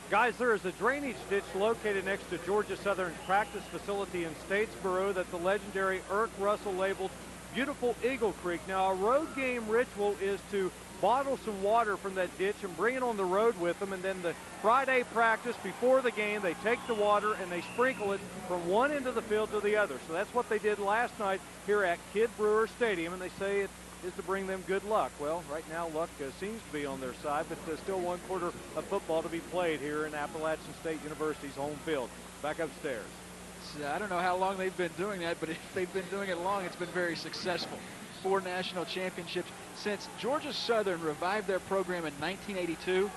Speaker 5: Guys, there is a drainage ditch located next to Georgia Southern's practice facility in Statesboro that the legendary Irk Russell labeled Beautiful Eagle Creek. Now, a road game ritual is to bottle some water from that ditch and bring it on the road with them, and then the Friday practice before the game, they take the water and they sprinkle it from one end of the field to the other. So that's what they did last night here at Kidd Brewer Stadium, and they say it is to bring them good luck. Well, right now luck seems to be on their side, but there's still 1 quarter of football to be played here in Appalachian State University's home field. Back upstairs.
Speaker 18: So I don't know how long they've been doing that, but if they've been doing it long, it's been very successful. 4 national championships. Since Georgia Southern revived their program in 1982,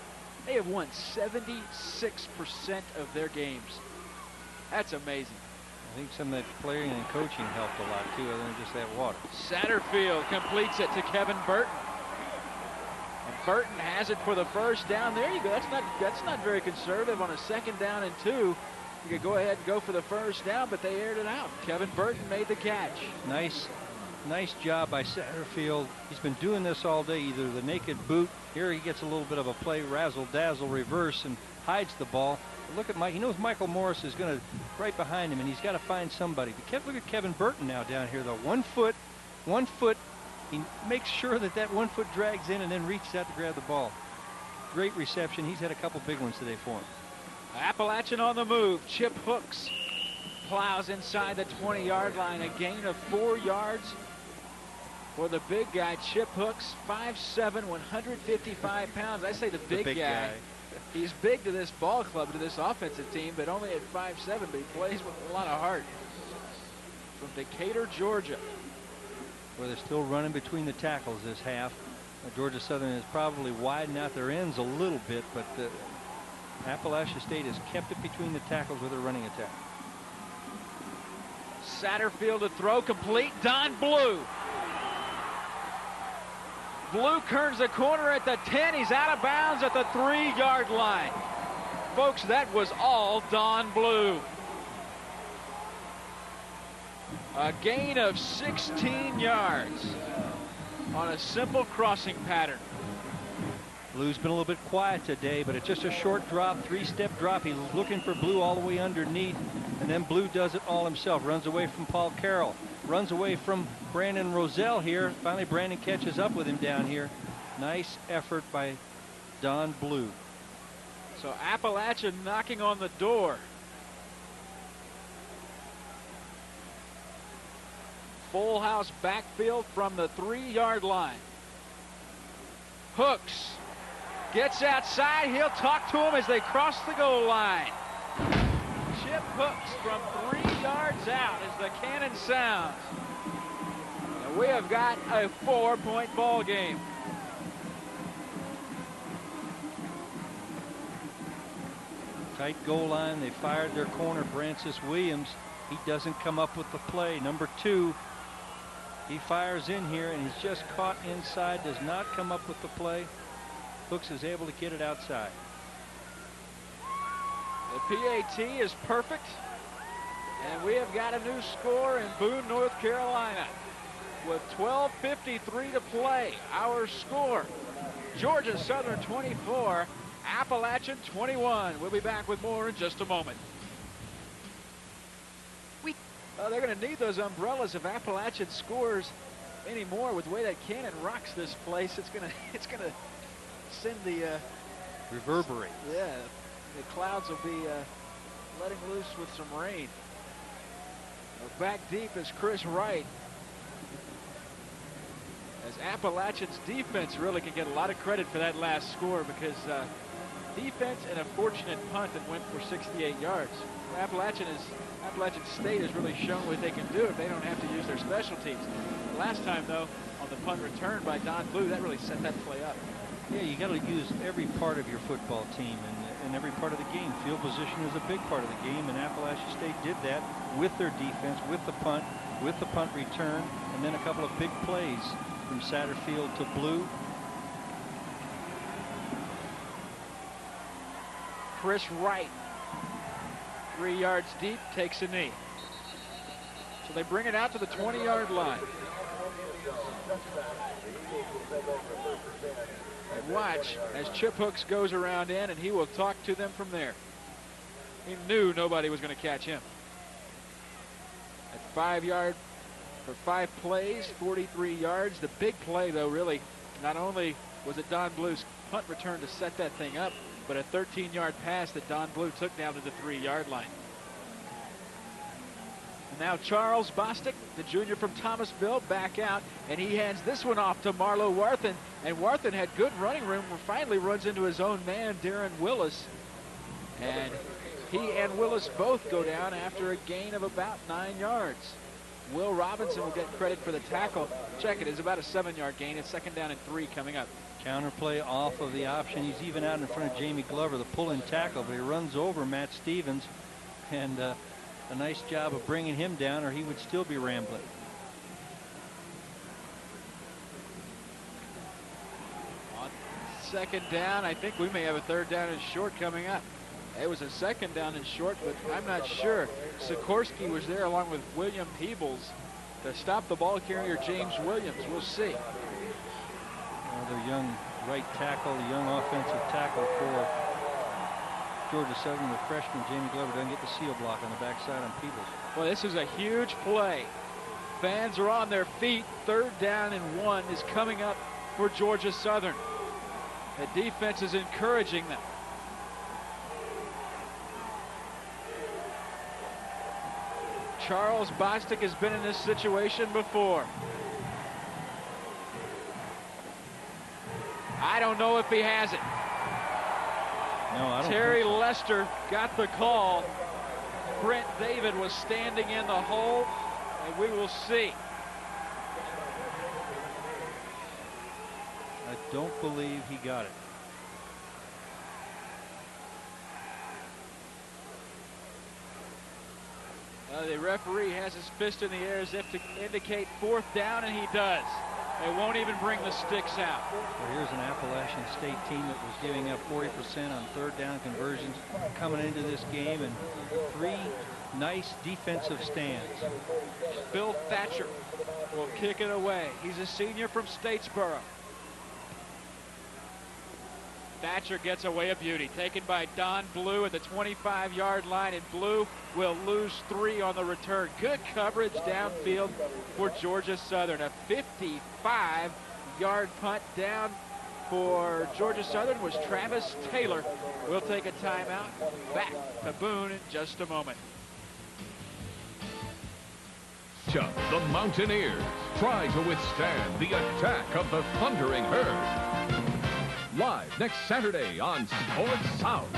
Speaker 18: they have won 76% of their games. That's amazing.
Speaker 17: I think some of that playing and coaching helped a lot, too, other than just that water.
Speaker 18: Satterfield completes it to Kevin Burton. And Burton has it for the first down. There you go. That's not very conservative on a 2nd down and 2. You could go ahead and go for the first down, but they aired it out. Kevin Burton made the catch.
Speaker 17: Nice job by Satterfield. He's been doing this all day, either the naked boot. Here he gets a little bit of a play, razzle-dazzle reverse, and hides the ball. But look at Mike. He knows Michael Morris is going to right behind him, and he's got to find somebody. But look at Kevin Burton now down here, though. 1 foot. He makes sure that 1 foot drags in and then reaches out to grab the ball. Great reception. He's had a couple big ones today for him.
Speaker 18: Appalachian on the move. Chip Hooks plows inside the 20-yard line. A gain of 4 yards for the big guy. Chip Hooks, 5'7", 155 pounds. I say the big guy. He's big to this ball club, to this offensive team, but only at 5'7", but he plays with a lot of heart. From Decatur, Georgia.
Speaker 17: Where they're still running between the tackles this half. Georgia Southern has probably widened out their ends a little bit, but Appalachian State has kept it between the tackles with their running attack.
Speaker 18: Satterfield to throw, complete. Don Blue. Blue turns the corner at the 10. He's out of bounds at the 3-yard line. Folks, that was all Don Blue. A gain of 16 yards on a simple crossing pattern.
Speaker 17: Blue's been a little bit quiet today, but it's just a short drop, 3-step drop. He's looking for Blue all the way underneath, and then Blue does it all himself. Runs away from Paul Carroll. Runs away from Brandon Roselle here. Finally, Brandon catches up with him down here. Nice effort by Don Blue.
Speaker 18: So Appalachian knocking on the door. Full house backfield from the 3-yard line. Hooks gets outside. He'll talk to him as they cross the goal line.
Speaker 2: Chip Hooks from 3 yards out as the cannon sounds. And we have got a 4-point ball game.
Speaker 17: Tight goal line. They fired their corner, Francis Williams. He doesn't come up with the play. Number 2, he fires in here, and he's just caught inside, does not come up with the play. Hooks is able to get it outside.
Speaker 2: The PAT is perfect, and we have got a new score in Boone, North Carolina. With 12:53 to play, our score, Georgia Southern 24, Appalachian 21. We'll be back with more in just a moment. They're going to need those umbrellas if Appalachian scores anymore. With the way that cannon rocks this place, it's going to send the
Speaker 17: reverberate.
Speaker 2: Yeah, the clouds will be letting loose with some rain. Back deep is Chris Wright. As Appalachian's defense really can get a lot of credit for that last score, because defense and a fortunate punt that went for 68 yards. Appalachian State has really shown what they can do if they don't have to use their special teams. Last time, though, on the punt return by Don Blue, that really set that play up.
Speaker 17: Yeah, you got to use every part of your football team and every part of the game. Field position is a big part of the game, and Appalachian State did that with their defense, with the punt return, and then a couple of big plays from Satterfield to Blue.
Speaker 2: Chris Wright, 3 yards deep, takes a knee. So they bring it out to the 20-yard line. And watch as Chip Hooks goes around in, and he will talk to them from there. He knew nobody was going to catch him. At 5 yard for 5 plays, 43 yards. The big play, though, really, not only was it Don Blue's punt return to set that thing up, but a 13-yard pass that Don Blue took down to the 3-yard line. And now Charles Bostic, the junior from Thomasville, back out, and he hands this one off to Marlo Warthen. And Warthen had good running room, finally runs into his own man, Darren Willis. And he and Willis both go down after a gain of about 9 yards. Will Robinson will get credit for the tackle. Check it, it's about a 7-yard gain. It's 2nd down and 3 coming up.
Speaker 17: Counter play off of the option. He's even out in front of Jamie Glover, the pull-in tackle, but he runs over Matt Stevens, and a nice job of bringing him down, or he would still be rambling.
Speaker 2: On 2nd down, I think we may have a 3rd down and short coming up. It was a 2nd down and short, but I'm not sure. Sikorsky was there along with William Peebles to stop the ball carrier James Williams. We'll see.
Speaker 17: Another young right tackle, the young offensive tackle for Georgia Southern, the freshman Jamie Glover, doesn't get the seal block on the backside on Peebles.
Speaker 2: Well, this is a huge play. Fans are on their feet. 3rd down and 1 is coming up for Georgia Southern. The defense is encouraging them. Charles Bostic has been in this situation before. I don't know if he has it.
Speaker 17: No, I don't.
Speaker 2: Terry Lester got the call. Brent David was standing in the hole, and we will see.
Speaker 17: I don't believe he got it.
Speaker 2: The referee has his fist in the air as if to indicate 4th down, and he does. They won't even bring the sticks out.
Speaker 17: Well, here's an Appalachian State team that was giving up 40% on 3rd down conversions coming into this game, and 3 nice defensive stands.
Speaker 2: Bill Thatcher will kick it away. He's a senior from Statesboro. Thatcher gets away a beauty, taken by Don Blue at the 25-yard line, and Blue will lose 3 on the return. Good coverage downfield for Georgia Southern. A 55-yard punt down for Georgia Southern was Travis Taylor. We'll take a timeout. Back to Boone in just a moment.
Speaker 1: The Mountaineers try to withstand the attack of the Thundering Herd. Live next Saturday on Sports South.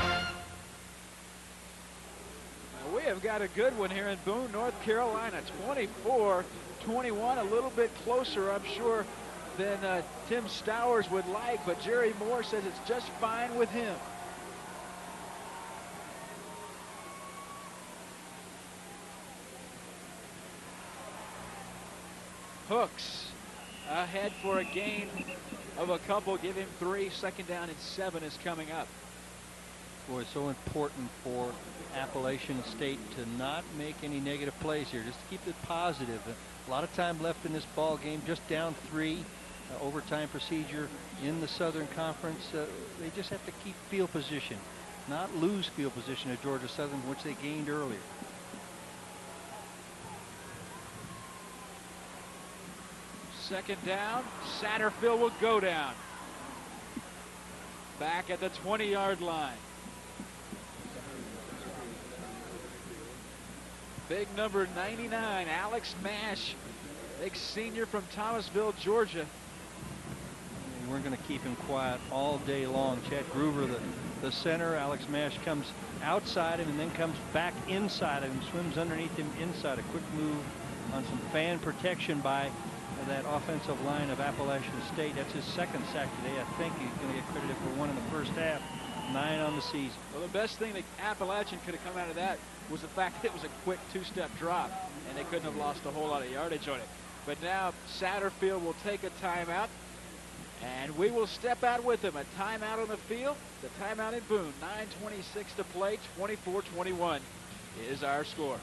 Speaker 2: We have got a good one here in Boone, North Carolina. 24-21, a little bit closer, I'm sure, than Tim Stowers would like, but Jerry Moore says it's just fine with him. Hooks ahead for a gain of a couple. Give him 3. Second down and 7 is coming up.
Speaker 17: Boy, it's so important for Appalachian State to not make any negative plays here. Just to keep it positive. A lot of time left in this ball game. Just down 3. Overtime procedure in the Southern Conference. They just have to keep field position, not lose field position at Georgia Southern, which they gained earlier.
Speaker 2: Second down. Satterfield will go down. Back at the 20-yard line. Big number 99, Alex Mash, big senior from Thomasville, Georgia.
Speaker 17: We're going to keep him quiet all day long. Chad Groover, the center. Alex Mash comes outside him and then comes back inside of him, swims underneath him inside. A quick move on some fan protection by that offensive line of Appalachian State. That's his second sack today. I think he's going to get credited for 1 in the first half. 9 on the season.
Speaker 2: Well, the best thing that Appalachian could have come out of that was the fact that it was a quick 2-step drop, and they couldn't have lost a whole lot of yardage on it. But now Satterfield will take a timeout, and we will step out with him. A timeout on the field, the timeout in Boone. 9:26 to play, 24-21 is our score.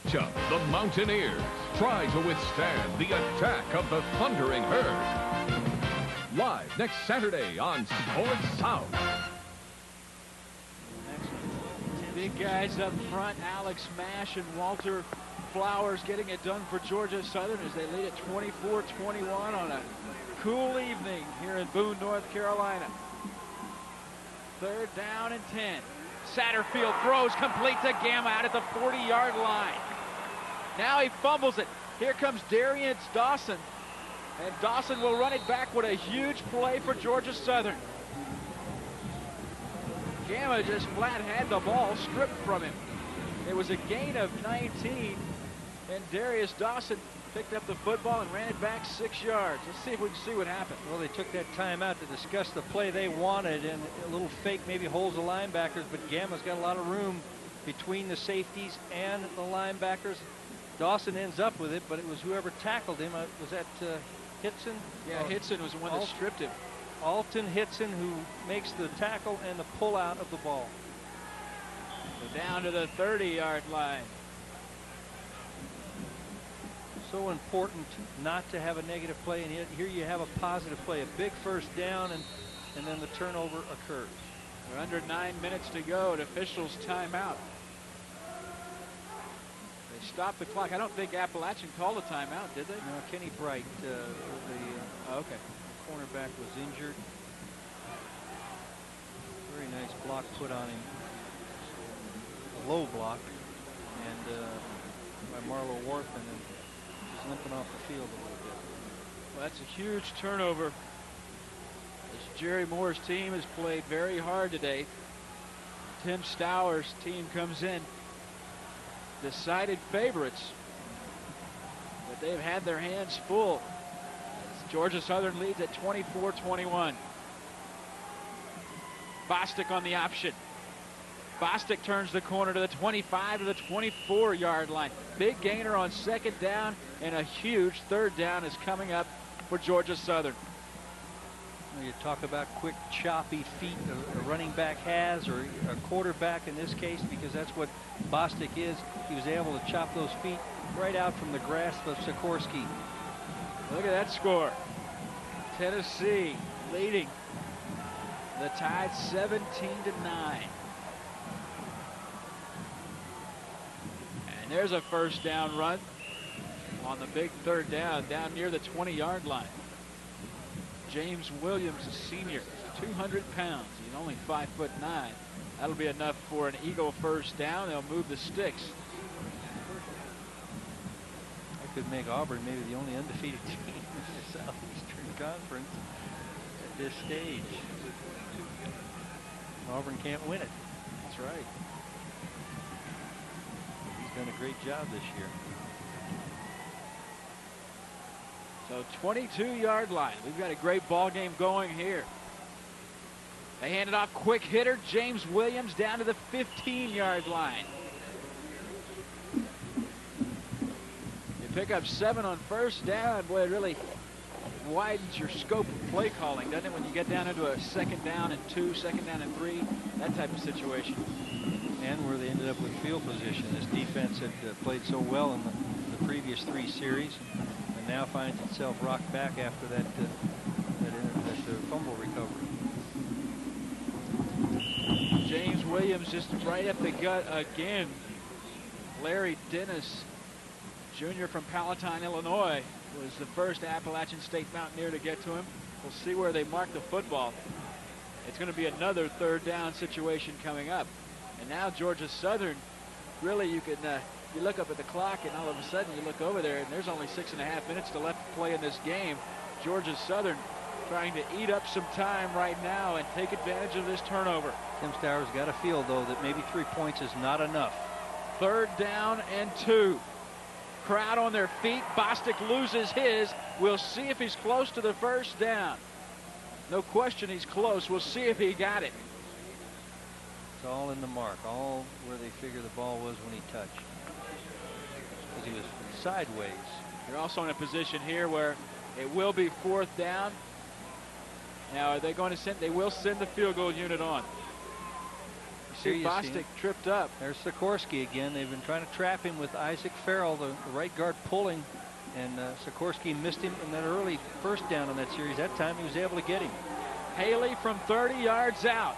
Speaker 1: The Mountaineers try to withstand the attack of the Thundering Herd. Live next Saturday on Sports South.
Speaker 2: Big guys up front, Alex Mash and Walter Flowers getting it done for Georgia Southern as they lead at 24-21 on a cool evening here in Boone, North Carolina. Third down and 10. Satterfield throws complete to Gamma out at the 40-yard line. Now he fumbles it. Here comes Darius Dawson. And Dawson will run it back with a huge play for Georgia Southern. Gamma just flat had the ball stripped from him. It was a gain of 19, and Darius Dawson picked up the football and ran it back 6 yards. Let's see if we can see what happened.
Speaker 17: Well, they took that timeout to discuss the play they wanted, and a little fake maybe holds the linebackers, but Gamma's got a lot of room between the safeties and the linebackers. Dawson ends up with it, but it was whoever tackled him. Was that Hitson?
Speaker 2: Yeah, Hitson was the one that stripped him.
Speaker 17: Alton Hitson, who makes the tackle and the pull out of the ball.
Speaker 2: So down to the 30-yard line.
Speaker 17: So important not to have a negative play, and here you have a positive play, a big first down, and then the turnover occurs.
Speaker 2: We're under 9 minutes to go, an official's timeout. They stopped the clock. I don't think Appalachian called a timeout, did they?
Speaker 17: No, Kenny Bright, the cornerback, was injured. Very nice block put on him. A low block, and by Marlo Wharf, and then he's limping off the field a little bit.
Speaker 2: Well, that's a huge turnover. As Jerry Moore's team has played very hard today. Tim Stowers' team comes in decided favorites, but they've had their hands full. As Georgia Southern leads at 24-21. Bostic on the option. Bostic turns the corner to the 25 to the 24-yard line. Big gainer on second down, and a huge third down is coming up for Georgia Southern.
Speaker 17: You talk about quick, choppy feet a running back has, or a quarterback in this case, because that's what Bostic is. He was able to chop those feet right out from the grasp of Sikorsky.
Speaker 2: Look at that score. Tennessee leading the Tide 17-9. And there's a first down run on the big third down near the 20-yard line. James Williams, a senior, 200 pounds. He's only 5'9". That'll be enough for an Eagle first down. They'll move the sticks.
Speaker 17: That could make Auburn maybe the only undefeated team in the Southeastern Conference at this stage. Auburn can't win it.
Speaker 2: That's
Speaker 17: right. He's done a great job this year.
Speaker 18: So 22-yard line. We've got a great ball game going here. They hand it off, quick hitter, James Williams down to the 15-yard line. You pick up 7 on first down. Boy, it really widens your scope of play calling, doesn't it, when you get down into a 2nd down and 2, 2nd down and 3, that type of situation.
Speaker 17: And where they ended up with field position. This defense had played so well in the previous 3 series, and now finds itself rocked back after that fumble recovery.
Speaker 18: James Williams just right up the gut again. Larry Dennis, Jr. from Palatine, Illinois, was the first Appalachian State Mountaineer to get to him. We'll see where they mark the football. It's going to be another 3rd down situation coming up. And now Georgia Southern, really you look up at the clock and all of a sudden you look over there and there's only 6.5 minutes to left to play in this game. Georgia Southern trying to eat up some time right now and take advantage of this turnover.
Speaker 17: Tim Stowers got a feel, though, that maybe 3 points is not enough.
Speaker 18: 3rd down and 2. Crowd on their feet. Bostic loses his. We'll see if he's close to the 1st down. No question he's close. We'll see if he got it.
Speaker 17: It's all in the mark, all where they figure the ball was when he touched. Because he was sideways.
Speaker 18: You're also in a position here where it will be 4th down. Now, are they going to send? They will send the field goal unit on. You see Bostic tripped up.
Speaker 17: There's Sikorsky again. They've been trying to trap him with Isaac Farrell, the right guard, pulling, and Sikorsky missed him in that early 1st down on that series. That time he was able to get him.
Speaker 18: Haley from 30 yards out.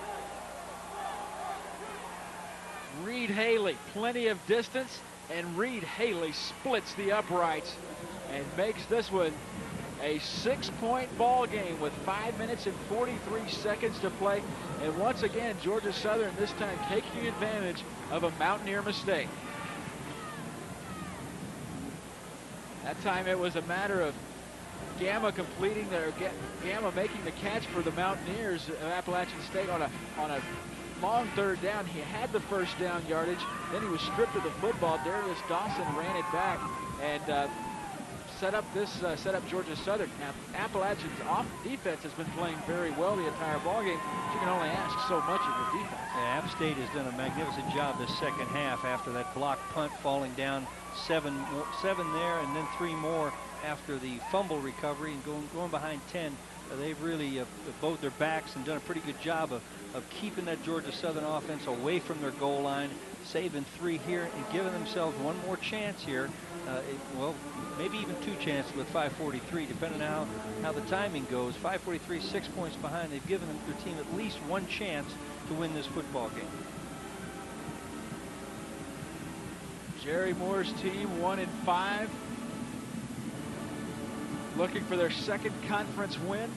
Speaker 18: Reed Haley, plenty of distance, and Reed Haley splits the uprights and makes this one a 6-point ball game with 5 minutes and 43 seconds to play. And once again, Georgia Southern this time taking advantage of a Mountaineer mistake. That time it was a matter of Gamma completing Gamma making the catch for the Mountaineers of Appalachian State on a long 3rd down. He had the 1st down yardage. Then he was stripped of the football. Darius Dawson ran it back and set up Georgia Southern. Now, Appalachian's defense has been playing very well the entire ballgame. You can only ask so much of the defense.
Speaker 17: Yeah, App State has done a magnificent job this 2nd half after that block punt falling down 7 there and then 3 more after the fumble recovery and going behind 10. They've really bowed their backs and done a pretty good job of keeping that Georgia Southern offense away from their goal line, saving 3 here and giving themselves one more chance here. Well, maybe even 2 chances with 5:43, depending on how the timing goes. 5:43, 6 points behind. They've given their team at least 1 chance to win this football game.
Speaker 18: Jerry Moore's team 1-5. Looking for their 2nd conference win.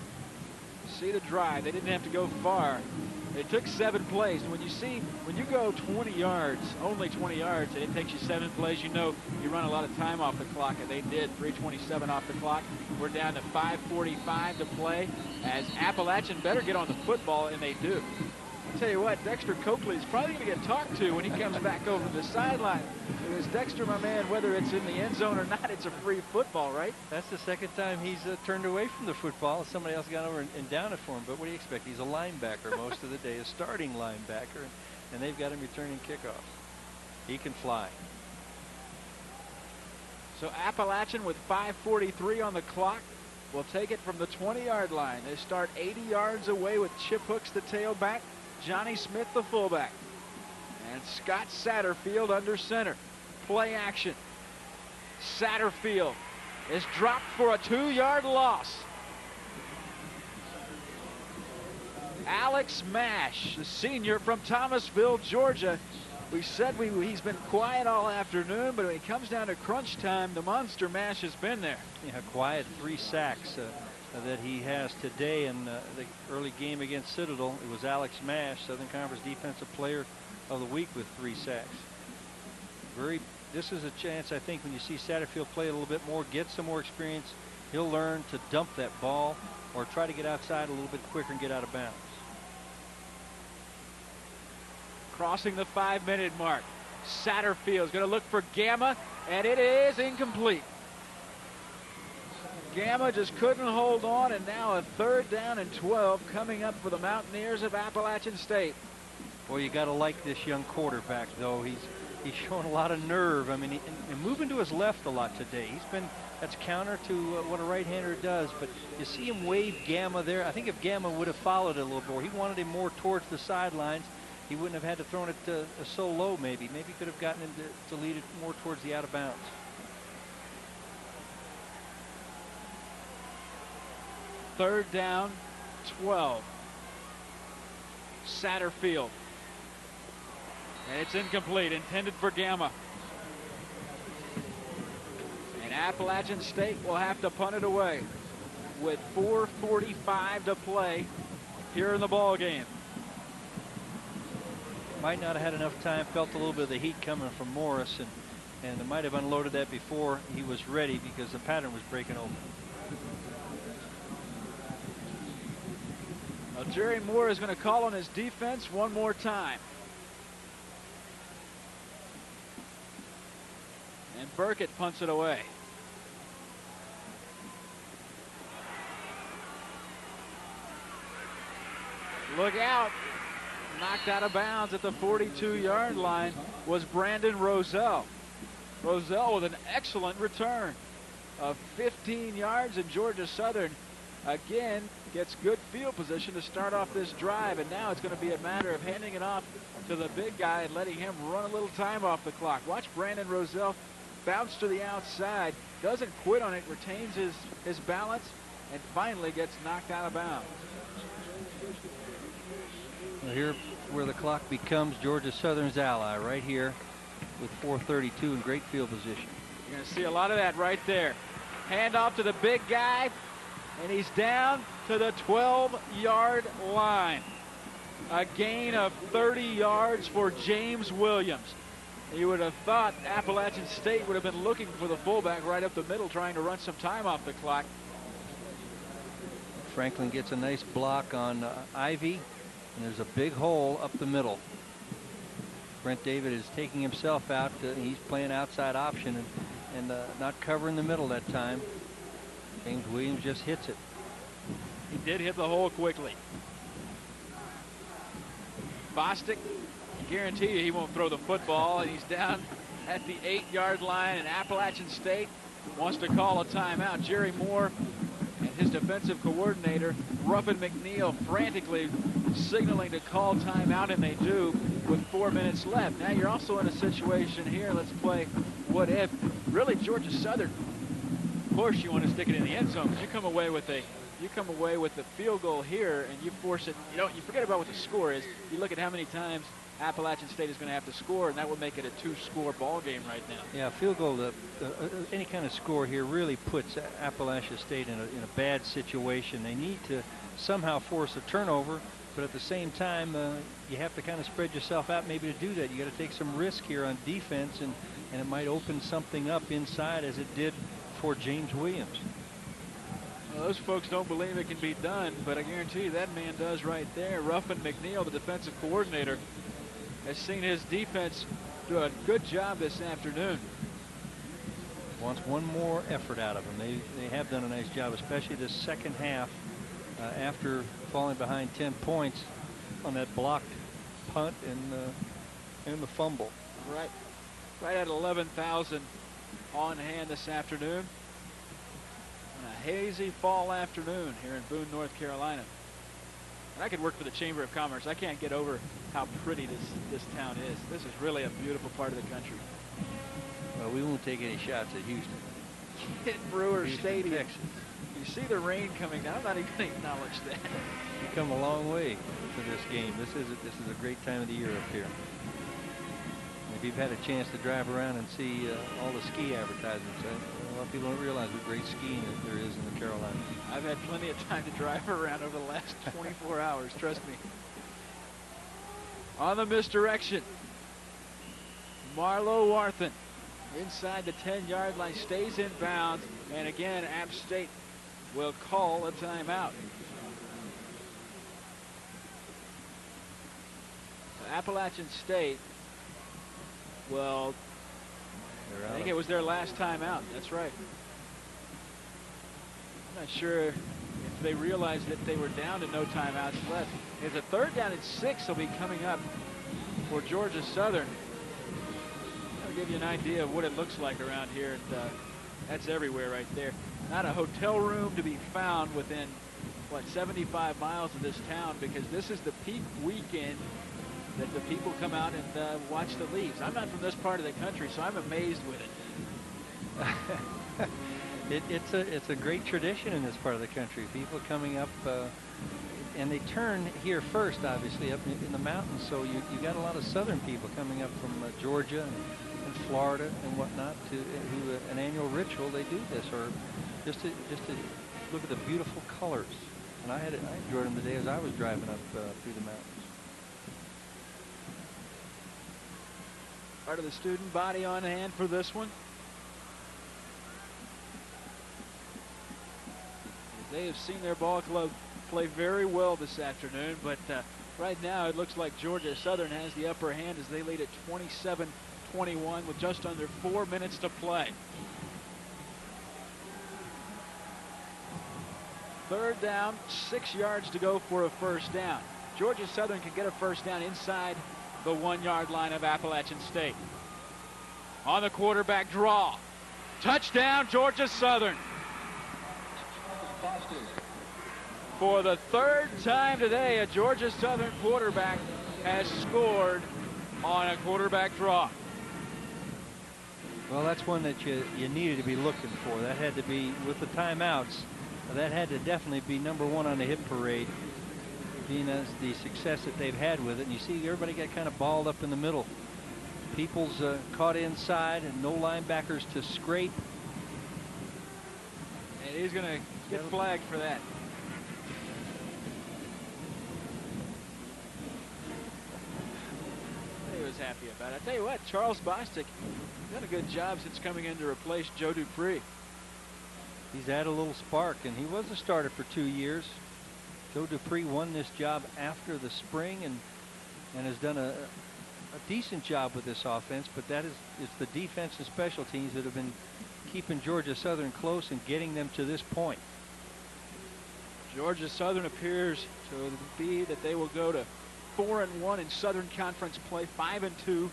Speaker 18: See the drive. They didn't have to go far. It took 7 plays. And when you go 20 yards, only 20 yards, and it takes you 7 plays, you know you run a lot of time off the clock, and they did. 3:27 off the clock. We're down to 5:45 to play, as Appalachian better get on the football, and they do. I'll tell you what, Dexter Coakley is probably going to get talked to when he comes back over the sideline. Because Dexter, my man, whether it's in the end zone or not, it's a free football, right?
Speaker 17: That's the 2nd time he's turned away from the football. Somebody else got over and down it for him. But what do you expect? He's a linebacker most of the day, a starting linebacker, and they've got him returning kickoffs. He can fly.
Speaker 18: So Appalachian with 5:43 on the clock will take it from the 20-yard line. They start 80 yards away with Chip Hooks, the tailback, Johnny Smith, the fullback, and Scott Satterfield under center. Play action. Satterfield is dropped for a 2-yard loss. Alex Mash, the senior from Thomasville, Georgia. We said he's been quiet all afternoon, but when it comes down to crunch time, the monster Mash has been there.
Speaker 17: Yeah, quiet 3 sacks that he has today in the early game against Citadel. It was Alex Mash, Southern Conference Defensive Player of the Week, with 3 sacks. This is a chance, I think, when you see Satterfield play a little bit more, get some more experience, he'll learn to dump that ball or try to get outside a little bit quicker and get out of bounds.
Speaker 2: crossing the 5-minute mark. Satterfield's going to look for Gamma, and it is incomplete. Gamma just couldn't hold on, and now a 3rd down and 12 coming up for the Mountaineers of Appalachian State.
Speaker 17: Well, you got to like this young quarterback, though. He's showing a lot of nerve. I mean, and moving to his left a lot today. That's counter to what a right-hander does, but you see him wave Gamma there. I think if Gamma would have followed it a little more, he wanted him more towards the sidelines. He wouldn't have had to throw it so low, maybe. Maybe could have gotten him to lead it more towards the out of bounds.
Speaker 2: Third down, 12. Satterfield. And it's incomplete, intended for Gamma. And Appalachian State will have to punt it away with 4:45 to play here in the ball game.
Speaker 17: Might not have had enough time, felt a little bit of the heat coming from Morris, and they might have unloaded that before he was ready because the pattern was breaking open.
Speaker 2: Well, Jerry Moore is going to call on his defense one more time. And Burkett punts it away. Look out. Knocked out of bounds at the 42-yard line was Brandon Roselle. Roselle with an excellent return of 15 yards, and Georgia Southern again gets good field position to start off this drive, and now it's going to be a matter of handing it off to the big guy and letting him run a little time off the clock. Watch Brandon Roselle bounce to the outside, doesn't quit on it, retains his balance, and finally gets knocked out of bounds.
Speaker 17: Well, here where the clock becomes Georgia Southern's ally, right here with 4:32 in great field position.
Speaker 2: You're going to see a lot of that right there. Hand off to the big guy, and he's down to the 12-yard line. A gain of 30 yards for James Williams. You would have thought Appalachian State would have been looking for the fullback right up the middle, trying to run some time off the clock.
Speaker 17: Franklin gets a nice block on Ivy, and there's a big hole up the middle. Brent David is taking himself out. He's playing outside option and not covering the middle that time. James Williams just hits it.
Speaker 2: He did hit the hole quickly. Bostic, I guarantee you he won't throw the football, and he's down at the 8-yard line, and Appalachian State wants to call a timeout. Jerry Moore and his defensive coordinator, Ruffin McNeil, frantically signaling to call timeout, and they do with 4 minutes left. Now you're also in a situation here. Let's play what if. Really, Georgia Southern, of course you want to stick it in the end zone, because you come away with the field goal here, and you force it. You forget about what the score is. You look at how many times Appalachian State is going to have to score, and that would make it a 2-score ball game right now.
Speaker 17: Yeah, field goal, any kind of score here really puts Appalachian State in a bad situation. They need to somehow force a turnover, but at the same time, you have to kind of spread yourself out maybe to do that. You got to take some risk here on defense, and it might open something up inside as it did for James Williams.
Speaker 2: Well, those folks don't believe it can be done, but I guarantee you that man does right there. Ruffin McNeil, the defensive coordinator, has seen his defense do a good job this afternoon.
Speaker 17: Wants one more effort out of them. They have done a nice job, especially this second half after falling behind 10 points on that blocked punt and the fumble.
Speaker 2: Right at 11,000 on hand this afternoon. On a hazy fall afternoon here in Boone, North Carolina. And I could work for the Chamber of Commerce. I can't get over how pretty this town is. This is really a beautiful part of the country.
Speaker 17: Well, we won't take any shots at Houston.
Speaker 2: At Brewer
Speaker 17: Houston,
Speaker 2: Stadium.
Speaker 17: Texas.
Speaker 2: You see the rain coming down. I'm not even going to acknowledge that.
Speaker 17: You come a long way for this game. This is a great time of the year up here. If you've had a chance to drive around and see all the ski advertisements, a lot of people don't realize what great skiing there is in the Carolinas.
Speaker 2: I've had plenty of time to drive around over the last 24 hours, trust me. On the misdirection, Marlo Warthen inside the 10-yard line, stays in bounds, and again, App State will call a timeout. Appalachian State, well, I think it was their last time out. That's right. I'm not sure if they realized that they were down to no timeouts left. It's a 3rd down and 6 will be coming up for Georgia Southern. That'll give you an idea of what it looks like around here. And, that's everywhere right there. Not a hotel room to be found within, what, 75 miles of this town, because this is the peak weekend that the people come out and watch the leaves. I'm not from this part of the country, so I'm amazed with it.
Speaker 17: It's a great tradition in this part of the country. People coming up, and they turn here first, obviously, up in the mountains. So you got a lot of southern people coming up from Georgia and Florida and whatnot to an annual ritual. They do this, or just to look at the beautiful colors. And I enjoyed them today as I was driving up through the mountains.
Speaker 2: Part of the student body on hand for this one. They have seen their ball club play very well this afternoon, but right now it looks like Georgia Southern has the upper hand as they lead at 27-21 with just under 4 minutes to play. 3rd down, 6 yards to go for a 1st down. Georgia Southern can get a 1st down inside the 1-yard line of Appalachian State. On the quarterback draw. Touchdown, Georgia Southern. For the 3rd time today, a Georgia Southern quarterback has scored on a quarterback draw.
Speaker 17: Well, that's one that you needed to be looking for. That had to be, with the timeouts, that had to definitely be #1 on the hit parade, being as the success that they've had with it. And you see everybody got kind of balled up in the middle. People's caught inside and no linebackers to scrape.
Speaker 2: And he's going to get flagged for that. He was happy about it. I tell you what, Charles Bostic done a good job since coming in to replace Joe Dupree.
Speaker 17: He's had a little spark, and he was a starter for 2 years. Joe Dupree won this job after the spring and has done a decent job with this offense, but it's the defense and special teams that have been keeping Georgia Southern close and getting them to this point.
Speaker 2: Georgia Southern appears to be that they will go to 4-1 in Southern Conference play, 5-2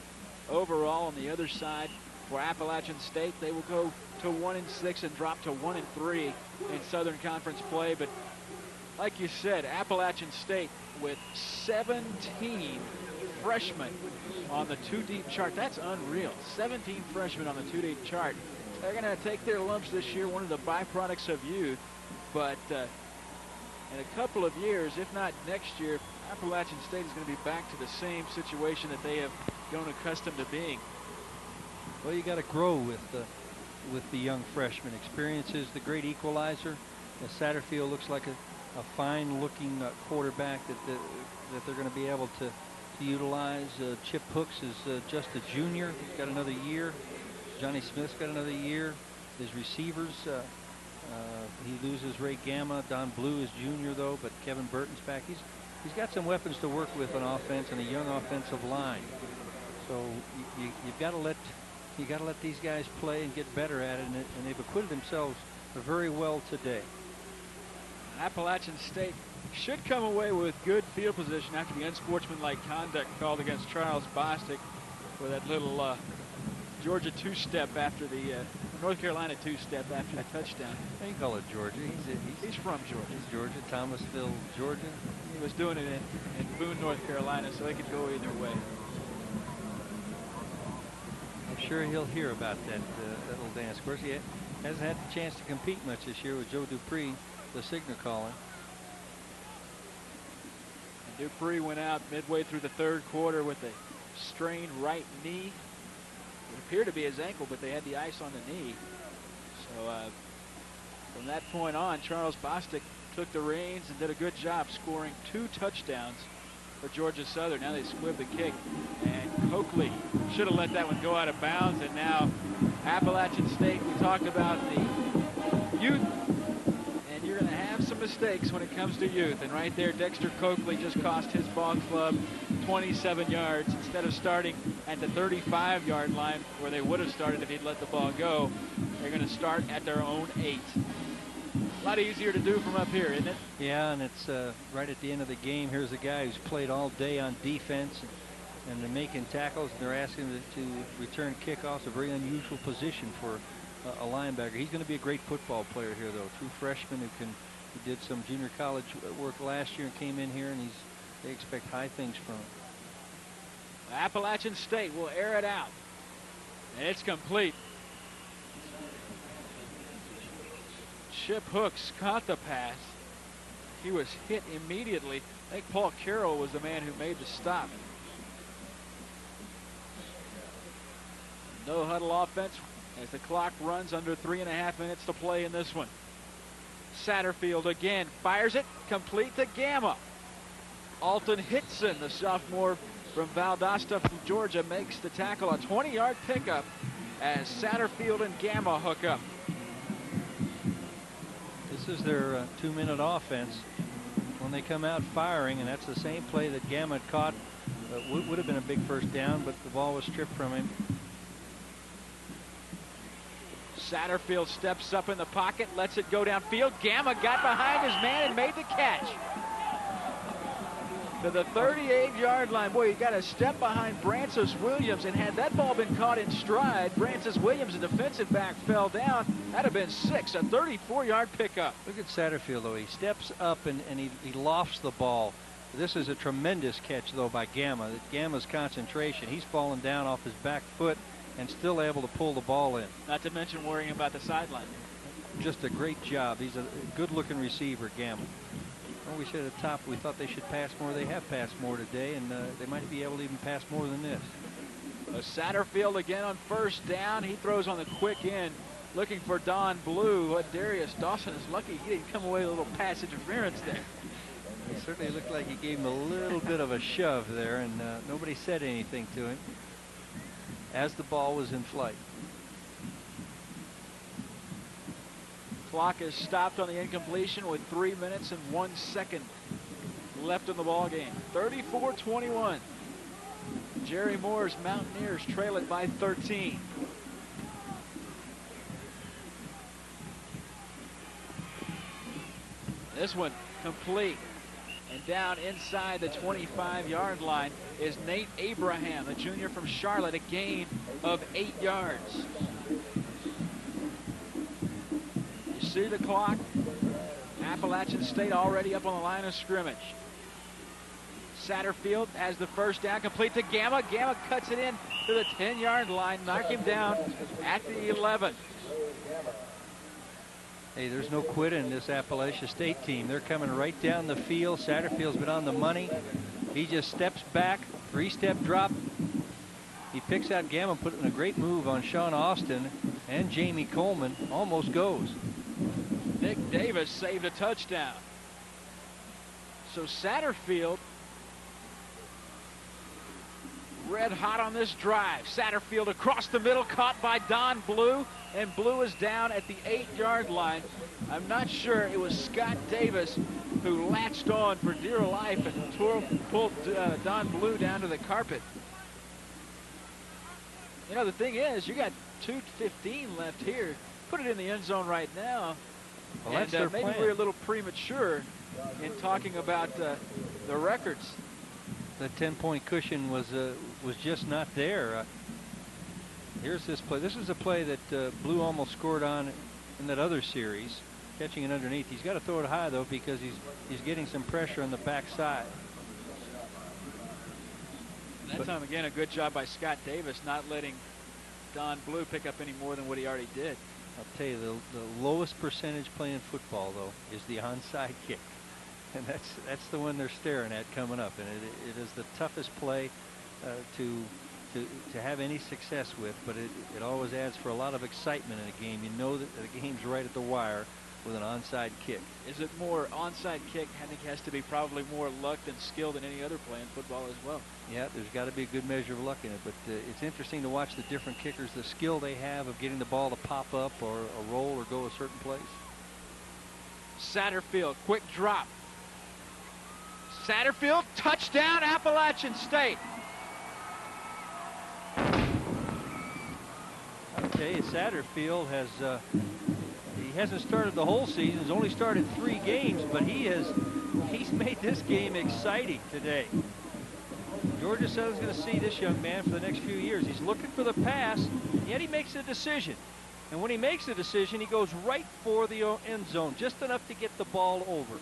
Speaker 2: overall. On the other side, for Appalachian State, they will go to 1-6 and drop to 1-3 in Southern Conference play. But like you said, Appalachian State with 17 freshmen on the 2-deep chart. That's unreal. 17 freshmen on the 2-deep chart. They're going to take their lumps this year, one of the byproducts of youth. But in a couple of years, if not next year, Appalachian State is going to be back to the same situation that they have grown accustomed to being.
Speaker 17: Well, you got to grow with the young freshmen. Experience is the great equalizer. Satterfield looks like a fine-looking quarterback that they're going to be able to utilize. Chip Hooks is just a junior. He's got another year. Johnny Smith's got another year. His receivers, he loses Ray Gamma. Don Blue is junior, though, but Kevin Burton's back. He's got some weapons to work with on offense and a young offensive line. So you've got to let these guys play and get better at it, and they've acquitted themselves very well today.
Speaker 2: Appalachian State should come away with good field position after the unsportsmanlike conduct called against Charles Bostic for that little Georgia two-step after the North Carolina two-step after the touchdown.
Speaker 17: You call it Georgia.
Speaker 2: He's from Georgia.
Speaker 17: He's Georgia, Thomasville, Georgia.
Speaker 2: He was doing it in Boone, North Carolina, so it could go either way.
Speaker 17: I'm sure he'll hear about that little dance. Of course, he hasn't had the chance to compete much this year with Joe Dupree, the signal caller.
Speaker 2: And Dupree went out midway through the 3rd quarter with a strained right knee. It appeared to be his ankle, but they had the ice on the knee. So from that point on, Charles Bostic took the reins and did a good job scoring 2 touchdowns for Georgia Southern. Now they squibbed the kick, and Coakley should have let that one go out of bounds. And now Appalachian State, we talked about the youth, and you're going to have some mistakes when it comes to youth. And right there, Dexter Coakley just cost his ball club
Speaker 18: 27 yards. Instead of starting at the 35-yard line where they would have started if he'd let the ball go, they're going to start at their own 8. A lot easier to do from up here, isn't it?
Speaker 17: Yeah, and it's right at the end of the game. Here's a guy who's played all day on defense, and they're making tackles, and they're asking him to return kickoffs, a very unusual position for a linebacker. He's going to be a great football player here, though. True freshman who did some junior college work last year and came in here, and they expect high things from him.
Speaker 18: Appalachian State will air it out, and it's complete. Chip Hooks caught the pass. He was hit immediately. I think Paul Carroll was the man who made the stop. No huddle offense as the clock runs under 3.5 minutes to play in this one. Satterfield again fires it complete to Gamma. Alton Hitson, the sophomore from Valdosta, from Georgia, makes the tackle. A 20-yard pickup as Satterfield and Gamma hook up.
Speaker 17: This is their 2-minute offense when they come out firing, and that's the same play that Gamma had caught. Would have been a big first down, but the ball was stripped from him.
Speaker 18: Satterfield steps up in the pocket, lets it go downfield. Gamma got behind his man and made the catch. To the 38-yard line. Boy, you got to step behind Brancis Williams, and had that ball been caught in stride, Brancis Williams, the defensive back, fell down. That'd have been 6, a 34-yard pickup.
Speaker 17: Look at Satterfield, though. He steps up and he lofts the ball. This is a tremendous catch, though, by Gamma. Gamma's concentration. He's fallen down off his back foot and still able to pull the ball in.
Speaker 18: Not to mention worrying about the sideline.
Speaker 17: Just a great job. He's a good-looking receiver, Gamma. Well, we said at the top we thought they should pass more. They have passed more today, and they might be able to even pass more than this.
Speaker 18: Satterfield again on first down. He throws on the quick end, looking for Don Blue. Darius Dawson is lucky he didn't come away with a little pass interference there.
Speaker 17: It certainly looked like he gave him a little bit of a shove there, and nobody said anything to him as the ball was in flight.
Speaker 18: Clock is stopped on the incompletion with 3 minutes and 1 second left in the ball game. 34-21. Jerry Moore's Mountaineers trail it by 13. This one complete. And down inside the 25-yard line is Nate Abraham, a junior from Charlotte, a gain of 8 yards. You see the clock. Appalachian State already up on the line of scrimmage. Satterfield has the first down, complete to Gamma. Gamma cuts it in to the 10-yard line, knock him down at the 11.
Speaker 17: Hey, there's no quit in this Appalachian State team. They're coming right down the field. Satterfield's been on the money. He just steps back, 3-step drop. He picks out Gamma, putting a great move on Sean Austin, and Jamie Coleman almost goes.
Speaker 18: Nick Davis saved a touchdown. So Satterfield red hot on this drive. Satterfield across the middle, caught by Don Blue, and Blue is down at the 8-yard line. I'm not sure it was Scott Davis who latched on for dear life and pulled Don Blue down to the carpet. You know, the thing is, you got 2:15 left here. Put it in the end zone right now.
Speaker 17: Well,
Speaker 18: and
Speaker 17: that's
Speaker 18: maybe
Speaker 17: plan.
Speaker 18: we're a little premature in talking about the records.
Speaker 17: The 10-point cushion was just not there. Here's this play. This is a play that Blue almost scored on in that other series, catching it underneath. He's got to throw it high, though, because he's getting some pressure on the backside.
Speaker 18: That time, again, a good job by Scott Davis not letting Don Blue pick up any more than what he already did.
Speaker 17: I'll tell you, the lowest percentage play in football, though, is the onside kick. And that's the one they're staring at coming up. And it is the toughest play to have any success with, but it always adds for a lot of excitement in a game. You know that the game's right at the wire with an onside kick.
Speaker 18: Is it more onside kick? I think has to be probably more luck than skill than any other play in football as well.
Speaker 17: Yeah, there's got to be a good measure of luck in it, but it's interesting to watch the different kickers, the skill they have of getting the ball to pop up or a roll or go a certain place.
Speaker 18: Satterfield, quick drop. Satterfield, touchdown, Appalachian State.
Speaker 17: Okay, Satterfield has he hasn't started the whole season. He's only started 3 games, but he's made this game exciting today. Georgia Southern's going to see this young man for the next few years. He's looking for the pass, yet he makes a decision. And when he makes a decision, he goes right for the end zone, just enough to get the ball over.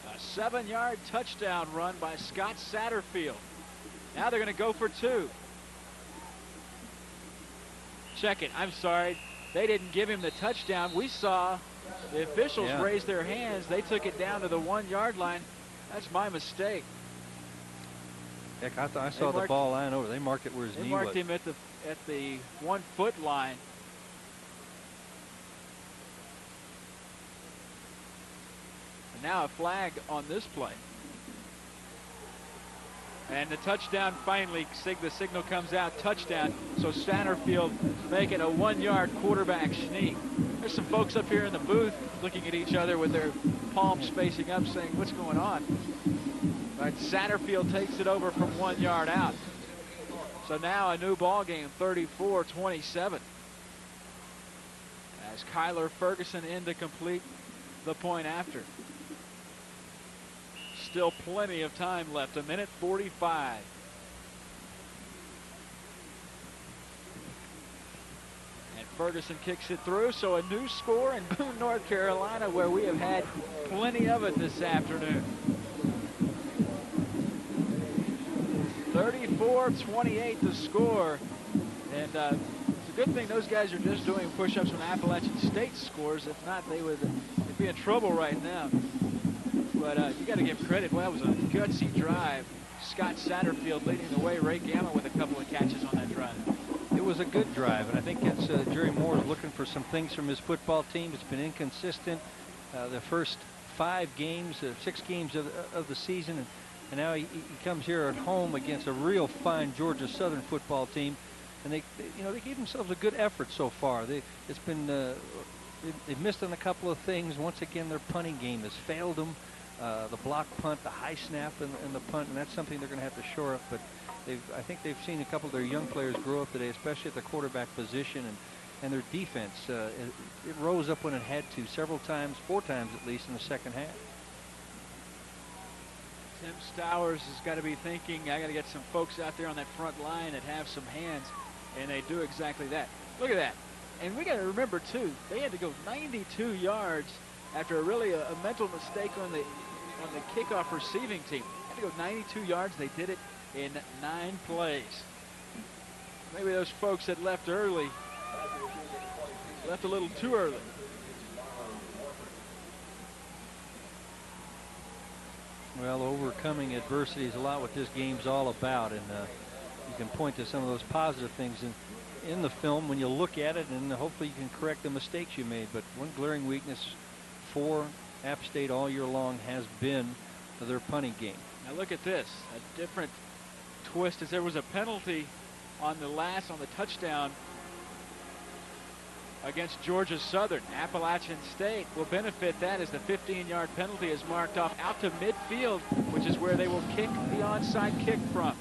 Speaker 18: A 7-yard touchdown run by Scott Satterfield. Now they're going to go for 2. Check it. I'm sorry. They didn't give him the touchdown. We saw the officials raise their hands. They took it down to the 1-yard line. That's my mistake.
Speaker 17: Heck, I thought I saw the ball line over. They marked it where his knee was.
Speaker 18: They marked him at the 1-foot line. And now a flag on this play. And the touchdown finally, the signal comes out, touchdown. So Satterfield making a 1-yard quarterback sneak. There's some folks up here in the booth looking at each other with their palms facing up saying, what's going on? But Satterfield takes it over from 1 yard out. So now a new ball game, 34-27. As Kyler Ferguson in to complete the point after. Still plenty of time left, 1:45. And Ferguson kicks it through, so a new score in Boone, North Carolina, where we have had plenty of it this afternoon. 34-28 the score. And it's a good thing those guys are just doing push-ups when Appalachian State scores. If not, they'd be in trouble right now. But you got to give credit. Well, that was a gutsy drive. Scott Satterfield leading the way. Ray Gamma with a couple of catches on that drive.
Speaker 17: It was a good drive, and I think it's Jerry Moore is looking for some things from his football team. It's been inconsistent the first 6 games of the season, and now he comes here at home against a real fine Georgia Southern football team, and they gave themselves a good effort so far. They've missed on a couple of things. Once again, their punting game has failed them. The block punt, the high snap, and the punt, and that's something they're going to have to shore up. But I think they've seen a couple of their young players grow up today, especially at the quarterback position, and their defense. It rose up when it had to several times, 4 times at least in the second half.
Speaker 18: Tim Stowers has got to be thinking, I got to get some folks out there on that front line that have some hands, and they do exactly that. Look at that. And we got to remember, too, they had to go 92 yards after a mental mistake on the kickoff receiving team. They had to go 92 yards. They did it in 9 plays. Maybe those folks that left early left a little too early.
Speaker 17: Well, overcoming adversity is a lot what this game's all about, and you can point to some of those positive things in the film when you look at it, and hopefully you can correct the mistakes you made. But one glaring weakness for App State all year long has been their punting game.
Speaker 18: Now look at this, a different twist as there was a penalty on the touchdown against Georgia Southern. Appalachian State will benefit that as the 15-yard penalty is marked off out to midfield, which is where they will kick the onside kick from.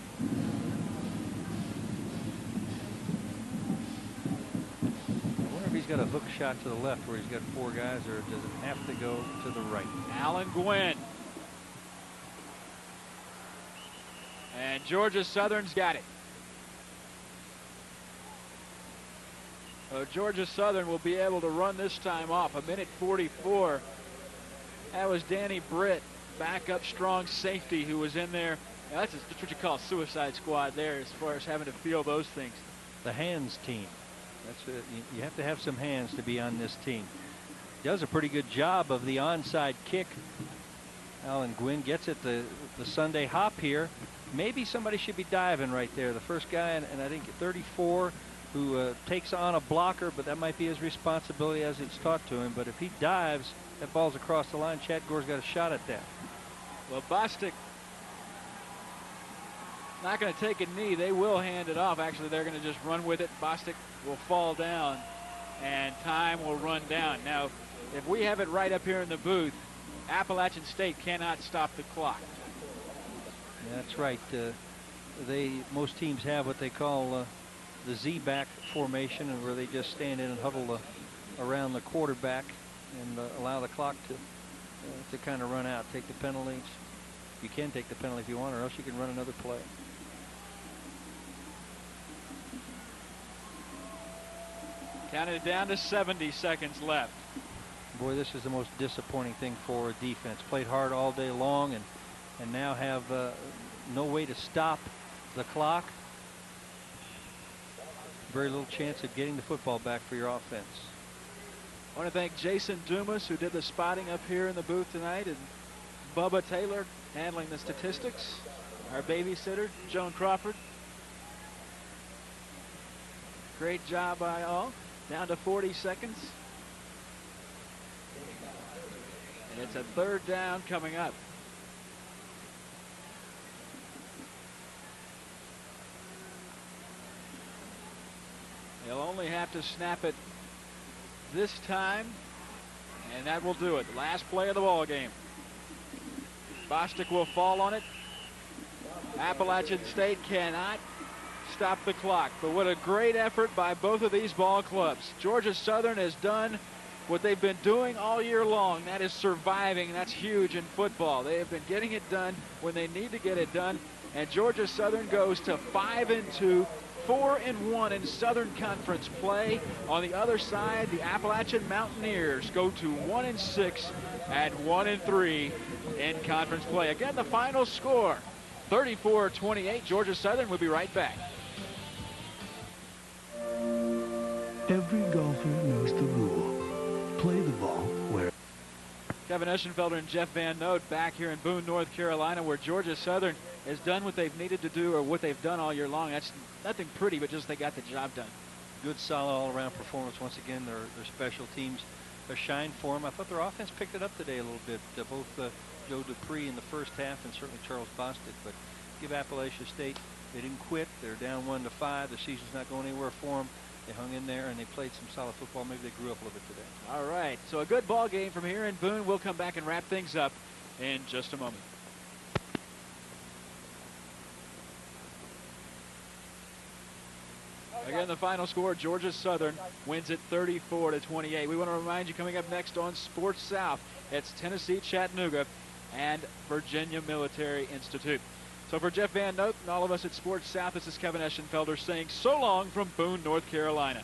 Speaker 17: I wonder if he's got a hook shot to the left where he's got 4 guys, or does it have to go to the right?
Speaker 18: Alan Gwynn. And Georgia Southern's got it. Georgia Southern will be able to run this time off. 1:44. That was Danny Britt, backup strong safety, who was in there. Now that's what you call a suicide squad there, as far as having to feel those things.
Speaker 17: The hands team. That's you have to have some hands to be on this team. Does a pretty good job of the onside kick. Alan Gwynn gets it the Sunday hop here. Maybe somebody should be diving right there. The first guy, and I think 34, who takes on a blocker, but that might be his responsibility as it's taught to him. But if he dives, that ball's across the line. Chad Gore's got a shot at that.
Speaker 18: Well, Bostic not going to take a knee. They will hand it off. Actually, they're going to just run with it. Bostic will fall down, and time will run down. Now,
Speaker 2: if we have it right up here in the booth, Appalachian State cannot stop the clock.
Speaker 17: That's right. Most teams have what they call the Z-back formation, and where they just stand in and huddle around the quarterback and allow the clock to kind of run out, take the penalties. You can take the penalty if you want, or else you can run another play.
Speaker 2: Counted down to 70 seconds left.
Speaker 17: Boy, this is the most disappointing thing for defense. Played hard all day long, and now have no way to stop the clock. Very little chance of getting the football back for your offense.
Speaker 2: I want to thank Jason Dumas, who did the spotting up here in the booth tonight, and Bubba Taylor handling the statistics. Our babysitter, Joan Crawford. Great job by all. Down to 40 seconds. And it's a third down coming up. They'll only have to snap it this time, and that will do it. Last play of the ball game. Bostic will fall on it. Appalachian State cannot stop the clock, but what a great effort by both of these ball clubs. Georgia Southern has done what they've been doing all year long. That is surviving. That's huge in football. They have been getting it done when they need to get it done, and Georgia Southern goes to 5-2, 4-1 in Southern Conference play. On the other side, the Appalachian Mountaineers go to 1-6 and 1-3 in conference play. Again, the final score, 34-28. Georgia Southern will be right back.
Speaker 12: Every golfer knows the rule. Play the ball where.
Speaker 2: Kevin Eschenfelder and Jeff Van Note back here in Boone, North Carolina, where Georgia Southern has done what they've needed to do, or what they've done all year long. That's nothing pretty, but just they got the job done.
Speaker 17: Good, solid all-around performance. Once again, their special teams a shine for them. I thought their offense picked it up today a little bit. Both Joe Dupree in the first half, and certainly Charles Bostic. But give Appalachian State, they didn't quit. They're down 1-5. The season's not going anywhere for them. They hung in there, and they played some solid football. Maybe they grew up a little bit today.
Speaker 2: All right, so a good ball game from here in Boone. We'll come back and wrap things up in just a moment. Again, the final score, Georgia Southern wins it 34-28. We want to remind you, coming up next on Sports South, it's Tennessee Chattanooga and Virginia Military Institute. So for Jeff Van Note and all of us at Sports South, this is Kevin Eschenfelder saying so long from Boone, North Carolina.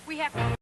Speaker 4: We have